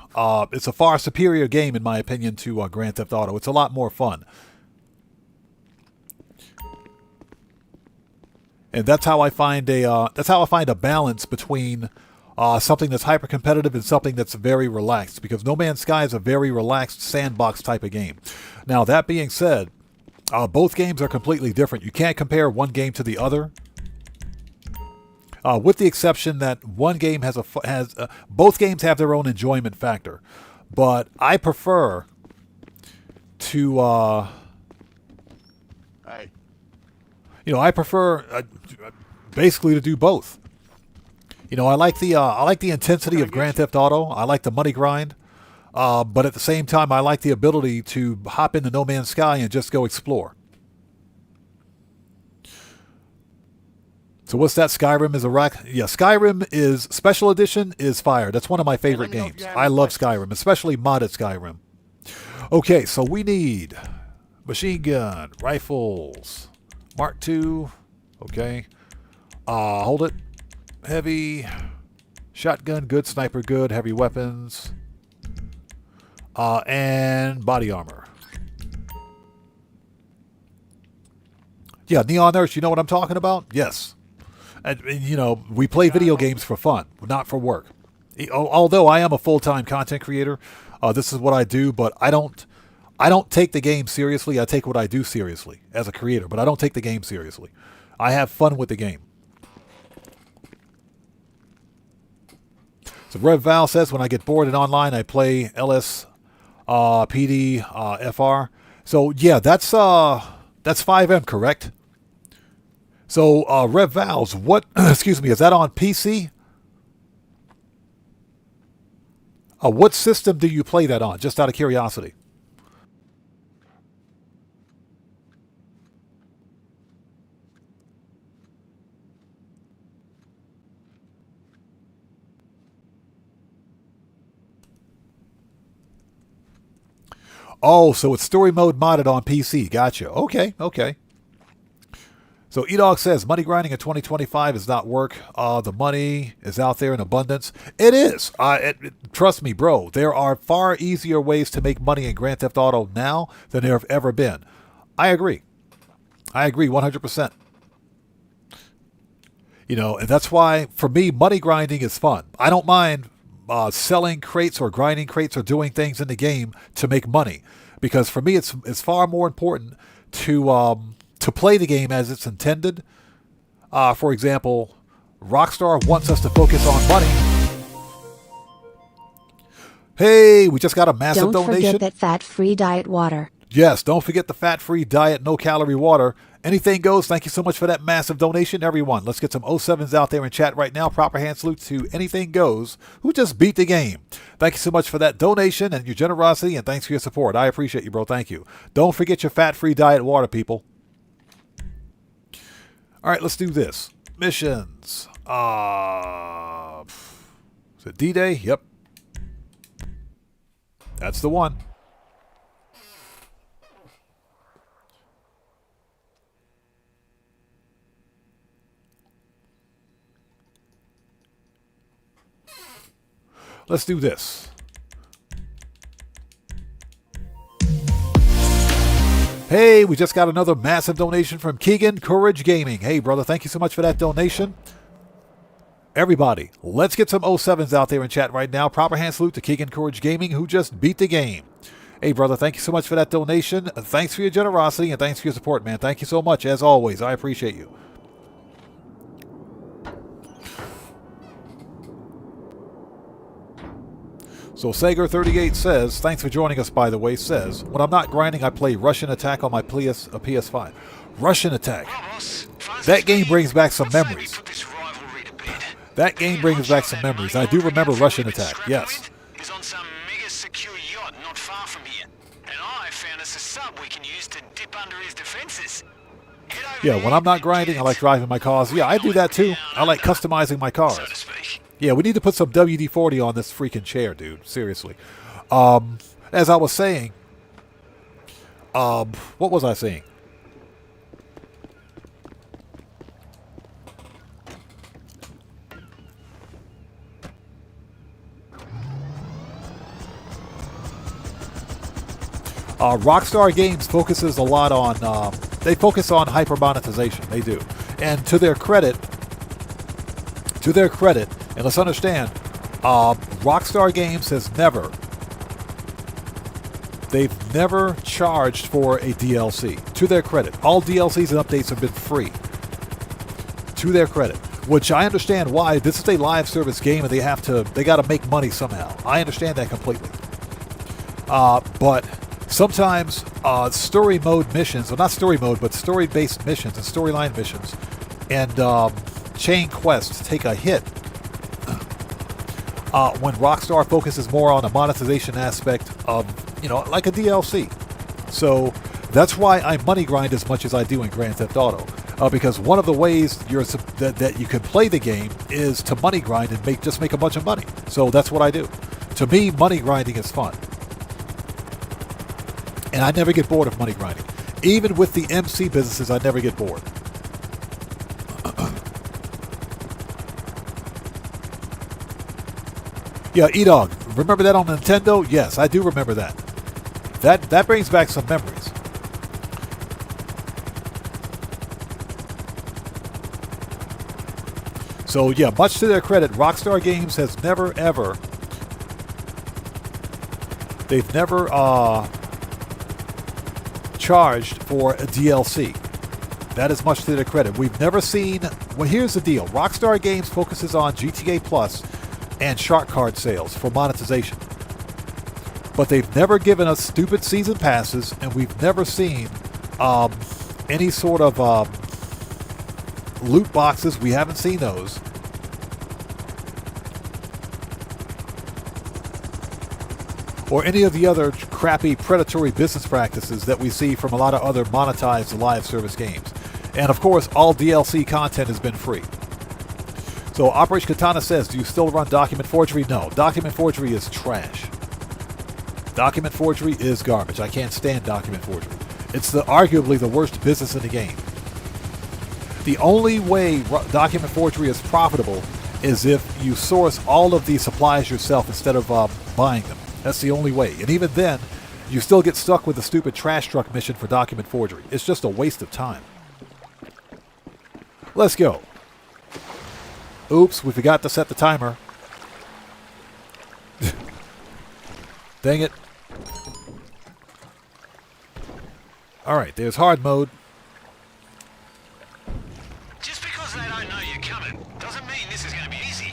it's a far superior game in my opinion to Grand Theft Auto. It's a lot more fun. And that's how I find a balance between something that's hyper competitive and something that's very relaxed. Because No Man's Sky is a very relaxed sandbox type of game. Now that being said, both games are completely different. You can't compare one game to the other. With the exception that one game both games have their own enjoyment factor. But I prefer to, Hey, I prefer basically to do both. I like the intensity of Grand Theft Auto. I like the money grind. But at the same time, I like the ability to hop into No Man's Sky and just go explore. So what's that? Skyrim is a rock. Yeah, Skyrim is Special Edition is fire. That's one of my favorite games. I love Skyrim, especially modded Skyrim. Okay, so we need machine gun, rifles, Mark II. Okay, hold it. Heavy shotgun, good. Sniper, good. Heavy weapons, and body armor. Yeah, Neon Earth. You know what I'm talking about? Yes. And, we play video games for fun, not for work. Although I am a full-time content creator, this is what I do. But I don't take the game seriously. I take what I do seriously as a creator, but I don't take the game seriously. I have fun with the game. So Rev Val says, when I get bored and online, I play LSPD FR. So yeah, that's 5M, correct? So, Rev Valves, what, excuse me, is that on PC? What system do you play that on, just out of curiosity? Oh, so it's story mode modded on PC. Gotcha. Okay, okay. So E-Dog says, money grinding in 2025 is not work. The money is out there in abundance. It is. Trust me, bro. There are far easier ways to make money in Grand Theft Auto now than there have ever been. I agree. I agree 100%. And that's why, for me, money grinding is fun. I don't mind selling crates or grinding crates or doing things in the game to make money. Because for me, it's far more important to play the game as it's intended. For example, Rockstar wants us to focus on money. Hey, we just got a massive donation. Don't forget that fat-free diet water. Yes, don't forget the fat-free diet, no-calorie water. Anything goes. Thank you so much for that massive donation, everyone. Let's get some 07s out there in chat right now. Proper hand salute to Anything Goes, who just beat the game. Thank you so much for that donation and your generosity, and thanks for your support. I appreciate you, bro. Thank you. Don't forget your fat-free diet water, people. All right, let's do this. Missions. Is it D-Day? Yep. That's the one. Let's do this. Hey, we just got another massive donation from Keegan Courage Gaming. Hey, brother, thank you so much for that donation. Everybody, let's get some 07s out there in chat right now. Proper hand salute to Keegan Courage Gaming, who just beat the game. Hey, brother, thank you so much for that donation. Thanks for your generosity and thanks for your support, man. Thank you so much, as always. I appreciate you. So Sager38 says, thanks for joining us, by the way, says, when I'm not grinding, I play Russian Attack on my PS5. Russian Attack. That game brings back some memories. That game brings back some memories. I do remember Russian Attack, yes. Is on some mega secure yacht not far from here. And I found us a sub we can use to dip under his defenses. Yeah, when I'm not grinding, I like driving my cars. Yeah, I do that too. I like customizing my cars. So to speak. Yeah, we need to put some WD-40 on this freaking chair, dude. Seriously. As I was saying, what was I saying? Rockstar Games focuses a lot on, they focus on hyper monetization. They do. And to their credit, and let's understand, Rockstar Games has never, they've never charged for a DLC. To their credit, all DLCs and updates have been free. To their credit, which I understand why. This is a live service game and they got to make money somehow. I understand that completely. But sometimes story mode missions, or not story mode, but story-based missions and storyline missions and chain quests take a hit when Rockstar focuses more on a monetization aspect of, like a DLC. So that's why I money grind as much as I do in Grand Theft Auto. Because one of the ways that you can play the game is to money grind and just make a bunch of money. So that's what I do. To me, money grinding is fun. And I never get bored of money grinding. Even with the MC businesses, I never get bored. Yeah, E-Dog. Remember that on Nintendo? Yes, I do remember that. That brings back some memories. So yeah, much to their credit, Rockstar Games has never ever, they've never charged for a DLC. That is much to their credit. We've never seen, well, here's the deal. Rockstar Games focuses on GTA Plus and shark card sales for monetization. But they've never given us stupid season passes, and we've never seen any sort of loot boxes. We haven't seen those. Or any of the other crappy predatory business practices that we see from a lot of other monetized live service games. And of course, all DLC content has been free. So Operation Katana says, do you still run document forgery? No, document forgery is trash. Document forgery is garbage. I can't stand document forgery. It's arguably the worst business in the game. The only way document forgery is profitable is if you source all of the supplies yourself instead of buying them. That's the only way. And even then, you still get stuck with the stupid trash truck mission for document forgery. It's just a waste of time. Let's go. Oops, we forgot to set the timer. Dang it. Alright, there's hard mode. Just because they don't know you're coming doesn't mean this is going to be easy.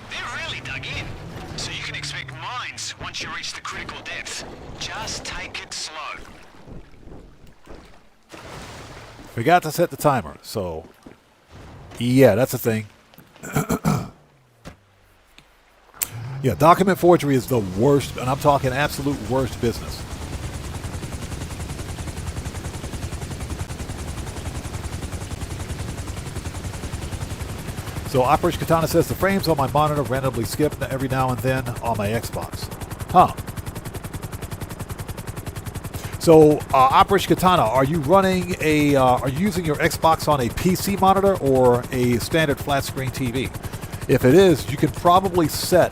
They're really dug in. So you can expect mines once you reach the critical depth. Just take it slow. Forgot to set the timer, so... Yeah, that's the thing. Yeah, document forgery is the worst, and I'm talking absolute worst business. So Operation Katana says the frames on my monitor randomly skip every now and then on my Xbox. Huh. So Operation Katana, are you running are you using your Xbox on a PC monitor or a standard flat screen TV? If it is, you can probably set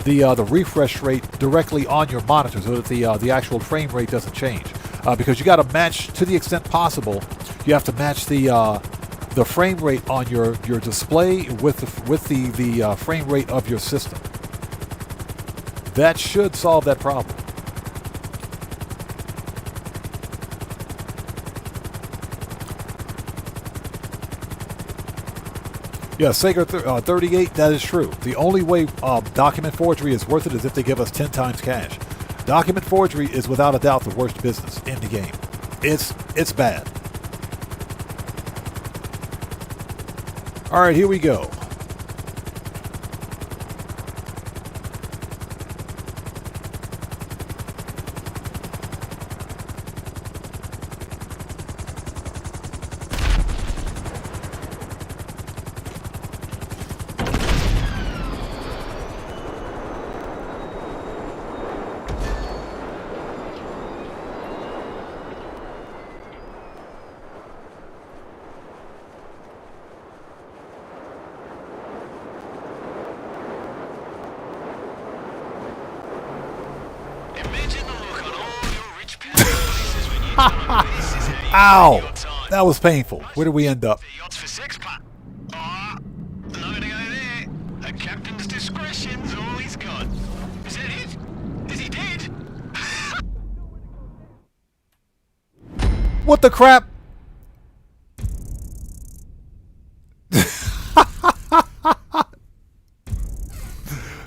the refresh rate directly on your monitor so that the actual frame rate doesn't change. Because you got to match, to the extent possible, you have to match the frame rate on your display with the frame rate of your system. That should solve that problem. Yeah, Sager 38, that is true. The only way document forgery is worth it is if they give us 10 times cash. Document forgery is without a doubt the worst business in the game. It's bad. All right, here we go. Imagine the look on all your rich pals' faces when you tell them this is how you Ow! spend your time. That was painful. Where did we end up? The yacht's for sex part. Oh, no to go there. A captain's discretion's all he's got. Is that it? Is he dead? What the crap?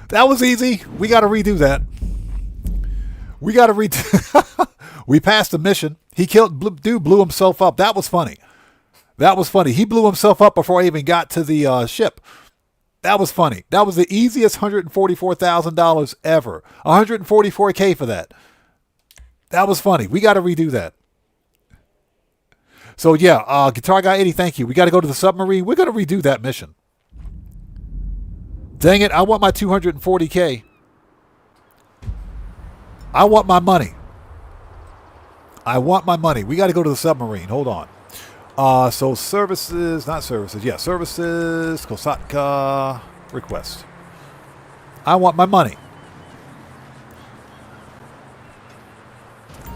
That was easy. We got to redo that. We got to redo. We passed the mission. He killed. Dude blew himself up. That was funny. That was funny. He blew himself up before I even got to the ship. That was funny. That was the easiest $144,000 ever. $144K for that. That was funny. We got to redo that. So yeah, Guitar Guy 80, thank you. We got to go to the submarine. We're going to redo that mission. Dang it, I want my 240K. I want my money. I want my money. We got to go to the submarine. Hold on. So services, not services. Yeah, services, Kosatka, request. I want my money.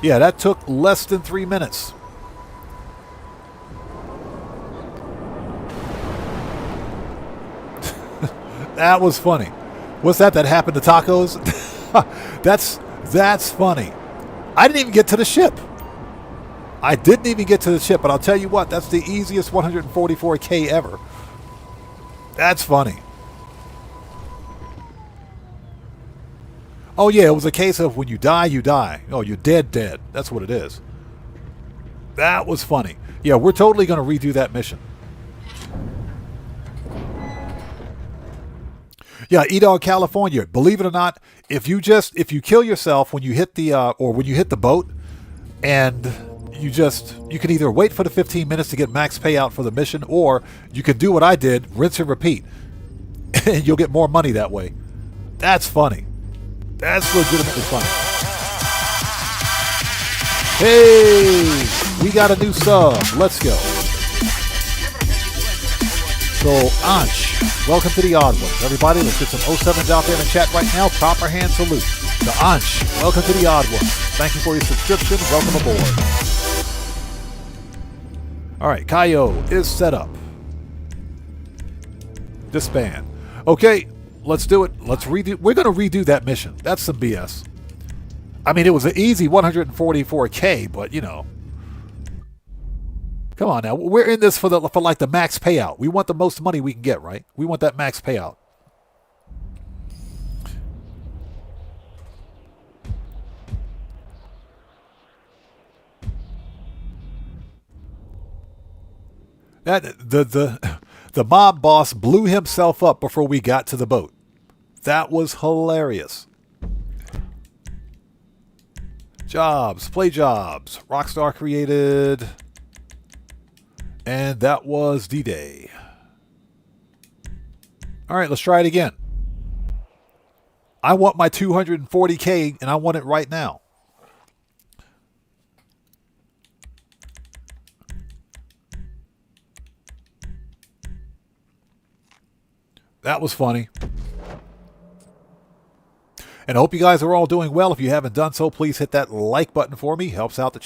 Yeah, that took less than 3 minutes. That was funny. What's that happened to tacos? That's funny. I didn't even get to the ship. I didn't even get to the ship, but I'll tell you what, that's the easiest 144K ever. That's funny. Oh yeah, it was a case of when you die, you die. Oh, you're dead. That's what it is. That was funny. Yeah, we're totally going to redo that mission. Yeah, E-Dog California. Believe it or not, if you kill yourself when you hit the boat, and you can either wait for the 15 minutes to get max payout for the mission, or you can do what I did, rinse and repeat, and you'll get more money that way. That's funny. That's legitimately funny. Hey, we got a new sub. Let's go. So, Ansh, welcome to the Odd Ones. Everybody, let's get some 07s out there in the chat right now. Proper hand salute. To Ansh, welcome to the Odd Ones. Thank you for your subscription. Welcome aboard. All right, Kaio is set up. Disband. Okay, let's do it. Let's redo. We're going to redo that mission. That's some BS. I mean, it was an easy 144K, but you know. Come on now. We're in this for like the max payout. We want the most money we can get, right? We want that max payout. The mob boss blew himself up before we got to the boat. That was hilarious. Jobs, play jobs. Rockstar created. And that was D-Day. All right, let's try it again. I want my 240K, and I want it right now. That was funny. And I hope you guys are all doing well. If you haven't done so, please hit that like button for me. Helps out the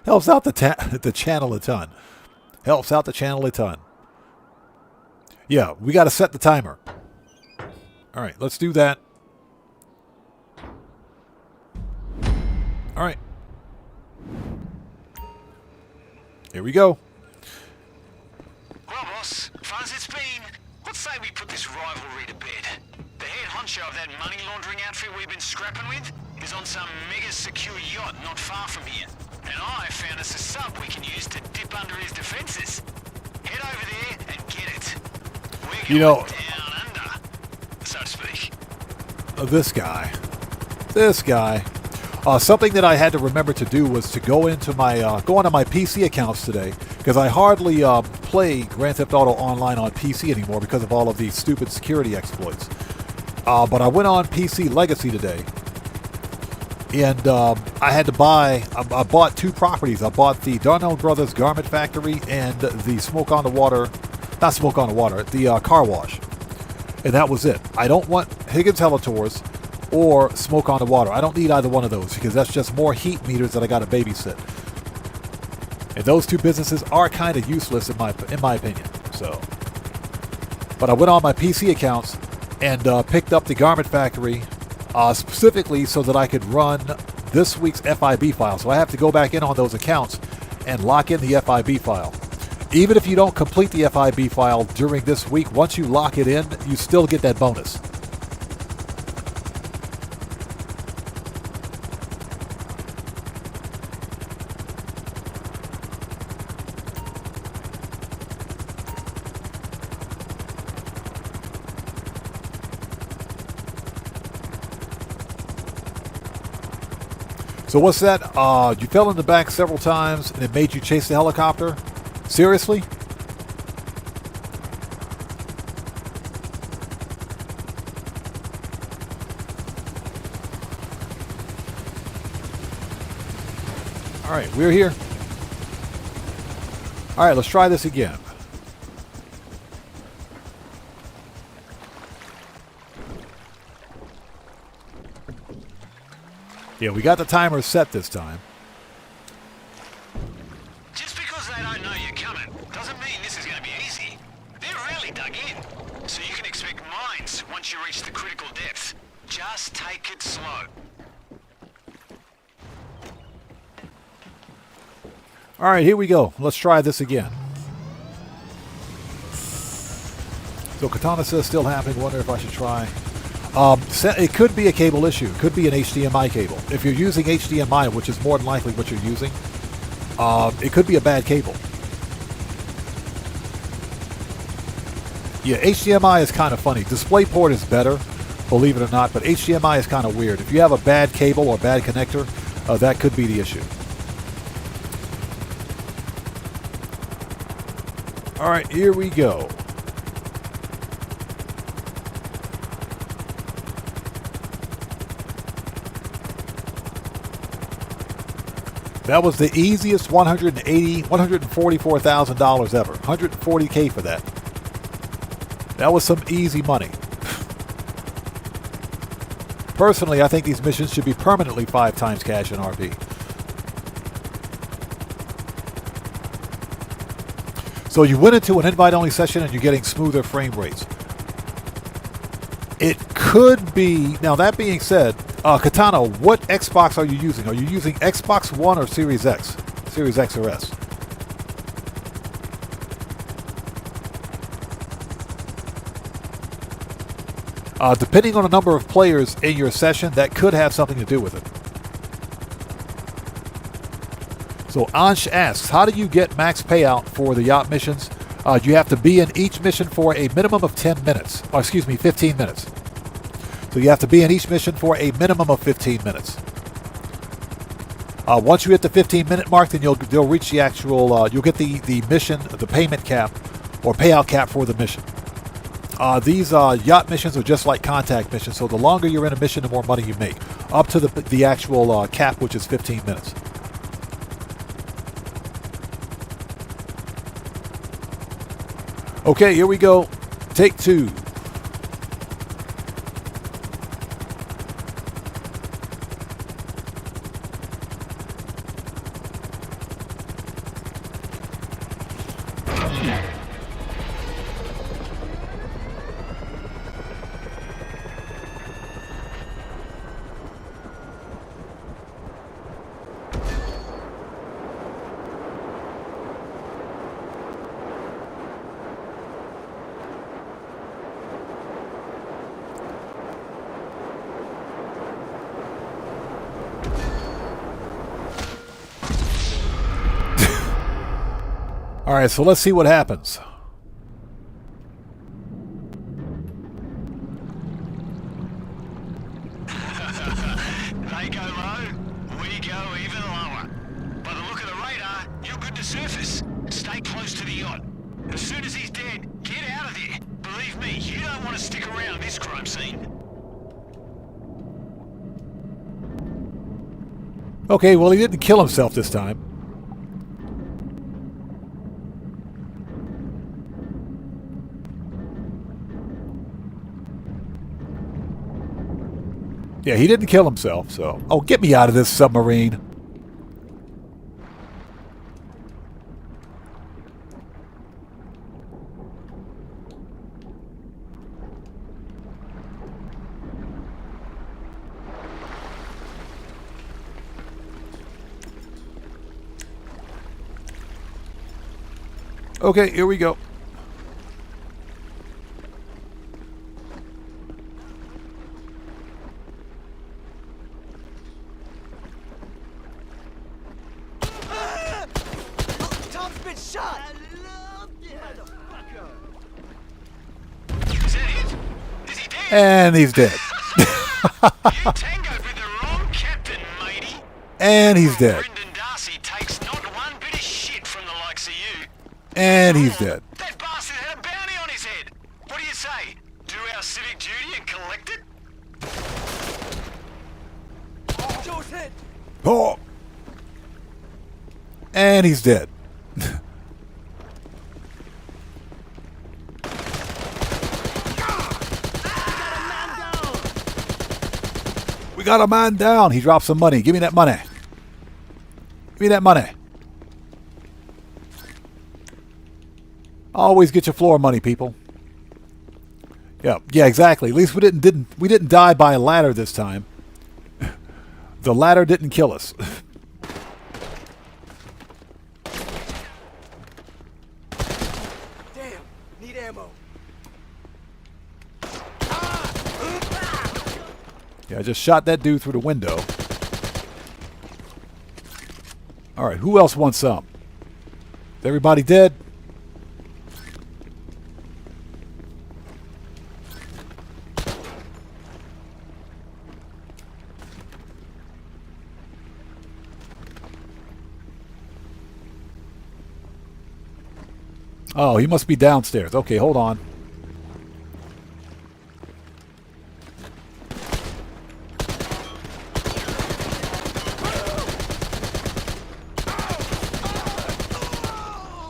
helps out the channel a ton. Helps out the channel a ton. Yeah, we got to set the timer. All right, let's do that. All right. Here we go. Well, boss, this rivalry to bed. The head honcho of that money laundering outfit we've been scrapping with is on some mega secure yacht not far from here. And I found us a sub we can use to dip under his defenses. Head over there and get it. We're going down under, so to speak. This guy. Something that I had to remember to do was to go into my onto my PC accounts today, because I hardly play Grand Theft Auto Online on PC anymore because of all of these stupid security exploits. But I went on PC Legacy today, and I had to buy. I bought two properties. I bought the Darnell Brothers Garment Factory and the the car wash, and that was it. I don't want Higgins Helitors or Smoke on the Water. I don't need either one of those because that's just more heat meters that I got to babysit. And those two businesses are kind of useless in my opinion. So, but I went on my PC accounts and picked up the Garment Factory specifically so that I could run this week's FIB file. So I have to go back in on those accounts and lock in the FIB file. Even if you don't complete the FIB file during this week, once you lock it in, you still get that bonus. So what's that? You fell in the back several times and it made you chase the helicopter? Seriously? Alright, we're here. Alright, let's try this again. Yeah, we got the timer set this time. Just because they don't know you're coming doesn't mean this is going to be easy. They're really dug in, so you can expect mines once you reach the critical depth. Just take it slow. Alright, here we go. Let's try this again. So Katana says still happening. Wonder if I should try. It could be a cable issue. It could be an HDMI cable. If you're using HDMI, which is more than likely what you're using, it could be a bad cable. Yeah, HDMI is kind of funny. DisplayPort is better, believe it or not, but HDMI is kind of weird. If you have a bad cable or bad connector, that could be the issue. All right, here we go. That was the easiest $144,000 ever. $140K for that. That was some easy money. Personally, I think these missions should be permanently 5 times cash in RP. So you went into an invite-only session and you're getting smoother frame rates. It could be... Now, that being said, Katana, what Xbox are you using? Are you using Xbox One or Series X? Series X or S? Depending on the number of players in your session, that could have something to do with it. So Ansh asks, how do you get max payout for the yacht missions? You have to be in each mission for a minimum of 10 minutes. Or excuse me, 15 minutes. So you have to be in each mission for a minimum of 15 minutes. Once you hit the 15-minute mark, then you'll reach the actual, you'll get the mission, the payment cap, or payout cap for the mission. These yacht missions are just like contact missions, so the longer you're in a mission, the more money you make. Up to the actual cap, which is 15 minutes. Okay, here we go. Take 2. All right, so let's see what happens. They go low, we go even lower. By the look of the radar, you're good to surface. Stay close to the yacht. As soon as he's dead, get out of there. Believe me, you don't want to stick around this crime scene. Okay, well, he didn't kill himself this time. Yeah, he didn't kill himself, so... Oh, get me out of this submarine. Okay, here we go. Tom's been shot! Is that it? Is he dead? And he's dead. You tangoed with the wrong captain, matey. And he's dead. Brendan Darcy takes not one bit of shit from the likes of you. And he's dead. That bastard had a bounty on his head. What do you say? Do our civic duty and collect it? Joe's hit! Oh! And he's dead. We got a man down. He dropped some money. Give me that money. Give me that money. Always get your floor money, people. Yeah, exactly. At least we didn't die by a ladder this time. The ladder didn't kill us. Damn, need ammo. Yeah, I just shot that dude through the window. All right, who else wants some? Is everybody dead? Oh, he must be downstairs. Okay, hold on.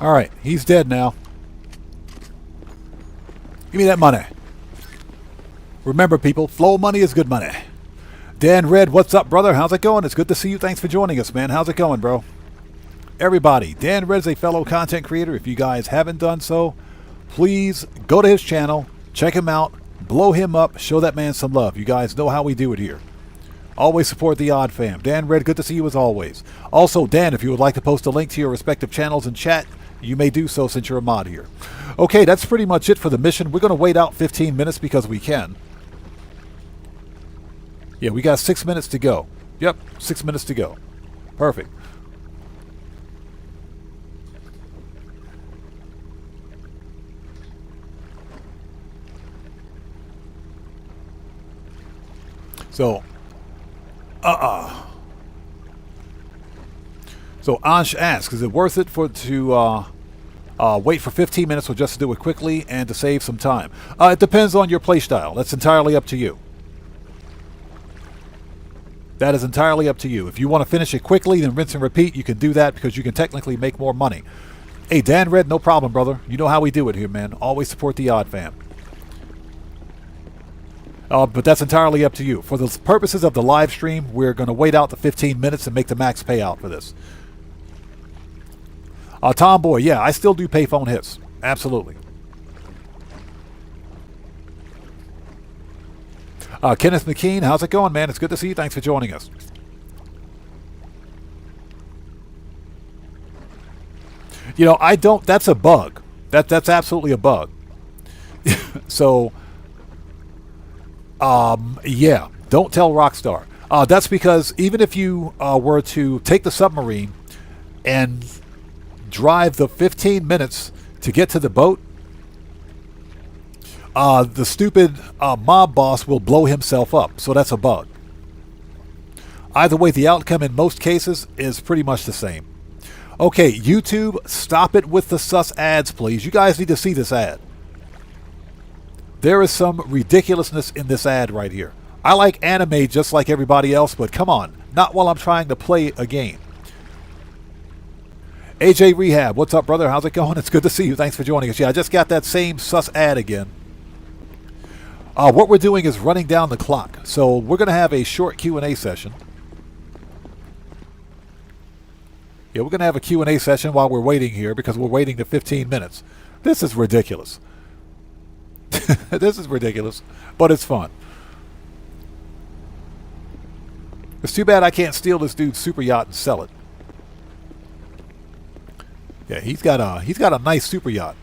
All right, he's dead now. Give me that money. Remember, people, flow money is good money. Dan Red, what's up, brother? How's it going? It's good to see you. Thanks for joining us, man. How's it going, bro? Everybody, Dan Red is a fellow content creator. If you guys haven't done so, please go to his channel, check him out, blow him up, show that man some love. You guys know how we do it here. Always support the Odd Fam. Dan Red, good to see you as always. Also, Dan, if you would like to post a link to your respective channels in chat, you may do so since you're a mod here. Okay, that's pretty much it for the mission. We're going to wait out 15 minutes because we can. Yeah, we got 6 minutes to go. Yep, 6 minutes to go. Perfect. So, So Ansh asks, is it worth it to wait for 15 minutes or just to do it quickly and to save some time? It depends on your playstyle. That's entirely up to you. That is entirely up to you. If you want to finish it quickly, then rinse and repeat. You can do that because you can technically make more money. Hey, Dan Red, no problem, brother. You know how we do it here, man. Always support the Odd Fam. But that's entirely up to you. For the purposes of the live stream, we're going to wait out the 15 minutes and make the max payout for this. Tomboy, yeah, I still do payphone hits. Absolutely. Kenneth McKean, how's it going, man? It's good to see you. Thanks for joining us. You know, I don't... That's a bug. That's absolutely a bug. So... yeah, don't tell Rockstar. That's because even if you were to take the submarine and drive the 15 minutes to get to the boat, the stupid mob boss will blow himself up. So that's a bug. Either way, the outcome in most cases is pretty much the same. Okay, YouTube, stop it with the sus ads, please. You guys need to see this ad. There is some ridiculousness in this ad right here. I like anime just like everybody else, but come on, not while I'm trying to play a game. AJ Rehab, what's up, brother? How's it going? It's good to see you. Thanks for joining us. Yeah, I just got that same sus ad again. What we're doing is running down the clock. So we're going to have a short Q&A session. Yeah, we're going to have a Q&A session while we're waiting here because we're waiting to 15 minutes. This is ridiculous. This is ridiculous, but it's fun. It's too bad I can't steal this dude's super yacht and sell it. Yeah, he's got a nice super yacht.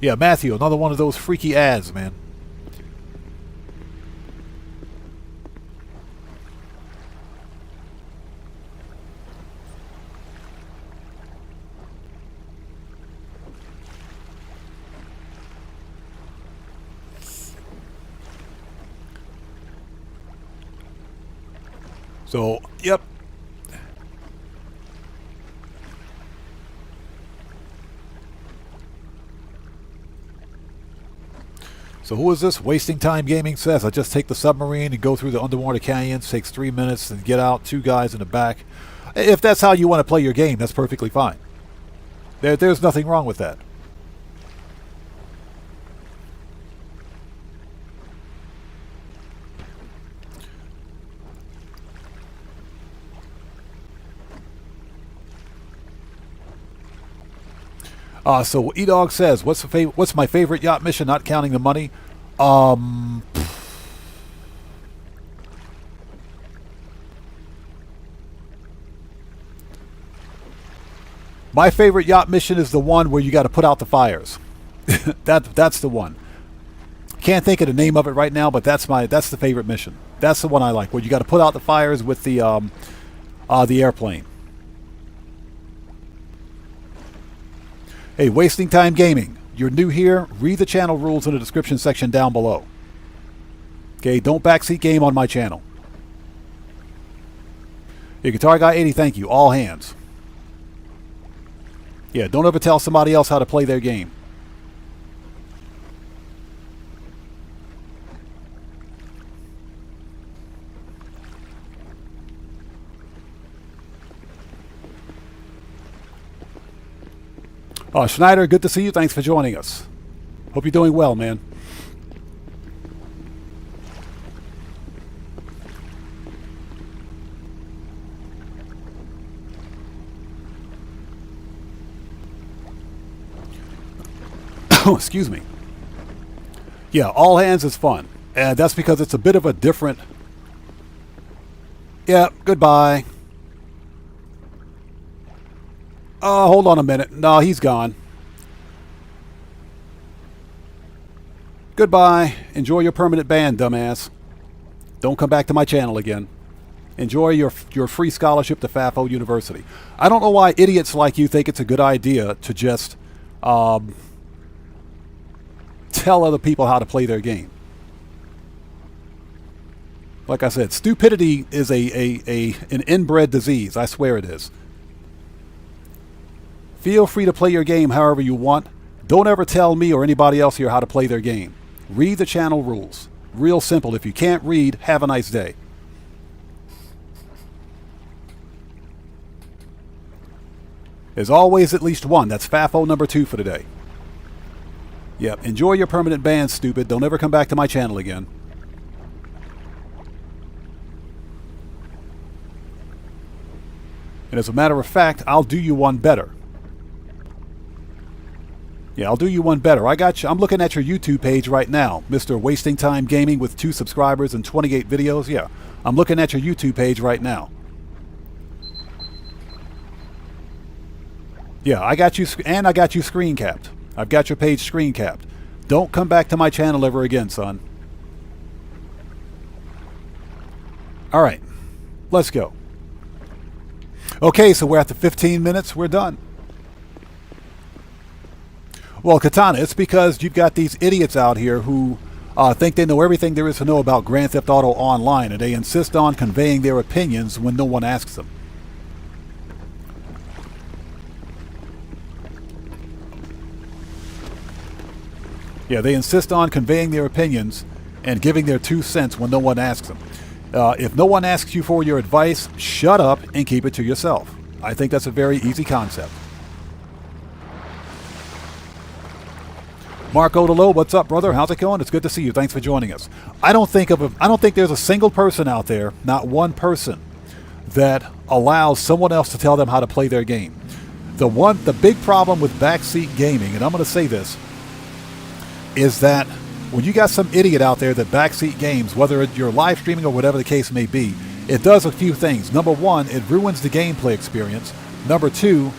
Yeah, Matthew, another one of those freaky ads, man. So, yep. So who is this? Wasting Time Gaming says, I just take the submarine and go through the underwater canyons. Takes 3 minutes and get out. 2 guys in the back. If that's how you want to play your game, that's perfectly fine. There's nothing wrong with that. So E-Dog says, what's my favorite yacht mission, not counting the money? My favorite yacht mission is the one where you got to put out the fires. That's the one. Can't think of the name of it right now, but that's the favorite mission. That's the one I like, where you got to put out the fires with the airplane. Hey, Wasting Time Gaming, you're new here, read the channel rules in the description section down below. Okay, don't backseat game on my channel. Hey, Guitar Guy 80, thank you. All hands. Yeah, don't ever tell somebody else how to play their game. Schneider, good to see you. Thanks for joining us. Hope you're doing well, man. Excuse me. Yeah, all hands is fun. And that's because it's a bit of a different... Yeah, goodbye. Hold on a minute. No, he's gone. Goodbye. Enjoy your permanent ban, dumbass. Don't come back to my channel again. Enjoy your free scholarship to Fafo University. I don't know why idiots like you think it's a good idea to just tell other people how to play their game. Like I said, stupidity is an inbred disease. I swear it is. Feel free to play your game however you want. Don't ever tell me or anybody else here how to play their game. Read the channel rules. Real simple. If you can't read, have a nice day. There's always at least one. That's FAFO number 2 for today. Yep, enjoy your permanent ban, stupid. Don't ever come back to my channel again. And as a matter of fact, I'll do you one better. Yeah, I'll do you one better. I got you. I'm looking at your YouTube page right now, Mr. Wasting Time Gaming with 2 subscribers and 28 videos. Yeah, I'm looking at your YouTube page right now. Yeah, I got you, and I got you screen capped. I've got your page screen capped. Don't come back to my channel ever again, son. All right, let's go. Okay, so we're at the 15 minutes. We're done. Well, Katana, it's because you've got these idiots out here who think they know everything there is to know about Grand Theft Auto Online, and they insist on conveying their opinions when no one asks them. Yeah, they insist on conveying their opinions and giving their 2 cents when no one asks them. If no one asks you for your advice, shut up and keep it to yourself. I think that's a very easy concept. Mark Odelo, what's up, brother? How's it going? It's good to see you. Thanks for joining us. I don't think there's a single person out there, not one person, that allows someone else to tell them how to play their game. The big problem with backseat gaming, and I'm going to say this, is that when you got some idiot out there that backseat games, whether you're live streaming or whatever the case may be, it does a few things. Number one, it ruins the gameplay experience. Number two,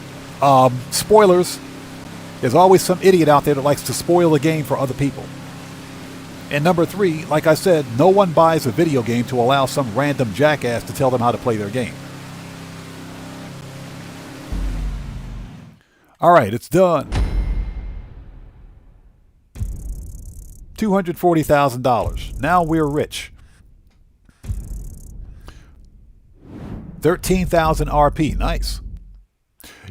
spoilers. There's always some idiot out there that likes to spoil the game for other people. And number three, like I said, no one buys a video game to allow some random jackass to tell them how to play their game. All right, it's done. $240,000. Now we're rich. 13,000 RP. Nice.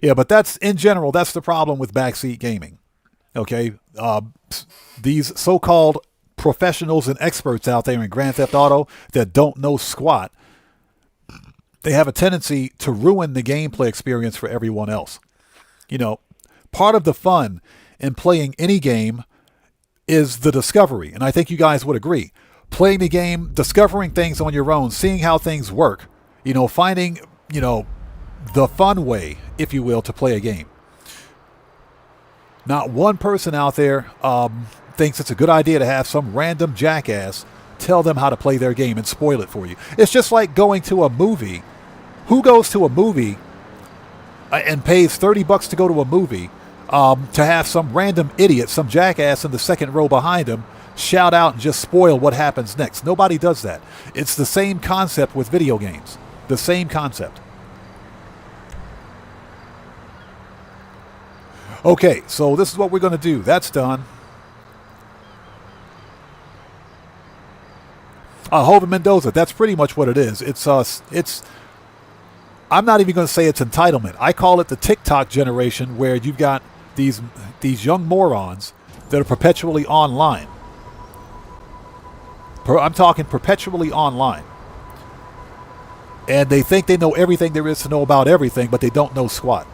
Yeah, but that's, in general, that's the problem with backseat gaming. Okay? These so-called professionals and experts out there in Grand Theft Auto that don't know squat, they have a tendency to ruin the gameplay experience for everyone else. You know, part of the fun in playing any game is the discovery, and I think you guys would agree. Playing the game, discovering things on your own, seeing how things work, you know, finding, you know, the fun way, if you will, to play a game. Not one person out there thinks it's a good idea to have some random jackass tell them how to play their game and spoil it for you. It's just like going to a movie. Who goes to a movie and pays $30 to go to a movie to have some random idiot, some jackass in the second row behind him shout out and just spoil what happens next? Nobody does that. It's the same concept with video games. The same concept. Okay, so this is what we're going to do. That's done. Hovind Mendoza, that's pretty much what it is. It's I'm not even going to say it's entitlement. I call it the TikTok generation, where you've got these young morons that are perpetually online. I'm talking perpetually online. And they think they know everything there is to know about everything, but they don't know squat.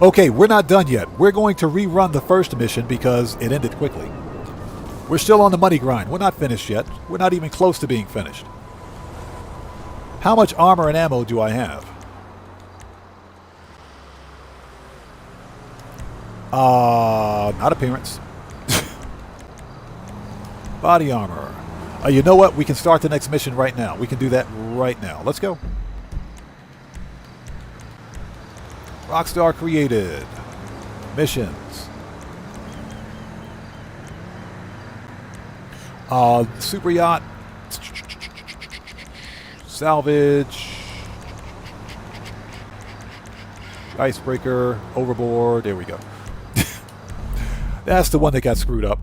Okay, we're not done yet. We're going to rerun the first mission because it ended quickly. We're still on the money grind. We're not finished yet. We're not even close to being finished. How much armor and ammo do I have? Not appearance. Body armor. You know what? We can start the next mission right now. We can do that right now. Let's go. Rockstar created. Missions. Super Yacht. Salvage. Icebreaker. Overboard. There we go. That's the one that got screwed up.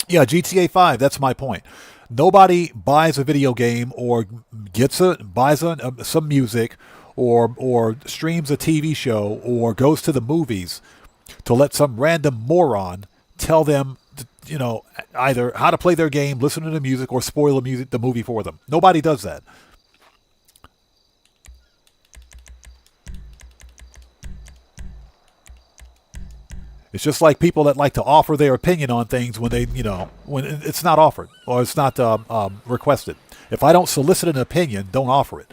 Yeah, GTA 5, that's my point. Nobody buys a video game or buys some music or streams a TV show or goes to the movies to let some random moron tell them, you know, either how to play their game, listen to the music, or spoil the movie for them. Nobody does that. It's just like people that like to offer their opinion on things when they, you know, when it's not offered or it's not requested. If I don't solicit an opinion, don't offer it.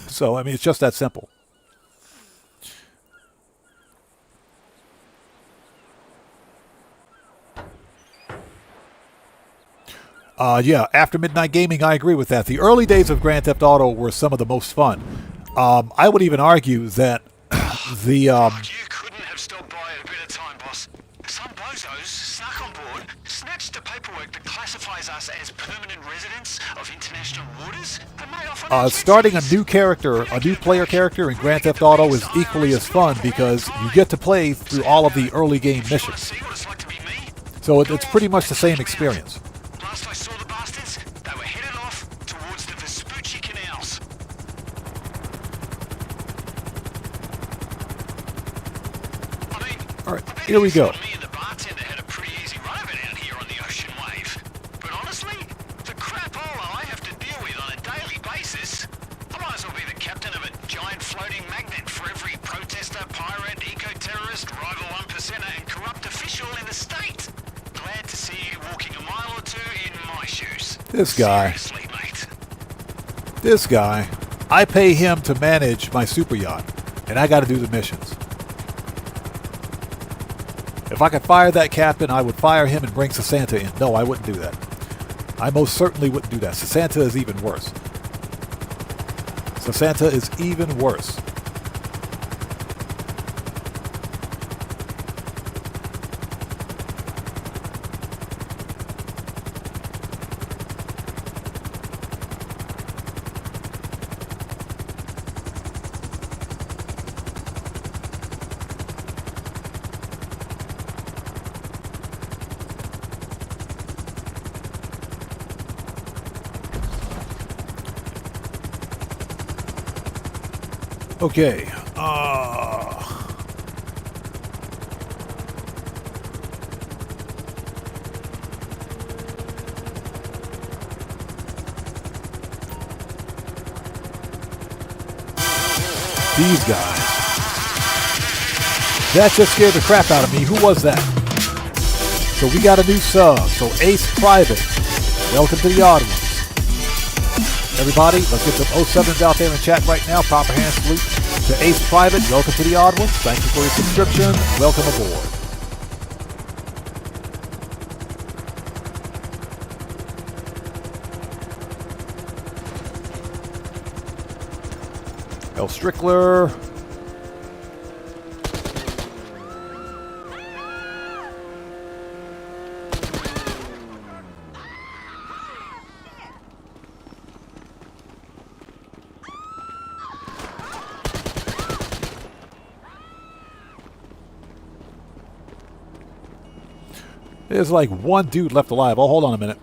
So, I mean, it's just that simple. Yeah, after midnight gaming, I agree with that. The early days of Grand Theft Auto were some of the most fun. I would even argue that the You couldn't have stopped by at a better time, boss. Some us as permanent residents of international waters? They may offer no Starting a jetties. new character, a new player character in Grand Theft Auto is equally as fun because you get to play through all of the early game missions. See what it's like to be me? So it's pretty much the same experience. Last I saw the bastards, they were headed off towards the Vespucci canals. I mean, All right, I bet here we you go. thought me and the bartender had a pretty easy run of it out here on the ocean wave. But honestly, the crapola I have to deal with on a daily basis, I might as well be the captain of a giant floating magnet for every protester, pirate, eco-terrorist, rival one percenter, and corrupt official in the state. Glad to see you walking a mile or two in my shoes. This guy. Seriously, mate. This guy, I pay him to manage my super yacht, and I got to do the missions. If I could fire that captain, I would fire him and bring Sasanta in. No, I wouldn't do that. I most certainly wouldn't do that. Sasanta is even worse. Sasanta is even worse. Okay. These guys. That just scared the crap out of me. Who was that? So we got a new sub. So Ace Private. Welcome to the odd ones. Everybody, let's get some 07s out there in chat right now. Proper hand salute to Ace Private. Welcome to the odd ones. Thank you for your subscription. Welcome aboard. El Strickler. There's like one dude left alive. Oh, hold on a minute.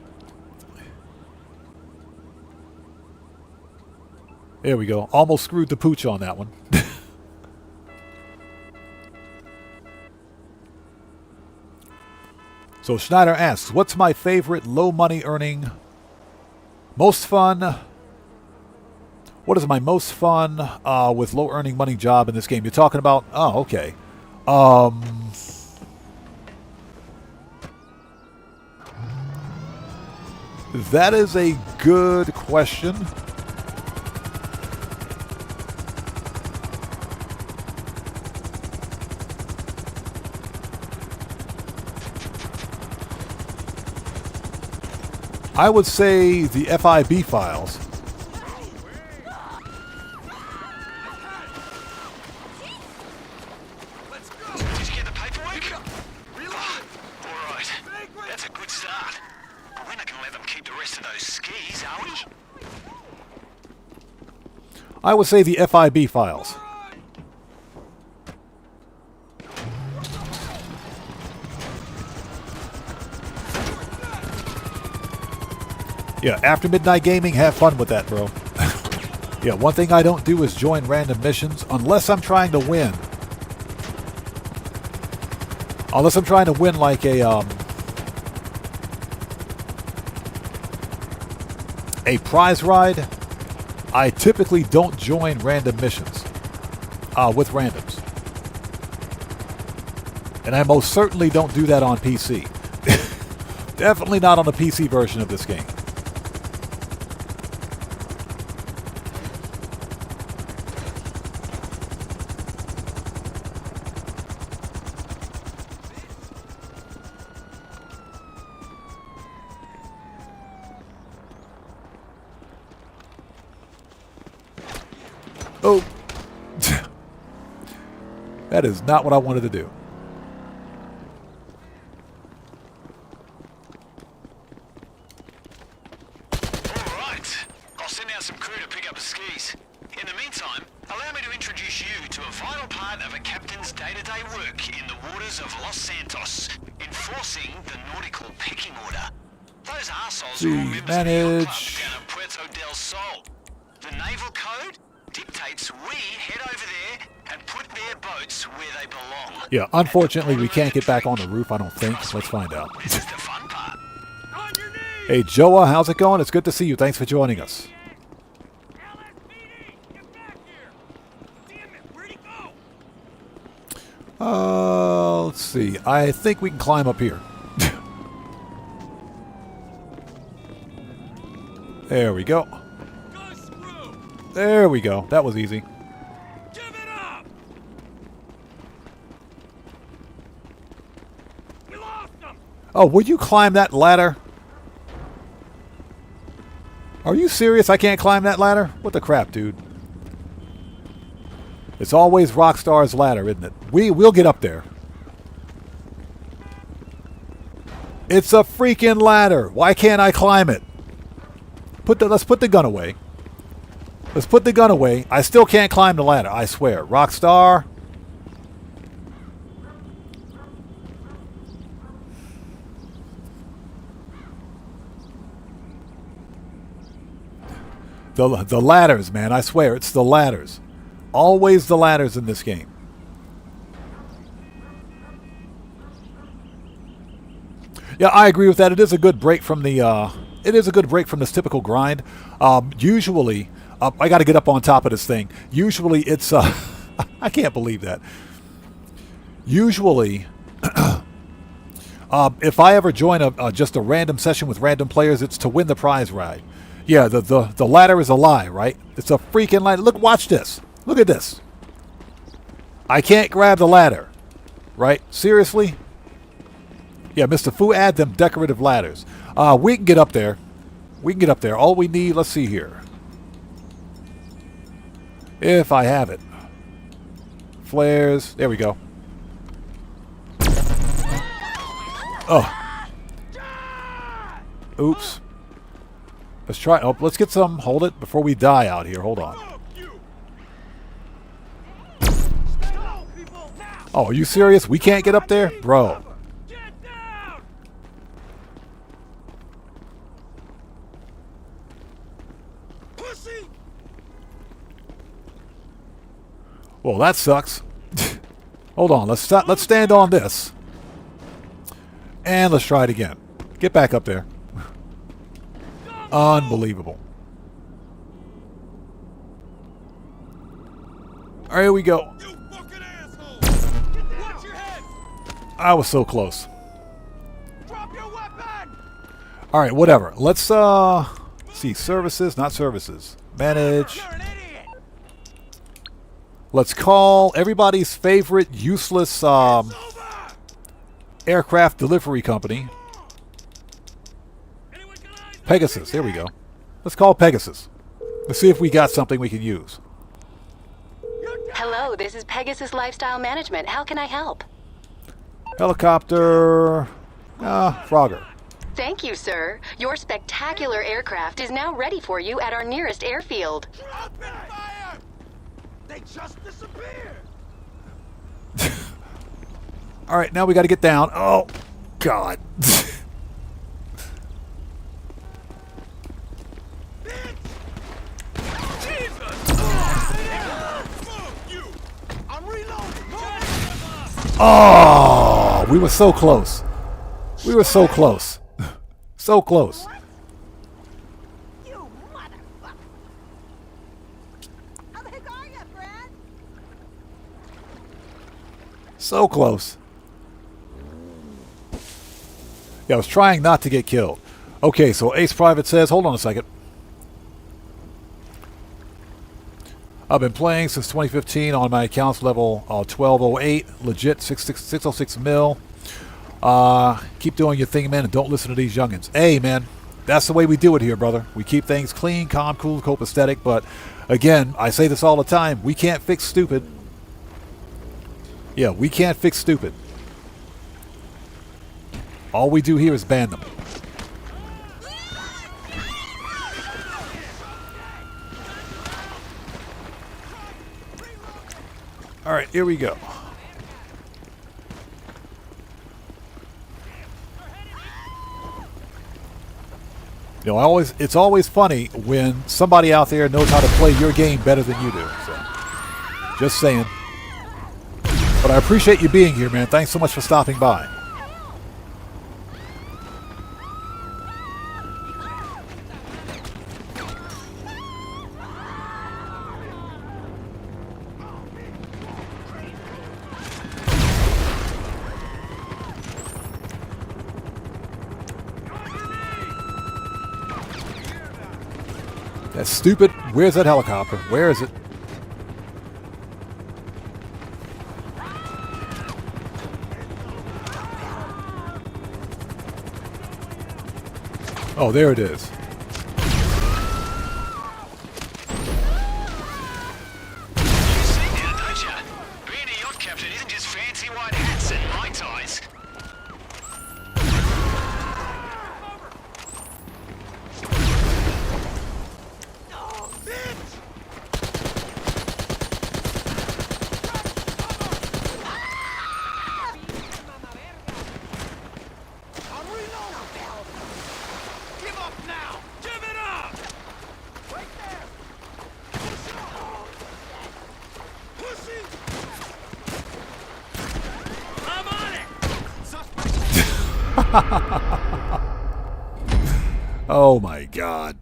There we go. Almost screwed the pooch on that one. So Schneider asks, what's my favorite low money earning, most fun? What is my most fun with low earning money job in this game? You're talking about, oh, okay. That is a good question. I would say the FIB files. Did you get the paperwork? All right. That's a good start. But we're not going to let them keep the rest of those skis, are we? I would say the FIB files. Yeah, after midnight gaming, have fun with that, bro. Yeah, one thing I don't do is join random missions unless I'm trying to win. Unless I'm trying to win like a prize ride, I typically don't join random missions with randoms. And I most certainly don't do that on PC. Definitely not on the PC version of this game. Oh, that is not what I wanted to do. vital part of a captain's day-to-day work in the waters of Los Santos, enforcing the nautical pecking order. Those arseholes are all members of the yacht manage. club down at Puerto del Sol. The naval code dictates we head over there and put their boats where they belong. Yeah, unfortunately, we can't get back on the roof, I don't think. Let's find out. This is the fun part. On your knees! Hey, Joa, how's it going? It's good to see you. Thanks for joining us. LSPD! Get back here! Damn it, where'd he go? Let's see. I think we can climb up here. There we go. Go screw! There we go. That was easy. Give it up! We lost him! Oh, would you climb that ladder? Are you serious? I can't climb that ladder? What the crap, dude? It's always Rockstar's ladder, isn't it? We'll get up there. It's a freaking ladder. Why can't I climb it? Let's put the gun away. Let's put the gun away. I still can't climb the ladder, I swear. Rockstar. The ladders, man. I swear, it's the ladders. Always the ladders in this game. Yeah, I agree with that. It is a good break from the. It is a good break from this typical grind. Usually, I got to get up on top of this thing. Usually, it's. I can't believe that. Usually, if I ever join just a random session with random players, it's to win the prize ride. Yeah, the ladder is a lie, right? It's a freaking ladder. Look, watch this. Look at this. I can't grab the ladder, right? Seriously? Yeah, Mr. Fu, add them decorative ladders. We can get up there. We can get up there. All we need, let's see here. If I have it. Flares. There we go. Oh. Oops. Let's try. Oh, let's get some. Hold it before we die out here. Hold on. Oh, are you serious? We can't get up there? Bro. Get down! Pussy! Well, that sucks. Hold on. Let's stand on this. And let's try it again. Get back up there. Unbelievable. All right, here we go. You fucking asshole! Watch your head! I was so close. Drop your weapon! All right, whatever. Let's see. Services, not services. Manage. You're an idiot! Let's call everybody's favorite useless Over! aircraft delivery company. Anyone got eyes on Pegasus. There we go. Let's call Pegasus. Let's see if we got something we can use. Hello, this is Pegasus Lifestyle Management. How can I help? Helicopter. Frogger. Thank you, sir. Your spectacular aircraft is now ready for you at our nearest airfield. Open fire! They just disappeared! All right, now we got to get down. Oh, God. I'm reloading! Oh, we were so close. We were so close. So close. You motherfucker! How the heck are you, Brad? So close. Yeah, I was trying not to get killed. Okay, so Ace Private says, hold on a second. I've been playing since 2015 on my accounts level 1208, legit 606 mil. Keep doing your thing, man, and don't listen to these youngins. Hey, man, that's the way we do it here, brother. We keep things clean, calm, cool, copacetic, but again, I say this all the time, we can't fix stupid. Yeah, we can't fix stupid. All we do here is ban them. All right, here we go. You know, it's always funny when somebody out there knows how to play your game better than you do. So, just saying. But I appreciate you being here, man. Thanks so much for stopping by. That's stupid. Where's that helicopter? Where is it? Oh, there it is. You see now, don't you? Being a yacht captain isn't just fancy white hats and mai tais. Give up now! Give it up! Right there! Pussy! I'm on it! Oh my God.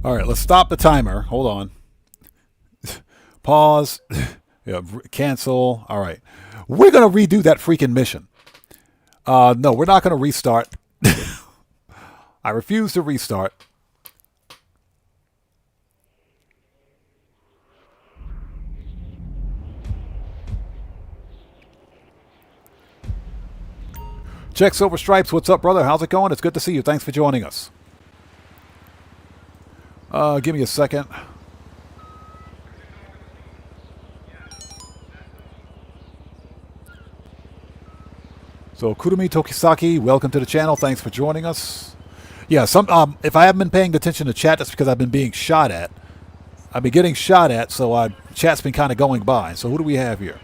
All right, let's stop the timer. Hold on. Pause. Yeah, cancel. All right. We're going to redo that freaking mission. No, we're not going to restart. I refuse to restart. Check Silver Stripes. What's up, brother? How's it going? It's good to see you. Thanks for joining us. Give me a second. So, Kurumi Tokisaki, welcome to the channel. Thanks for joining us. Yeah, if I haven't been paying attention to chat, that's because I've been being shot at. I've been getting shot at, so chat's been kind of going by. So, who do we have here?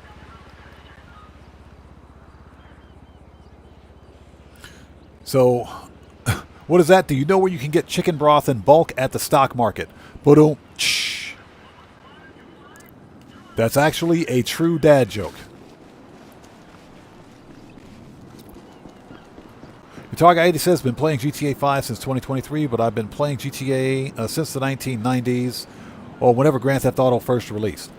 So, what is that? Do you know where you can get chicken broth in bulk at the stock market? Boom. That's actually a true dad joke. Targa80 says, been playing GTA 5 since 2023, but I've been playing GTA since the 1990s or whenever Grand Theft Auto first released.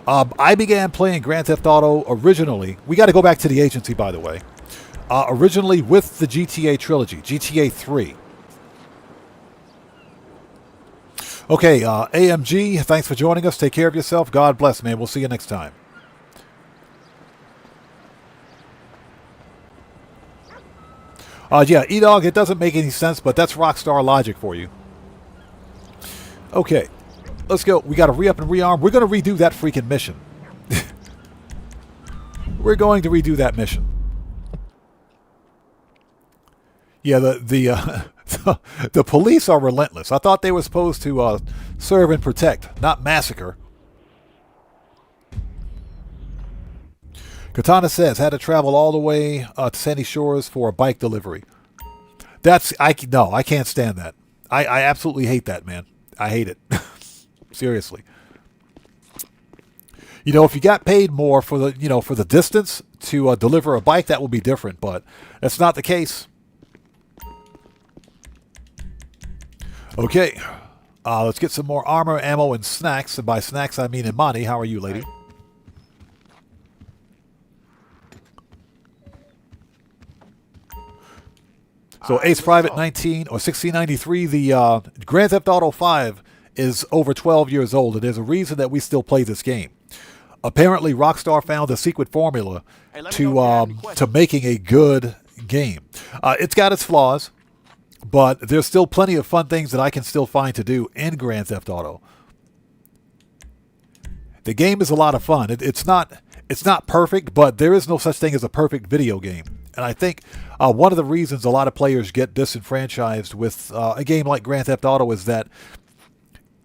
I began playing Grand Theft Auto originally. We got to go back to the agency, by the way. Originally with the GTA trilogy, GTA 3. Okay, AMG, thanks for joining us. Take care of yourself. God bless, man. We'll see you next time. Yeah, E-Dog, it doesn't make any sense, but that's Rockstar logic for you. Okay, let's go. We got to re-up and rearm. We're going to redo that freaking mission. We're going to redo that mission. Yeah, the police are relentless. I thought they were supposed to serve and protect, not massacre. Katana says, had to travel all the way to Sandy Shores for a bike delivery. No, I can't stand that. I absolutely hate that, man. I hate it. Seriously. You know, if you got paid more for the distance to deliver a bike, that would be different, but that's not the case. Okay. Let's get some more armor, ammo, and snacks. And by snacks, I mean Imani. How are you, lady? So Ace Private 19 or 1693, the Grand Theft Auto 5 is over 12 years old, and there's a reason that we still play this game. Apparently, Rockstar found a secret formula to making a good game. It's got its flaws, but there's still plenty of fun things that I can still find to do in Grand Theft Auto. The game is a lot of fun. It's not perfect, but there is no such thing as a perfect video game. And I think one of the reasons a lot of players get disenfranchised with a game like Grand Theft Auto is that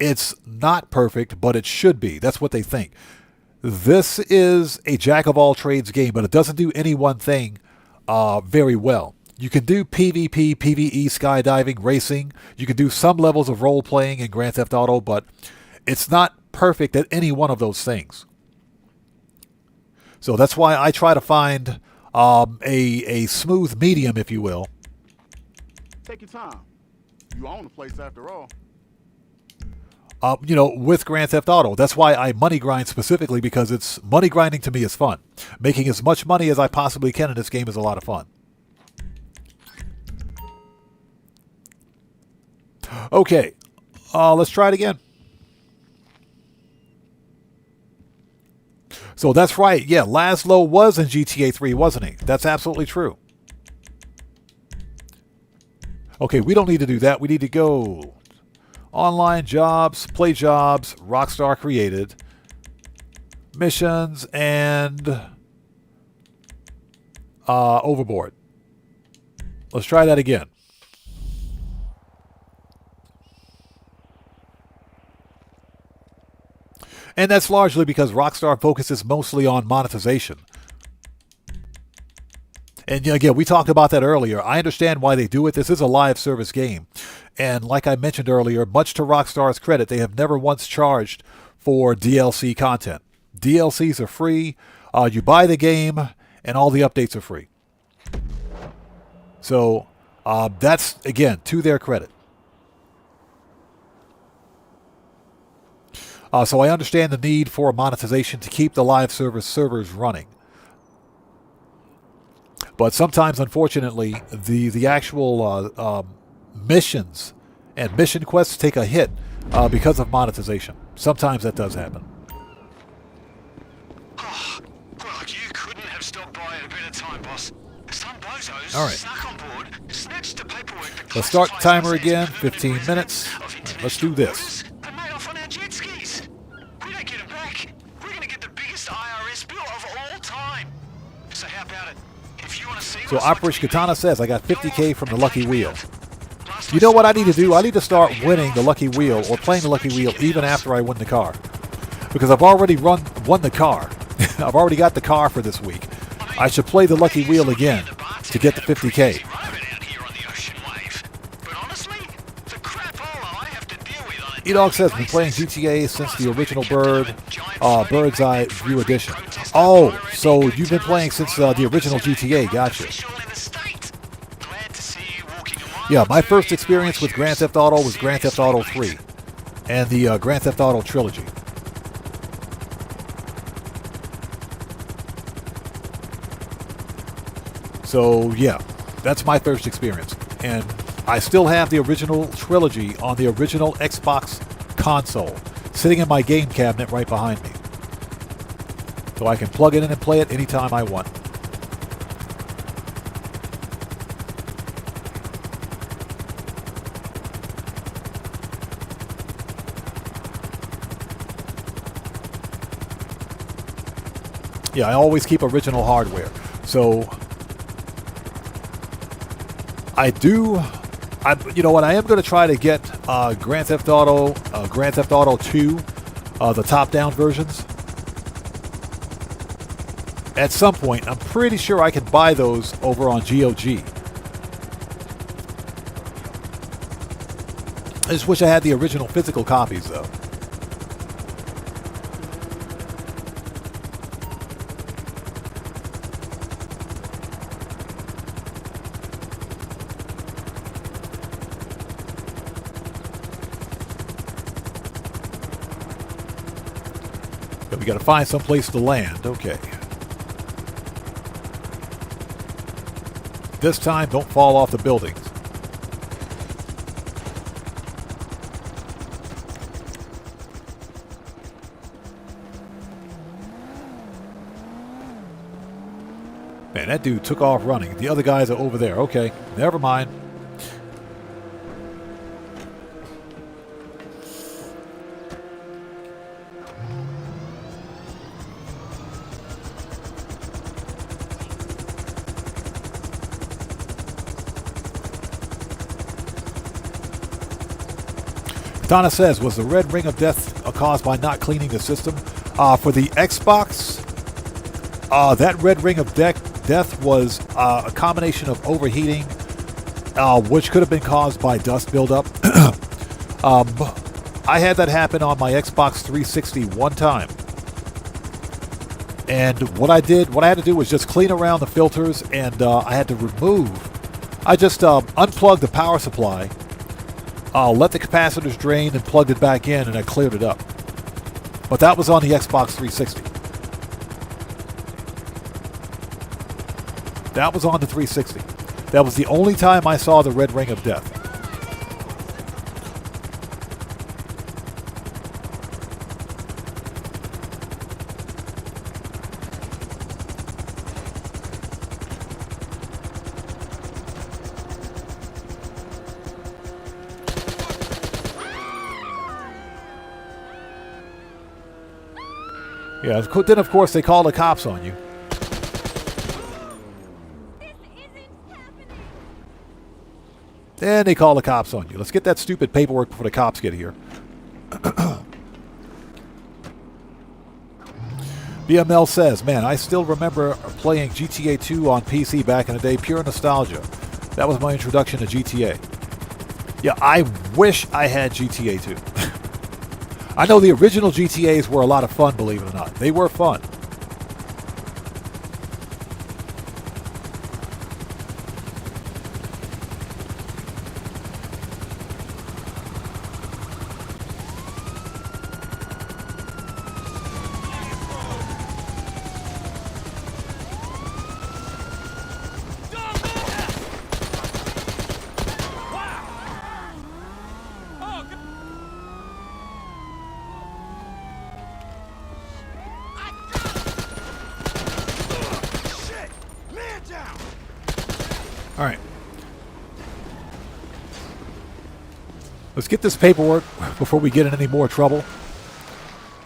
it's not perfect, but it should be. That's what they think. This is a jack-of-all-trades game, but it doesn't do any one thing very well. You can do PvP, PvE, skydiving, racing. You can do some levels of role-playing in Grand Theft Auto, but it's not perfect at any one of those things. So that's why I try to find a smooth medium, if you will. Take your time. You own the place after all. With Grand Theft Auto. That's why I money grind specifically, because it's money grinding to me is fun. Making as much money as I possibly can in this game is a lot of fun. Okay, let's try it again. So that's right. Yeah, Laszlo was in GTA 3, wasn't he? That's absolutely true. Okay, we don't need to do that. We need to go online jobs, play jobs, Rockstar created, missions, and overboard. Let's try that again. And that's largely because Rockstar focuses mostly on monetization. And again, we talked about that earlier. I understand why they do it. This is a live service game. And like I mentioned earlier, much to Rockstar's credit, they have never once charged for DLC content. DLCs are free. You buy the game, and all the updates are free. So that's, again, to their credit. So I understand the need for monetization to keep the live service servers running. But sometimes, unfortunately, the actual missions and mission quests take a hit because of monetization. Sometimes that does happen. Oh, well, you couldn't have stopped by at a better time, boss. Some bozos All right. snuck on board, snatched the paperwork that Let's start the classifies timer us as again. permanent 15 minutes. members of Let's do this. international borders and made off on our jet skis. We don't get them back. We're going to get the biggest IRS bill of all time. So how about it? If you want to see So what's like Operation to be Katana me, says I got go 50K off from the and Lucky take me Wheel. out. Blast You know what I need to do? I blasters, need to start get winning off, the Lucky Wheel or get playing the off, Lucky Wheel chicken even house. after I win the car. Because I've already won the car. I've already got the car for this week. I should play the Lucky Wheel again to get the 50K. E-Dog says, been playing GTA since the original Bird's Eye View Edition. Oh, so you've been playing since the original GTA, gotcha. Yeah, my first experience with Grand Theft Auto was Grand Theft Auto 3 and the Grand Theft Auto trilogy. So yeah, that's my first experience. And I still have the original trilogy on the original Xbox console, sitting in my game cabinet right behind me. So I can plug it in and play it anytime I want. Yeah, I always keep original hardware. So you know what? I am going to try to get Grand Theft Auto 2, the top-down versions. At some point, I'm pretty sure I can buy those over on GOG. I just wish I had the original physical copies, though. We got to find some place to land. Okay. This time, don't fall off the buildings. Man, that dude took off running. The other guys are over there. Okay, never mind. Donna says, was the red ring of death caused by not cleaning the system? For the Xbox, that red ring of death was a combination of overheating, which could have been caused by dust buildup. I had that happen on my Xbox 360 one time. And what I had to do was just clean around the filters, and I had to I just unplugged the power supply, let the capacitors drain, and plugged it back in, and I cleared it up. But that was on the Xbox 360. That was on the 360. That was the only time I saw the red ring of death. Yeah, then of course they call the cops on you. Then they call the cops on you. Let's get that stupid paperwork before the cops get here. BML says, man, I still remember playing GTA 2 on PC back in the day. Pure nostalgia. That was my introduction to GTA. Yeah, I wish I had GTA 2. I know the original GTAs were a lot of fun, believe it or not. They were fun. Let's get this paperwork before we get in any more trouble.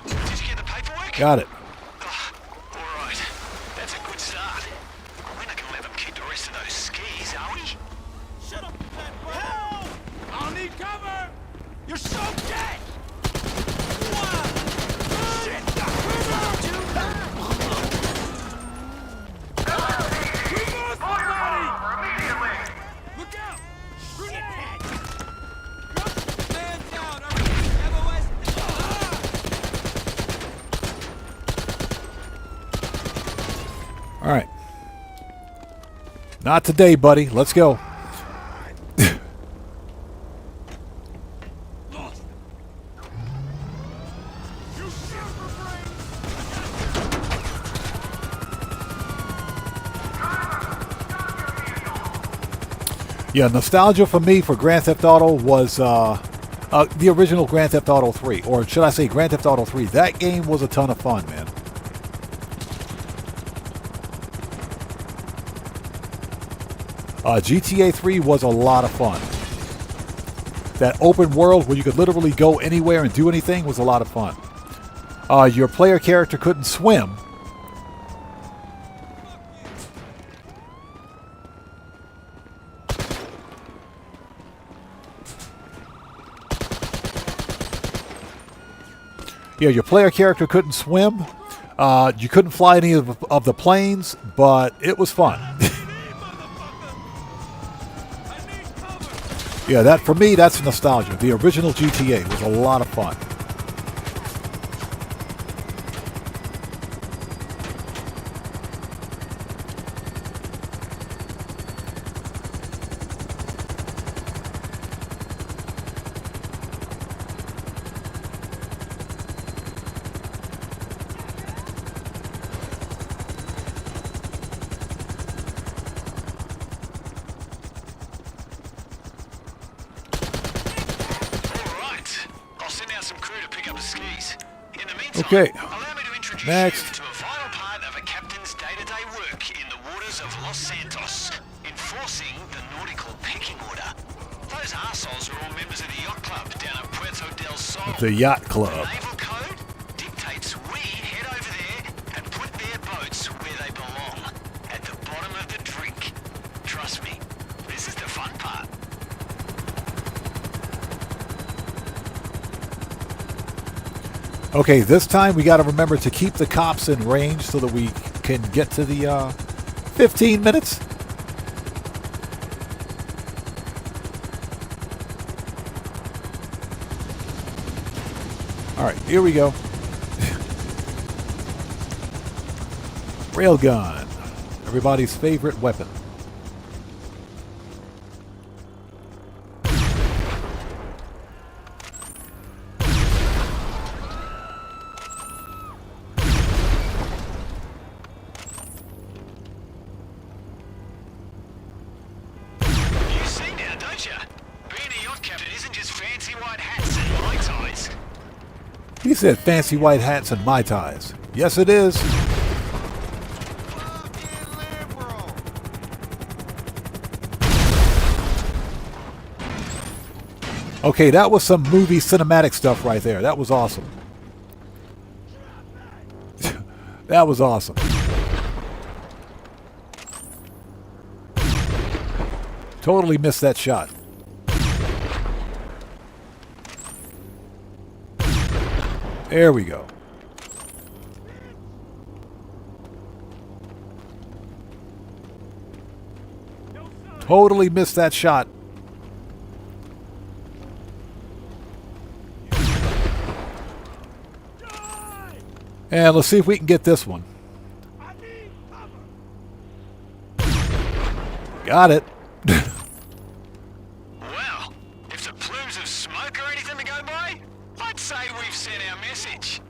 Did you get the paperwork? Got it. All right. That's a good start. We're not going to let them keep the rest of those skis, are we? Shut up, fat bro! Help! I'll need cover! You're so dead! Shit! Look out! Shithead! Man down! All right. Not today, buddy. Let's go. Yeah, nostalgia for me for Grand Theft Auto was the original Grand Theft Auto 3. Or should I say Grand Theft Auto 3. That game was a ton of fun, man. GTA 3 was a lot of fun. That open world where you could literally go anywhere and do anything was a lot of fun. Your player character couldn't swim. Yeah, your player character couldn't swim. You couldn't fly any of the planes, but it was fun. Yeah, that for me, that's nostalgia. The original GTA was a lot of fun. Okay. Allow me to introduce Next. you to a vital part of a captain's day-to-day work in the waters of Los Santos, enforcing the nautical pecking order. Those arseholes are all members of the Yacht Club down at Puerto del Sol. The Yacht Club. The naval code dictates we head over there and put their boats where they belong, at the bottom of the drink. Trust me, this is the fun part. Okay, this time we got to remember to keep the cops in range so that we can get to the 15 minutes. All right, here we go. Railgun, everybody's favorite weapon. You see now, don't you? Being a yacht captain isn't just fancy white hats and Mai Tais. He said fancy white hats and Mai Tais. Yes, it is. Okay, that was some movie cinematic stuff right there. That was awesome. That was awesome. Totally missed that shot. There we go. Totally missed that shot. And let's see if we can get this one. Got it. Well, if the plumes of smoke are anything to go by, I'd say we've sent our message.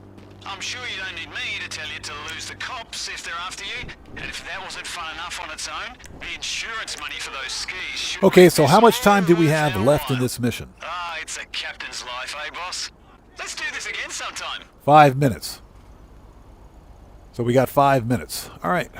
I'm sure you don't need me to tell you to lose the cops if they're after you. And if that wasn't fun enough on its own, the insurance money for those skis should Okay, be so how much small time do we as have our left in while. this mission? Ah, it's a captain's life, eh, boss? Let's do this again sometime. 5 minutes. So we got 5 minutes. All right.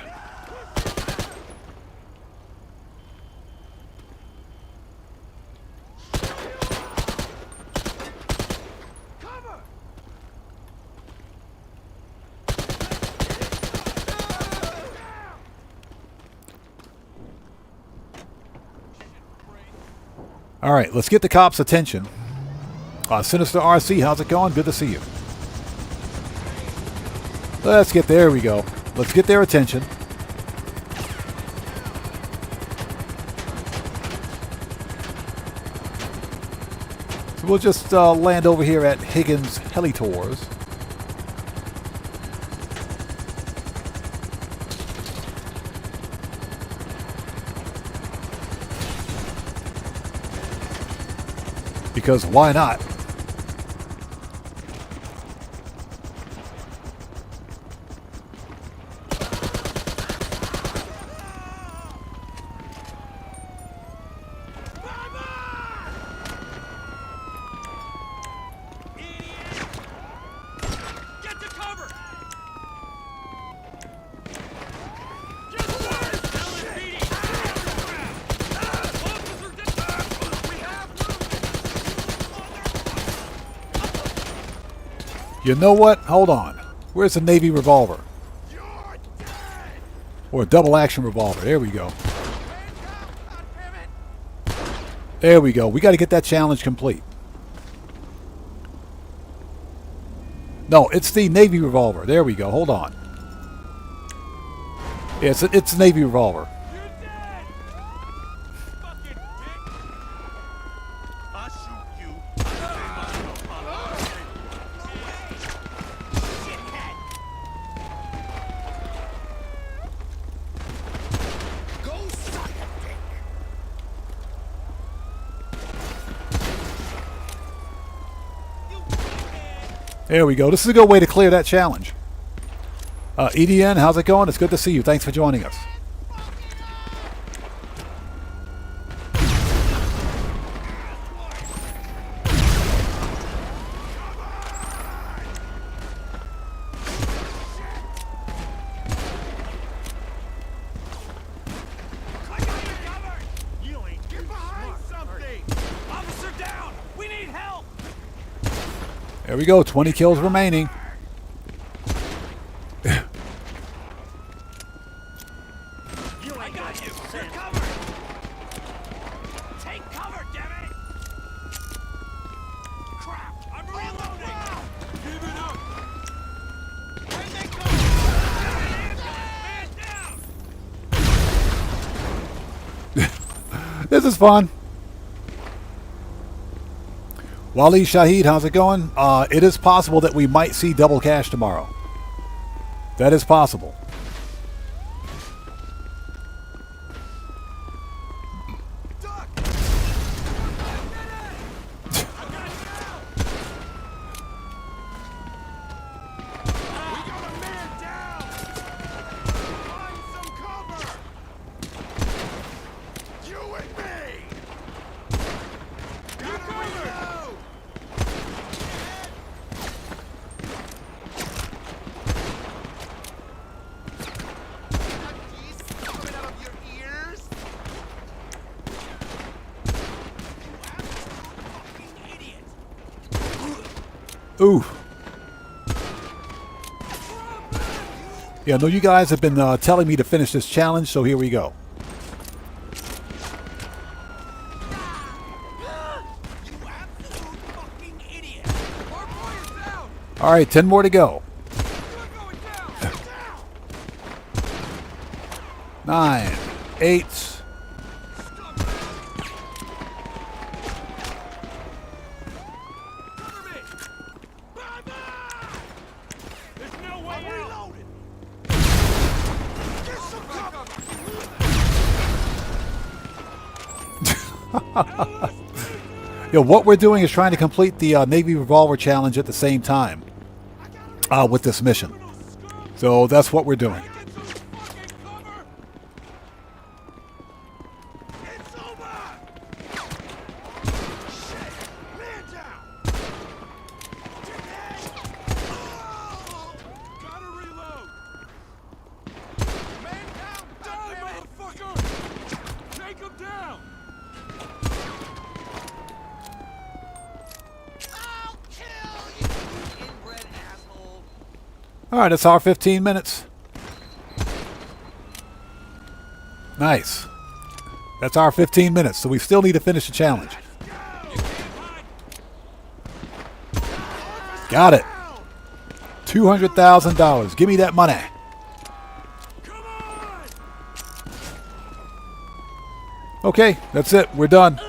All right, let's get the cops' attention. Sinister RC, how's it going? Good to see you. Let's get, there we go. Let's get their attention. So we'll just land over here at Higgins Helitours. Because why not? Get to cover! You know what? Hold on. Where's the Navy revolver? Or a double action revolver. There we go. There we go. We got to get that challenge complete. No, it's the Navy revolver. There we go. Hold on. Yeah, it's the Navy revolver. There we go. This is a good way to clear that challenge. EDN, how's it going? It's good to see you. Thanks for joining us. There we go. 20 kills remaining. I got you. You're covered. Take cover, dammit! Crap! I'm reloading. Give it up. This is fun. Wali Shahid, how's it going? It is possible that we might see double cash tomorrow. That is possible. Ooh. Yeah, no, you guys have been telling me to finish this challenge, so here we go. All right, 10 more to go. 9, 8. Yo, what we're doing is trying to complete the Navy Revolver Challenge at the same time with this mission. So that's what we're doing. All right, it's our 15 minutes. Nice. That's our 15 minutes, so we still need to finish the challenge. Got it. $200,000. Give me that money. Okay, that's it. We're done.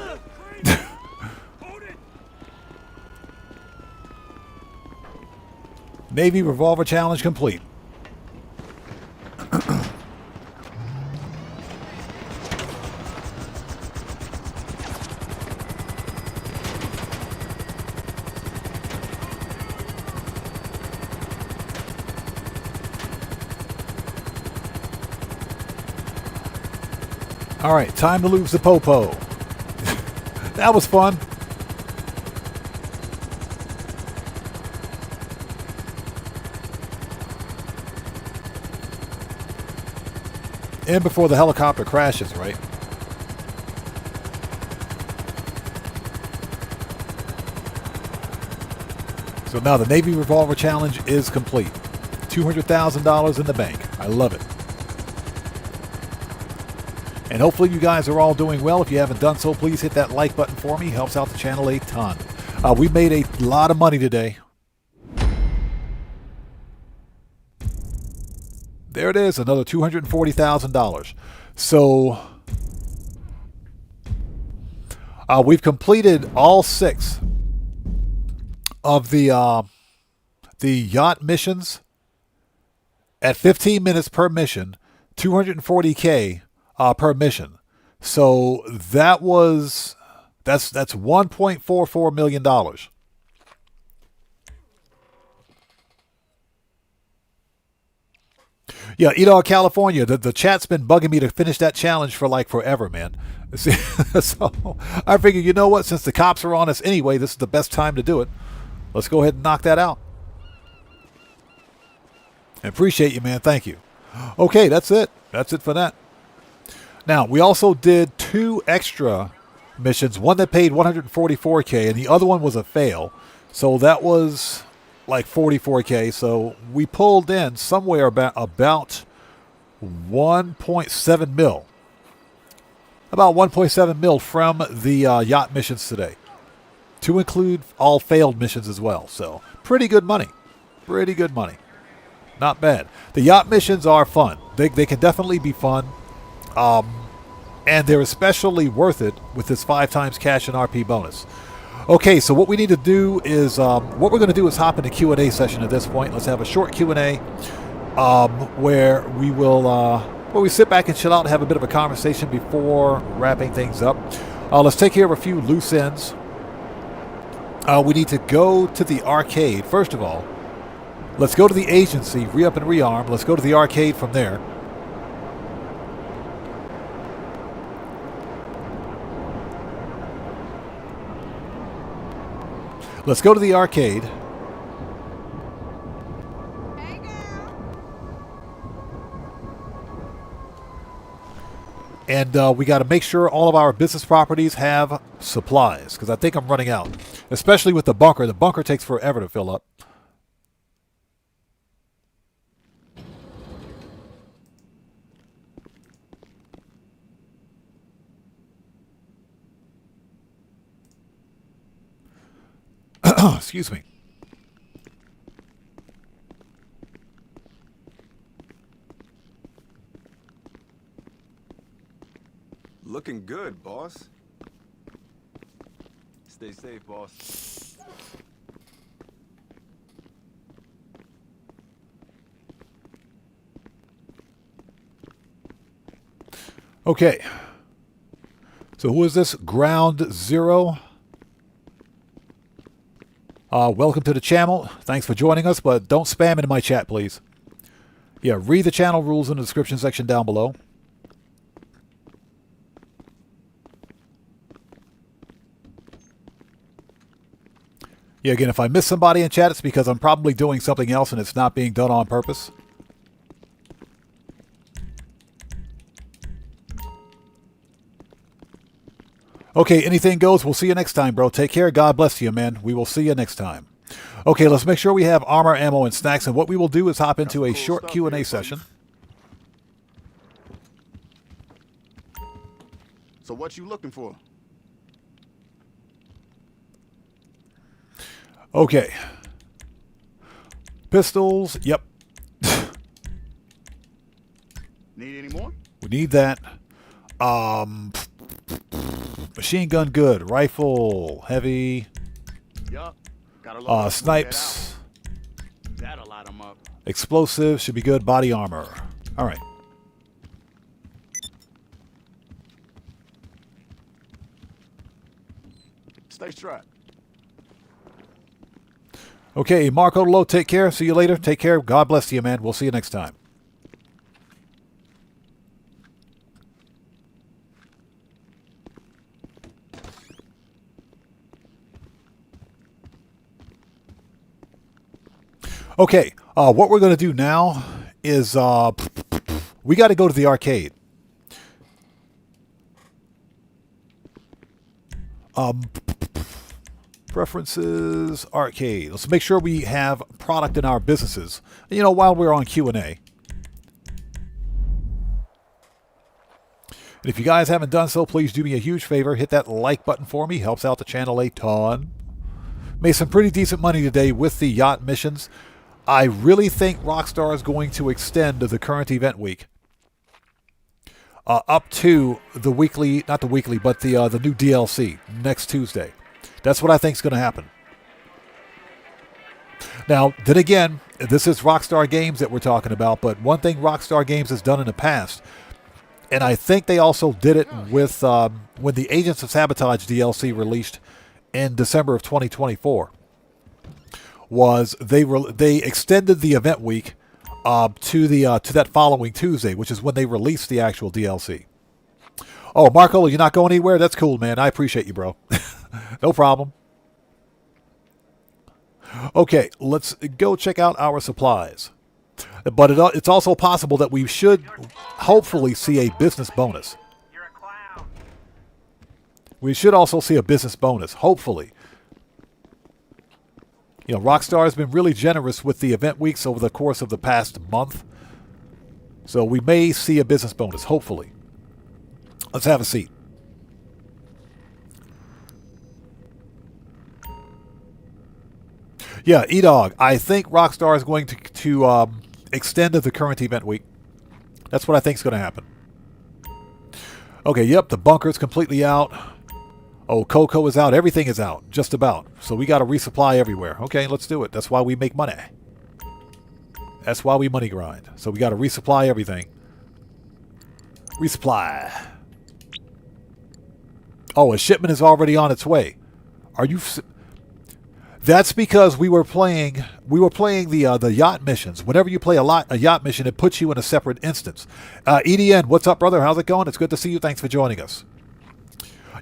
Navy Revolver Challenge complete. All right, time to lose the popo. That was fun. And before the helicopter crashes, right? So now the Navy Revolver Challenge is complete. $200,000 in the bank. I love it. And hopefully you guys are all doing well. If you haven't done so, please hit that like button for me. Helps out the channel a ton. We made a lot of money today. There it is, another $240,000. So we've completed all 6 of the yacht missions at 15 minutes per mission, $240K per mission. So that's $1.44 million. Yeah, California, the chat's been bugging me to finish that challenge for like forever, man. So I figured, you know what, since the cops are on us anyway, this is the best time to do it. Let's go ahead and knock that out. I appreciate you, man. Thank you. Okay, that's it. That's it for that. Now, we also did 2 extra missions. One that paid $144K, and the other one was a fail. So that was like $44K. So we pulled in somewhere about 1.7 mil. About 1.7 mil from the yacht missions today, to include all failed missions as well. So pretty good money. Pretty good money. Not bad. The yacht missions are fun. They can definitely be fun. and they're especially worth it with this 5 times cash and RP bonus. Okay, so what we need to do is, what we're going to do is hop into Q&A session at this point. Let's have a short Q&A where we will, where we sit back and chill out and have a bit of a conversation before wrapping things up. Let's take care of a few loose ends. We need to go to the arcade. First of all, let's go to the agency, re-up and rearm. Let's go to the arcade from there. Let's go to the arcade. Hey, girl. And we got to make sure all of our business properties have supplies, because I think I'm running out. Especially with the bunker. The bunker takes forever to fill up. Excuse me. Looking good, boss. Stay safe, boss. Okay. So who is this? Ground Zero. Welcome to the channel. Thanks for joining us, but don't spam into my chat, please. Yeah, read the channel rules in the description section down below. Yeah, again, if I miss somebody in chat, it's because I'm probably doing something else and it's not being done on purpose. Okay, anything goes. We'll see you next time, bro. Take care. God bless you, man. We will see you next time. Okay, let's make sure we have armor, ammo, and snacks. And what we will do is hop into a short Q&A session. So what you looking for? Okay. Pistols. Yep. Need any more? We need that. Machine gun, good. Rifle, heavy. Yup. Got a snipes. That'll light 'em up. Explosives should be good. Body armor. All right. Stay strapped. Okay, Marco Low, take care. See you later. Take care. God bless you, man. We'll see you next time. Okay, what we're going to do now is we got to go to the arcade. Preferences, arcade. Let's make sure we have product in our businesses, you know, while we're on Q&A. And if you guys haven't done so, please do me a huge favor. Hit that like button for me. Helps out the channel a ton. Made some pretty decent money today with the yacht missions. I really think Rockstar is going to extend the current event week up to the weekly, not the weekly, but the new DLC next Tuesday. That's what I think is going to happen. Now, then again, this is Rockstar Games that we're talking about, but one thing Rockstar Games has done in the past, and I think they also did it with when the Agents of Sabotage DLC released in December of 2024, was they extended the event week to that following Tuesday, which is when they released the actual DLC. Oh, Marco, you're not going anywhere? That's cool, man. I appreciate you, bro. No problem. Okay, let's go check out our supplies. But it's also possible that we should hopefully see a business bonus. We should also see a business bonus, hopefully. You know, Rockstar has been really generous with the event weeks over the course of the past month. So we may see a business bonus, hopefully. Let's have a seat. Yeah, E-Dog, I think Rockstar is going to extend the current event week. That's what I think is going to happen. Okay, yep, the bunker's completely out. Oh, Coco is out. Everything is out, just about. So we got to resupply everywhere. Okay, let's do it. That's why we make money. That's why we money grind. So we got to resupply everything. Resupply. Oh, a shipment is already on its way. Are you... That's because we were playing the yacht missions. Whenever you play a yacht mission, it puts you in a separate instance. EDN, what's up, brother? How's it going? It's good to see you. Thanks for joining us.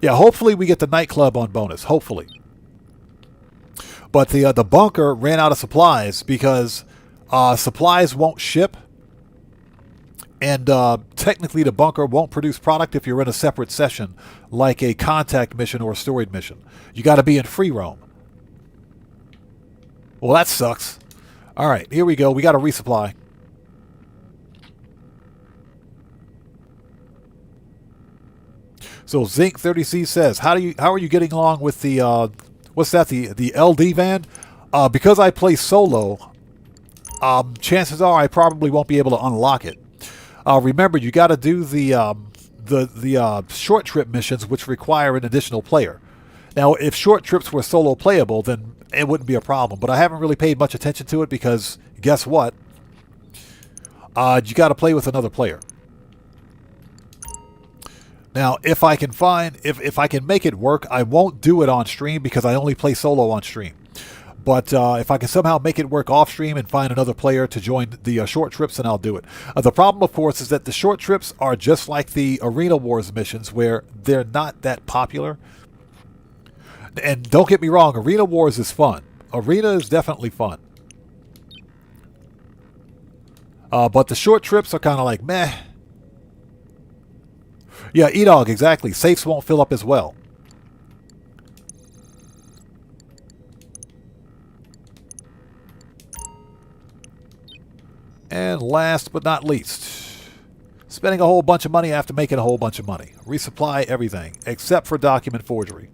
Yeah, hopefully we get the nightclub on bonus. Hopefully. But the bunker ran out of supplies because supplies won't ship. And technically the bunker won't produce product if you're in a separate session, like a contact mission or a storied mission. You got to be in free roam. Well, that sucks. All right, here we go. We got to resupply. So Zinc 30C says, how are you getting along with the what's that? The LD van? Because I play solo, chances are I probably won't be able to unlock it. Remember, you got to do the short trip missions, which require an additional player. Now, if short trips were solo playable, then it wouldn't be a problem. But I haven't really paid much attention to it because, guess what? You got to play with another player. Now, if I can if I can make it work, I won't do it on stream because I only play solo on stream. But if I can somehow make it work off stream and find another player to join the short trips, then I'll do it. The problem, of course, is that the short trips are just like the Arena Wars missions where they're not that popular. And don't get me wrong, Arena Wars is fun. Arena is definitely fun. But the short trips are kind of like, meh. Yeah, E-Dog, exactly. Safes won't fill up as well. And last but not least, spending a whole bunch of money after making a whole bunch of money. Resupply everything, except for document forgery.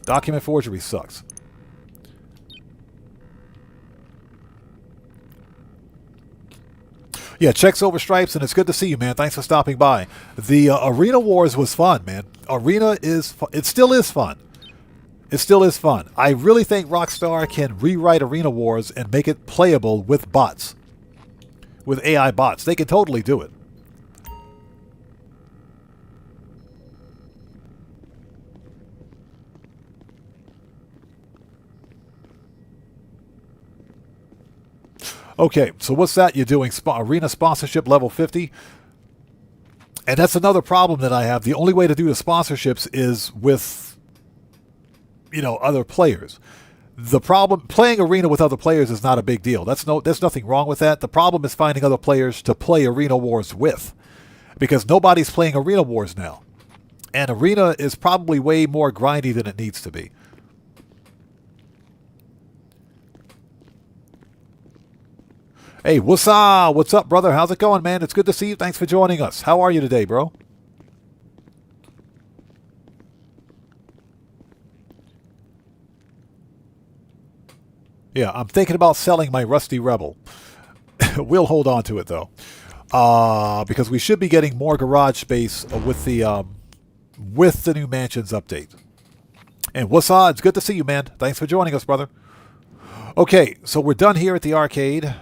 Document forgery sucks. Yeah, checks over stripes, and it's good to see you, man. Thanks for stopping by. The Arena Wars was fun, man. Arena is it still is fun. It still is fun. I really think Rockstar can rewrite Arena Wars and make it playable with bots. With AI bots. They can totally do it. Okay, so what's that you're doing? Arena sponsorship level 50? And that's another problem that I have. The only way to do the sponsorships is with, other players. The problem, playing Arena with other players is not a big deal. There's nothing wrong with that. The problem is finding other players to play Arena Wars with. Because nobody's playing Arena Wars now. And Arena is probably way more grindy than it needs to be. Hey, what's up, brother? How's it going, man? It's good to see you. Thanks for joining us. How are you today, bro? Yeah, I'm thinking about selling my Rusty Rebel. We'll hold on to it, though. Because we should be getting more garage space with the new Mansions update. And what's up? It's good to see you, man. Thanks for joining us, brother. Okay, so we're done here at the arcade.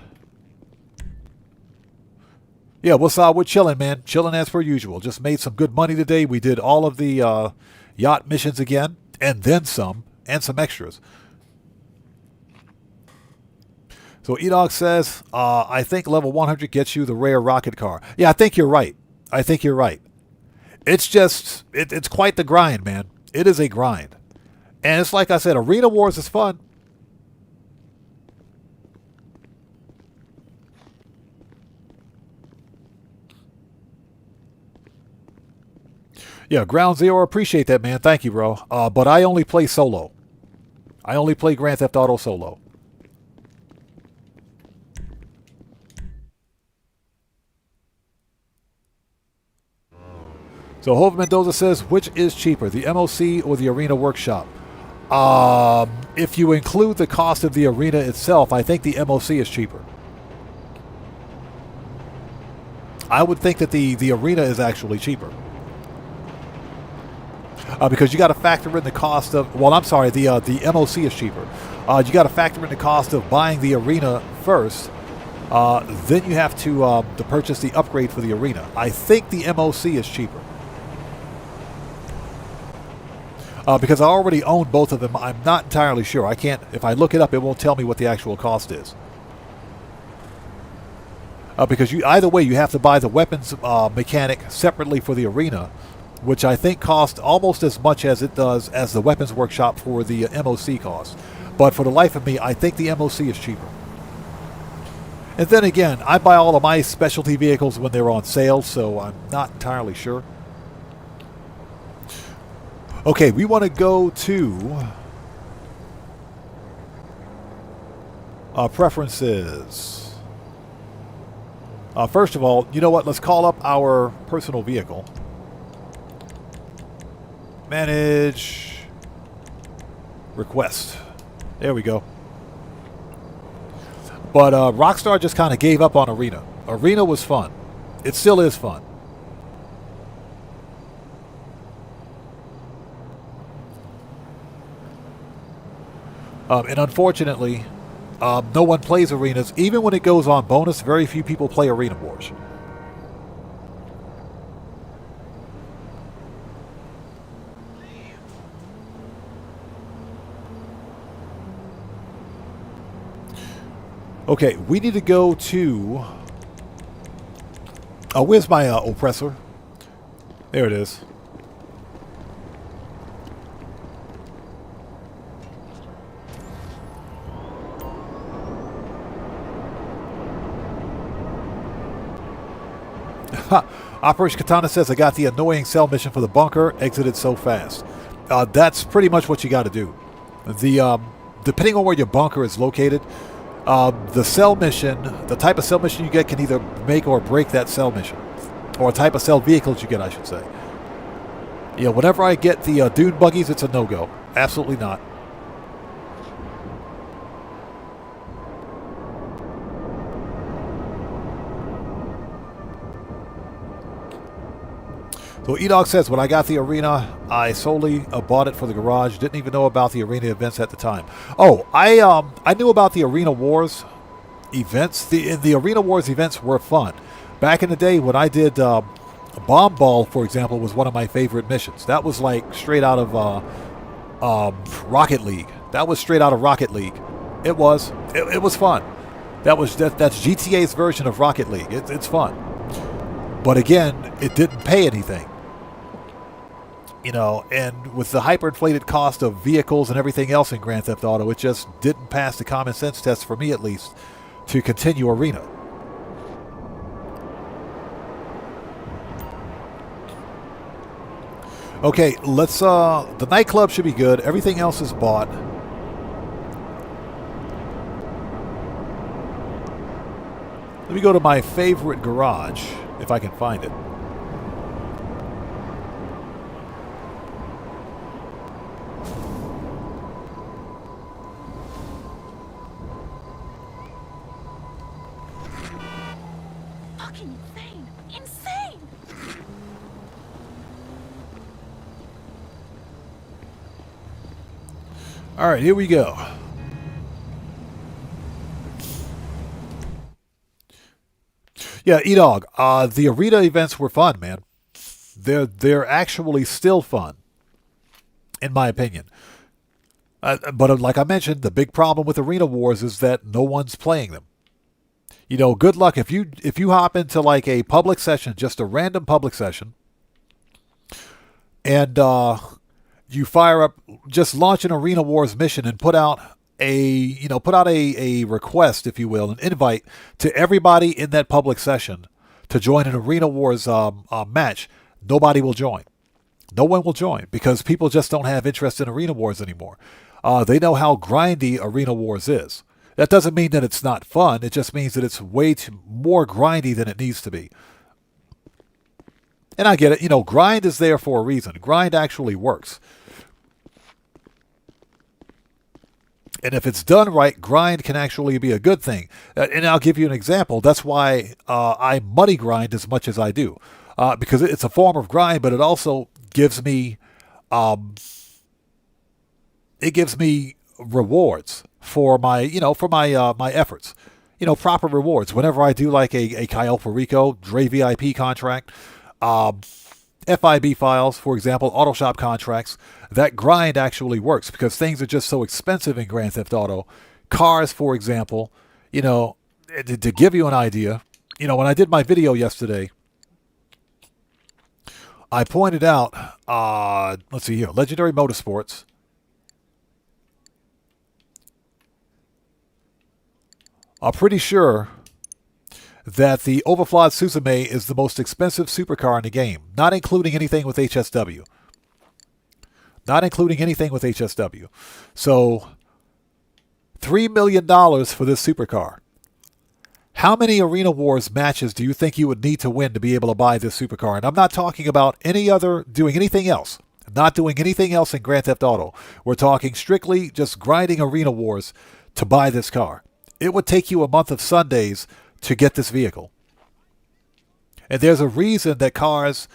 Yeah, we're chilling, man. Chilling as per usual. Just made some good money today. We did all of the yacht missions again, and then some, and some extras. So E-Dog says, I think level 100 gets you the rare rocket car. Yeah, I think you're right. It's just, it's quite the grind, man. It is a grind. And it's like I said, Arena Wars is fun. Yeah, Ground Zero, appreciate that, man. Thank you, bro. But I only play solo. I only play Grand Theft Auto solo. So Hove Mendoza says, which is cheaper, the MOC or the Arena Workshop? If you include the cost of the Arena itself, I think the MOC is cheaper. I would think that the Arena is actually cheaper. because you got to factor in the cost of. Well, I'm sorry, the MOC is cheaper. You got to factor in the cost of buying the arena first. Then you have to purchase the upgrade for the arena. I think the MOC is cheaper. Because I already own both of them. I'm not entirely sure. I can't. If I look it up, it won't tell me what the actual cost is. Because either way, you have to buy the weapons mechanic separately for the arena, which I think costs almost as much as it does as the weapons workshop for the MOC cost. But for the life of me, I think the MOC is cheaper. And then again, I buy all of my specialty vehicles when they're on sale, so I'm not entirely sure. Okay, we want to go to preferences. First of all, you know what? Let's call up our personal vehicle. Manage request. There we go. But Rockstar just kind of gave up on Arena. Arena was fun. It still is fun. And unfortunately, no one plays arenas. Even when it goes on bonus, very few people play Arena Wars. Okay, we need to go to... Oh, where's my oppressor? There it is. Operation Katana says, I got the annoying cell mission for the bunker, exited so fast. That's pretty much what you got to do. Depending on where your bunker is located, the cell mission, the type of cell mission you get can either make or break that cell mission. Or type of cell vehicles you get, I should say. You know, whenever I get the dune buggies, it's a no-go. Absolutely not. So E-Dog says, when I got the arena, I solely bought it for the garage. Didn't even know about the arena events at the time. Oh, I knew about the Arena Wars events. The Arena Wars events were fun. Back in the day when I did Bomb Ball, for example, was one of my favorite missions. That was like straight out of Rocket League. That was straight out of Rocket League. It was fun. That's GTA's version of Rocket League. It's fun. But again, it didn't pay anything. You know, and with the hyperinflated cost of vehicles and everything else in Grand Theft Auto, it just didn't pass the common sense test, for me at least, to continue Arena. Okay, let's, the nightclub should be good. Everything else is bought. Let me go to my favorite garage, if I can find it. Fucking insane! Insane! All right, here we go. Yeah, E-Dog, the arena events were fun, man. They're actually still fun, in my opinion. But like I mentioned, the big problem with Arena Wars is that no one's playing them. You know, good luck if you hop into like a public session, just a random public session, and you fire up, just launch an Arena Wars mission and put out a request, if you will, an invite to everybody in that public session to join an Arena Wars match. Nobody will join. No one will join because people just don't have interest in Arena Wars anymore. They know how grindy Arena Wars is. That doesn't mean that it's not fun. It just means that it's way more grindy than it needs to be. And I get it. You know, grind is there for a reason. Grind actually works. And if it's done right, grind can actually be a good thing. And I'll give you an example. That's why I money grind as much as I do. Because it's a form of grind, but it also gives me it gives me rewards for my, my efforts. Proper rewards. Whenever I do like a Kyle Perico Dre VIP contract, FIB files, for example, auto shop contracts, that grind actually works because things are just so expensive in Grand Theft Auto. Cars, for example, to give you an idea, when I did my video yesterday, I pointed out, let's see here, Legendary Motorsports. I'm pretty sure that the Overflod Suzume is the most expensive supercar in the game, not including anything with HSW. Not including anything with HSW. So, $3 million for this supercar. How many Arena Wars matches do you think you would need to win to be able to buy this supercar? And I'm not talking about doing anything else. Not doing anything else in Grand Theft Auto. We're talking strictly just grinding Arena Wars to buy this car. It would take you a month of Sundays to get this vehicle. And there's a reason that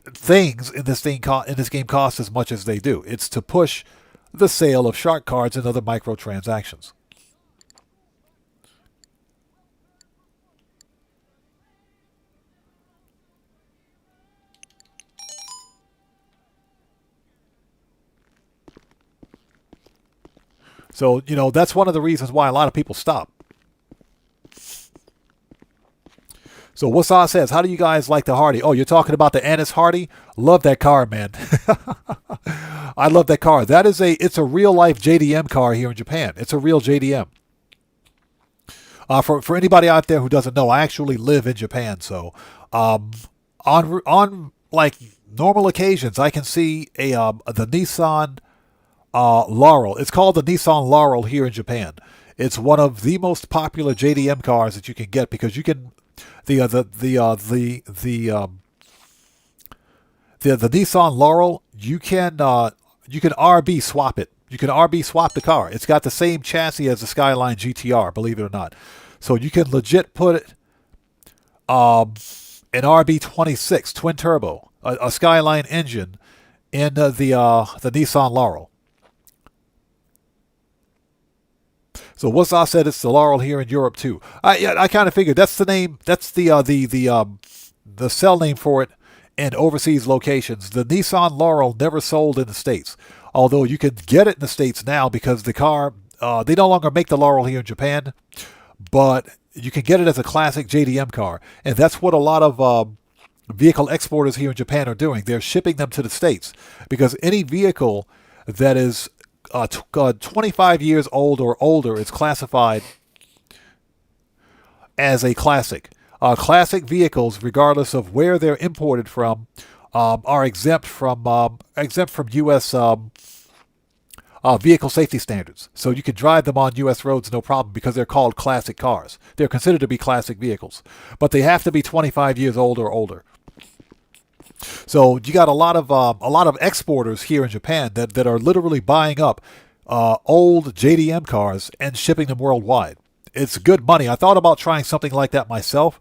things in this game cost as much as they do. It's to push the sale of shark cards and other microtransactions. So, that's one of the reasons why a lot of people stop. So Wasaw says, how do you guys like the Hardy? Oh, you're talking about the Annis Hardy? Love that car, man. I love that car. It's a real life JDM car here in Japan. It's a real JDM. For anybody out there who doesn't know, I actually live in Japan. So on like normal occasions, I can see the Nissan Laurel. It's called the Nissan Laurel here in Japan. It's one of the most popular JDM cars that you can get because you can the Nissan Laurel, you can RB swap it. You can RB swap the car. It's got the same chassis as the Skyline GTR, believe it or not. So you can legit put it an RB26 twin turbo, a Skyline engine in the Nissan Laurel. So Wasaw said it's the Laurel here in Europe too. I kind of figured that's the name. That's the cell name for it in overseas locations. The Nissan Laurel never sold in the States, although you can get it in the States now because the car they no longer make the Laurel here in Japan, but you can get it as a classic JDM car, and that's what a lot of vehicle exporters here in Japan are doing. They're shipping them to the States because any vehicle that is 25 years old or older is classified as a classic. Classic vehicles, regardless of where they're imported from, are exempt from U.S. Vehicle safety standards. So you can drive them on U.S. roads no problem because they're called classic cars. They're considered to be classic vehicles, but they have to be 25 years old or older. So you got a lot of exporters here in Japan that are literally buying up old JDM cars and shipping them worldwide. It's good money. I thought about trying something like that myself,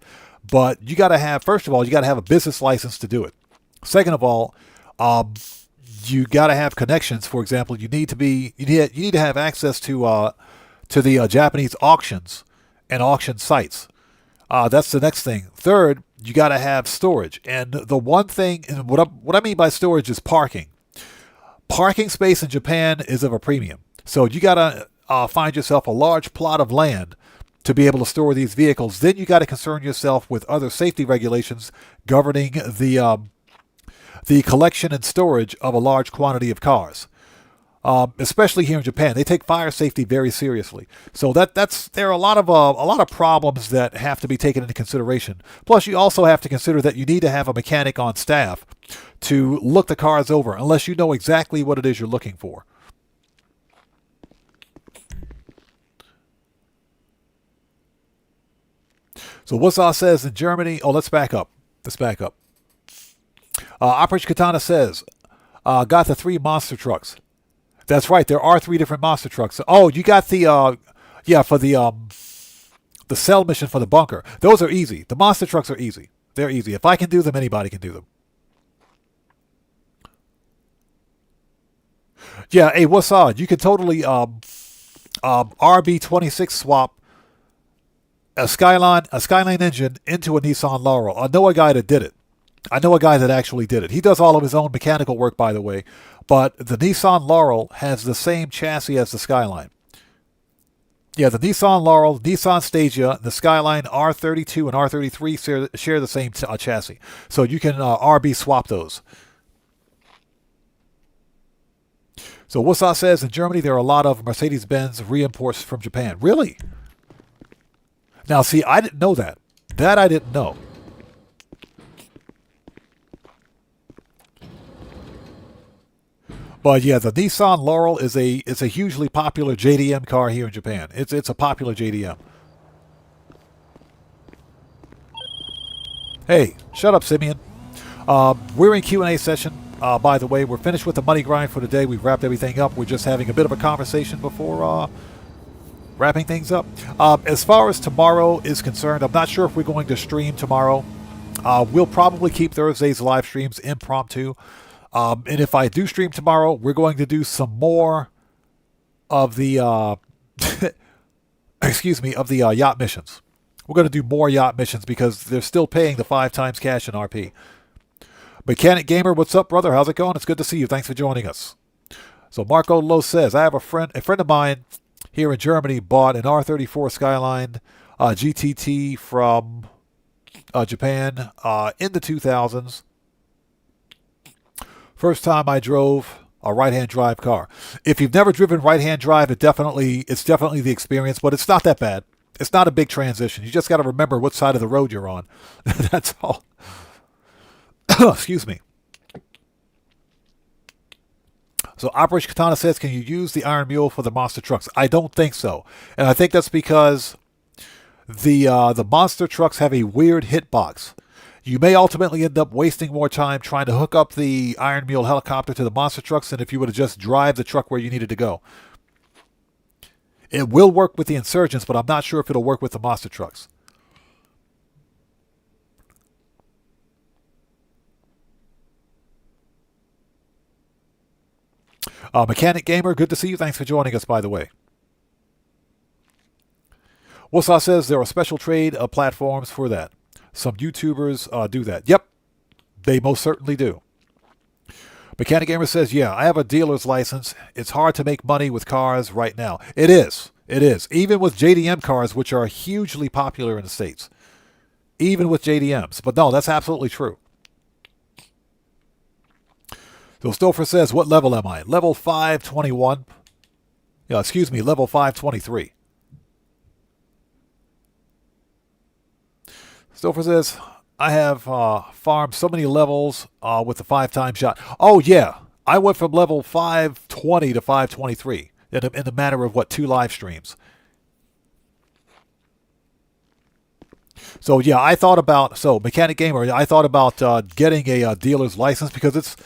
but you got to have, first of all, you got to have a business license to do it. Second of all, you got to have connections. For example, you need to have access to the Japanese auctions and auction sites. That's the next thing. Third, you got to have storage. And the one thing, and what I mean by storage is parking. Parking space in Japan is of a premium. So you got to find yourself a large plot of land to be able to store these vehicles. Then you got to concern yourself with other safety regulations governing the collection and storage of a large quantity of cars. Especially here in Japan, they take fire safety very seriously. So there are a lot of problems that have to be taken into consideration. Plus, you also have to consider that you need to have a mechanic on staff to look the cars over, unless you know exactly what it is you're looking for. So Wasaw says in Germany. Oh, let's back up. Operation Katana says, got the 3 monster trucks. That's right. There are 3 different monster trucks. Oh, you got the for the cell mission for the bunker. Those are easy. The monster trucks are easy. They're easy. If I can do them, anybody can do them. Yeah, hey, what's on? You can totally RB26 swap a Skyline engine into a Nissan Laurel. I know a guy that did it. I know a guy that actually did it. He does all of his own mechanical work, by the way, but the Nissan Laurel has the same chassis as the Skyline. Yeah, the Nissan Laurel, Nissan Stagia, the Skyline R32 and R33 share the same chassis. So you can RB swap those. So Wusa says in Germany there are a lot of Mercedes-Benz re-imports from Japan. Really? Now, see, I didn't know that. That I didn't know. But yeah, the Nissan Laurel is a hugely popular JDM car here in Japan. It's a popular JDM. Hey, shut up, Simeon. We're in Q&A session. By the way, we're finished with the money grind for today. We've wrapped everything up. We're just having a bit of a conversation before wrapping things up. As far as tomorrow is concerned, I'm not sure if we're going to stream tomorrow. We'll probably keep Thursday's live streams impromptu. And if I do stream tomorrow, we're going to do some more of the yacht missions. We're going to do more yacht missions because they're still paying the 5 times cash in RP. Mechanic Gamer, what's up, brother? How's it going? It's good to see you. Thanks for joining us. So Marco Lowe says, I have a friend of mine here in Germany bought an R34 Skyline GTT from Japan in the 2000s. First time I drove a right-hand drive car. If you've never driven right-hand drive, it's definitely the experience, but it's not that bad. It's not a big transition. You just got to remember what side of the road you're on. That's all. Excuse me. So Operation Katana says, can you use the Iron Mule for the monster trucks? I don't think so. And I think that's because the monster trucks have a weird hitbox. You may ultimately end up wasting more time trying to hook up the Iron Mule helicopter to the monster trucks than if you were to just drive the truck where you needed to go. It will work with the insurgents, but I'm not sure if it'll work with the monster trucks. Mechanic Gamer, good to see you. Thanks for joining us, by the way. Wusa says there are special trade platforms for that. Some YouTubers do that. Yep, they most certainly do. Mechanic Gamer says, yeah, I have a dealer's license. It's hard to make money with cars right now. It is. It is. Even with JDM cars, which are hugely popular in the States. Even with JDMs. But no, that's absolutely true. So Stouffer says, what level am I? Level 521. Yeah, excuse me, level 523. Stouffer says, I have farmed so many levels with the 5 times shot. Oh, yeah. I went from level 520 to 523 in the matter of, 2 live streams. So, yeah, Mechanic Gamer, I thought about getting a dealer's license because it's,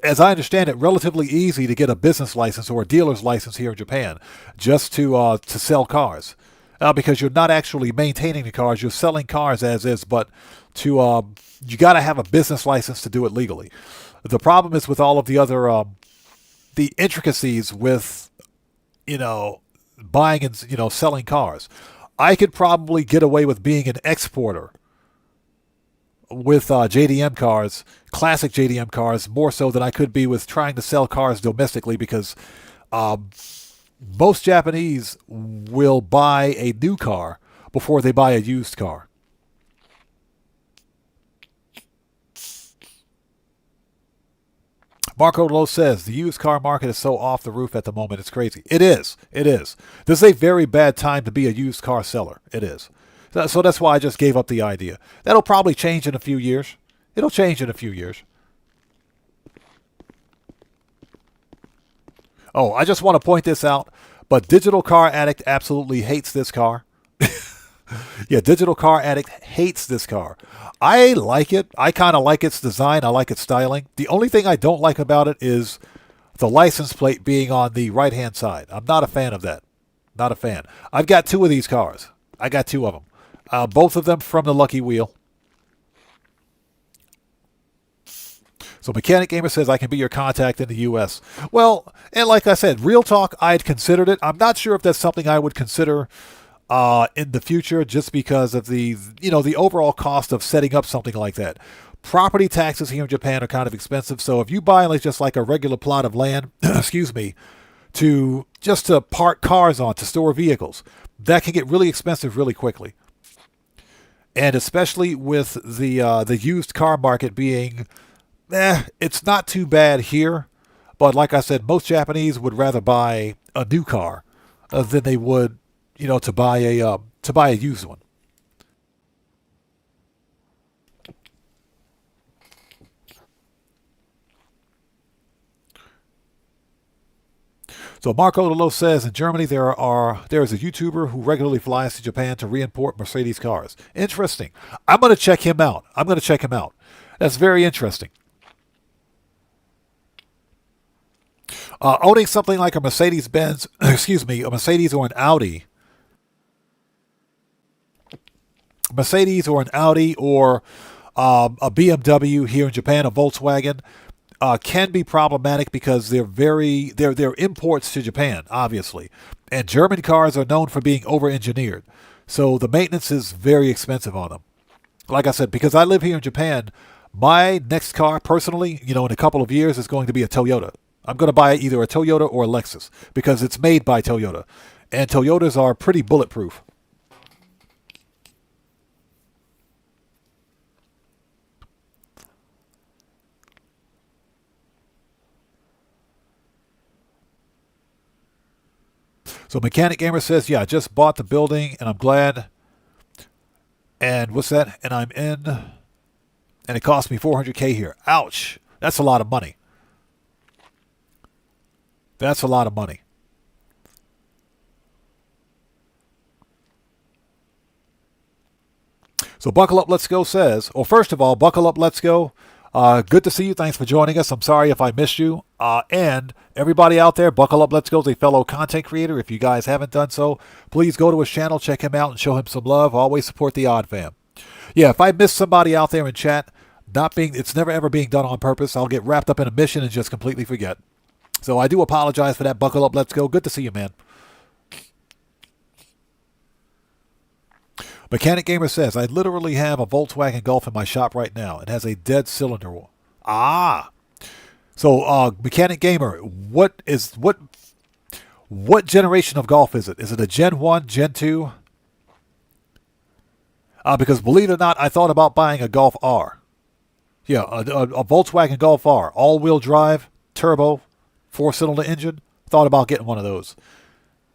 as I understand it, relatively easy to get a business license or a dealer's license here in Japan just to sell cars. Because you're not actually maintaining the cars, you're selling cars as is, but you got to have a business license to do it legally. The problem is with all of the other the intricacies with buying and selling cars. I could probably get away with being an exporter with JDM cars, classic JDM cars, more so than I could be with trying to sell cars domestically because most Japanese will buy a new car before they buy a used car. Marco Lowe says, the used car market is so off the roof at the moment, it's crazy. It is. It is. This is a very bad time to be a used car seller. It is. So that's why I just gave up the idea. That'll probably change in a few years. It'll change in a few years. Oh, I just want to point this out, but Digital Car Addict absolutely hates this car. Yeah, Digital Car Addict hates this car. I like it. I kind of like its design. I like its styling. The only thing I don't like about it is the license plate being on the right-hand side. I'm not a fan of that. Not a fan. I've got 2 of these cars. I got 2 of them. Both of them from the Lucky Wheel. So Mechanic Gamer says I can be your contact in the U.S. Well, and like I said, real talk, I'd considered it. I'm not sure if that's something I would consider in the future, just because of the overall cost of setting up something like that. Property taxes here in Japan are kind of expensive. So if you buy just like a regular plot of land, excuse me, to park cars on, to store vehicles, that can get really expensive really quickly. And especially with the used car market being, it's not too bad here. But like I said, most Japanese would rather buy a new car than they would, to buy a used one. So Marco Lolo says in Germany there is a YouTuber who regularly flies to Japan to reimport Mercedes cars. Interesting. I'm going to check him out. That's very interesting. Owning something like a Mercedes-Benz, a Mercedes or an Audi. Or a BMW here in Japan, a Volkswagen, can be problematic because they're imports to Japan, obviously. And German cars are known for being over-engineered. So the maintenance is very expensive on them. Like I said, because I live here in Japan, my next car, personally, in a couple of years, is going to be a Toyota. I'm going to buy either a Toyota or a Lexus because it's made by Toyota. And Toyotas are pretty bulletproof. So Mechanic Gamer says, yeah, I just bought the building and I'm glad. And what's that? And I'm in. And it cost me $400K here. Ouch. That's a lot of money. That's a lot of money. So Buckle Up Let's Go says, well, first of all, Buckle Up Let's Go. Good to see you. Thanks for joining us. I'm sorry if I missed you. And everybody out there, Buckle Up Let's Go is a fellow content creator. If you guys haven't done so, please go to his channel, check him out, and show him some love. Always support the Odd Fam. Yeah, if I miss somebody out there in chat, it's never ever being done on purpose. I'll get wrapped up in a mission and just completely forget. So I do apologize for that. Buckle Up Let's Go. Good to see you, man. Mechanic Gamer says, I literally have a Volkswagen Golf in my shop right now. It has a dead cylinder wall. So, Mechanic Gamer, what generation of Golf is it? Is it a Gen 1, Gen 2? Because believe it or not, I thought about buying a Golf R. Yeah, a Volkswagen Golf R. All-wheel drive, turbo, 4-cylinder engine. Thought about getting one of those.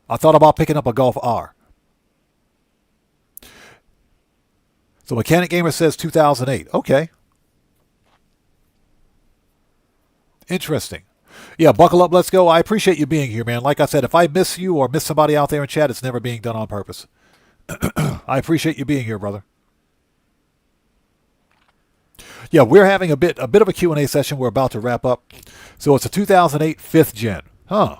I thought about picking up a Golf R. So Mechanic Gamer says 2008. Okay. Interesting. Yeah, Buckle Up, Let's Go. I appreciate you being here, man. Like I said, if I miss you or miss somebody out there in chat, it's never being done on purpose. I appreciate you being here, brother. Yeah, we're having a bit of a Q&A session. We're about to wrap up. So it's a 2008 5th gen. Huh.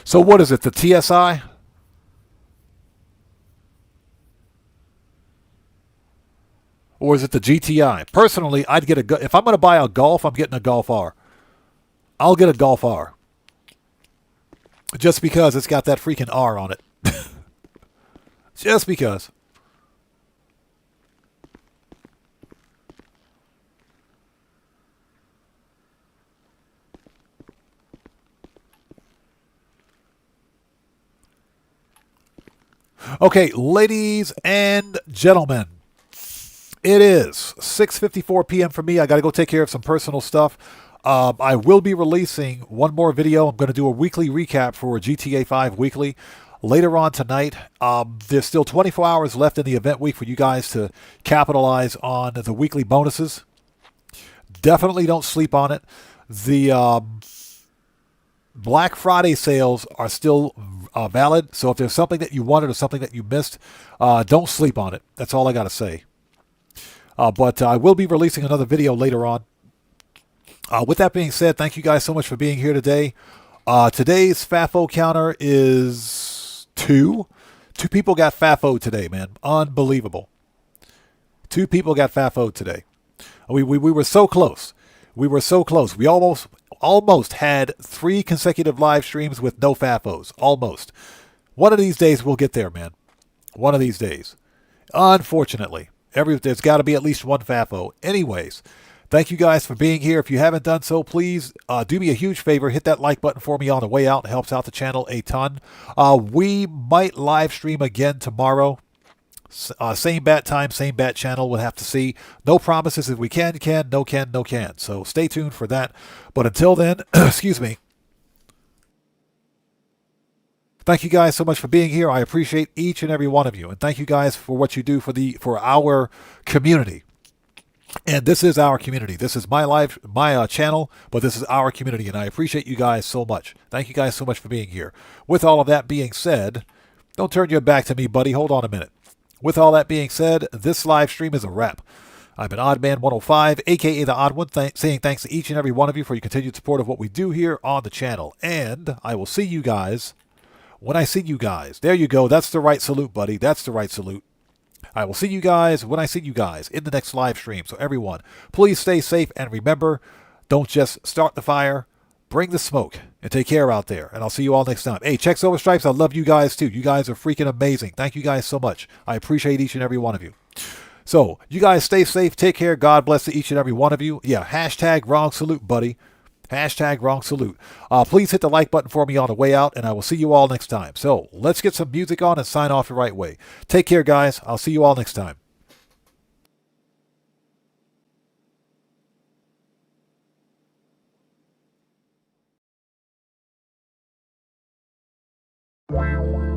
So what is it, the TSI? Or is it the GTI? Personally, I'd get if I'm going to buy a Golf, I'm getting a Golf R. I'll get a Golf R. Just because it's got that freaking R on it. Just because. Okay, ladies and gentlemen. It is 6:54 p.m. for me. I got to go take care of some personal stuff. I will be releasing one more video. I'm going to do a weekly recap for GTA 5 Weekly later on tonight. There's still 24 hours left in the event week for you guys to capitalize on the weekly bonuses. Definitely don't sleep on it. The Black Friday sales are still valid. So if there's something that you wanted or something that you missed, don't sleep on it. That's all I got to say. But I will be releasing another video later on. With that being said, thank you guys so much for being here today. Today's FAFO counter is 2. 2 people got FAFO today, man. Unbelievable. 2 people got FAFO'd today. We were so close. We were so close. We almost had 3 consecutive live streams with no FAFOs. Almost. One of these days we'll get there, man. One of these days. Unfortunately. There's got to be at least one FAFO. Anyways, thank you guys for being here. If you haven't done so, please do me a huge favor. Hit that like button for me on the way out. It helps out the channel a ton. We might live stream again tomorrow. Same bat time, same bat channel. We'll have to see. No promises. If we can, no can, no can. So stay tuned for that. But until then, excuse me. Thank you guys so much for being here. I appreciate each and every one of you. And thank you guys for what you do for our community. And this is our community. This is my channel, but this is our community. And I appreciate you guys so much. Thank you guys so much for being here. With all of that being said, don't turn your back to me, buddy. Hold on a minute. With all that being said, this live stream is a wrap. I'm an Oddman 105, a.k.a. The Odd One, saying thanks to each and every one of you for your continued support of what we do here on the channel. And I will see you guys when I see you guys. There you go. That's the right salute, buddy. That's the right salute. I will see you guys when I see you guys in the next live stream. So everyone, please stay safe. And remember, don't just start the fire. Bring the smoke. And take care out there. And I'll see you all next time. Hey, Checks Over Stripes, I love you guys too. You guys are freaking amazing. Thank you guys so much. I appreciate each and every one of you. So, you guys stay safe. Take care. God bless to each and every one of you. Yeah, hashtag wrong salute, buddy. Hashtag wrong salute. Please hit the like button for me on the way out, and I will see you all next time. So, let's get some music on and sign off the right way. Take care, guys. I'll see you all next time. Wow.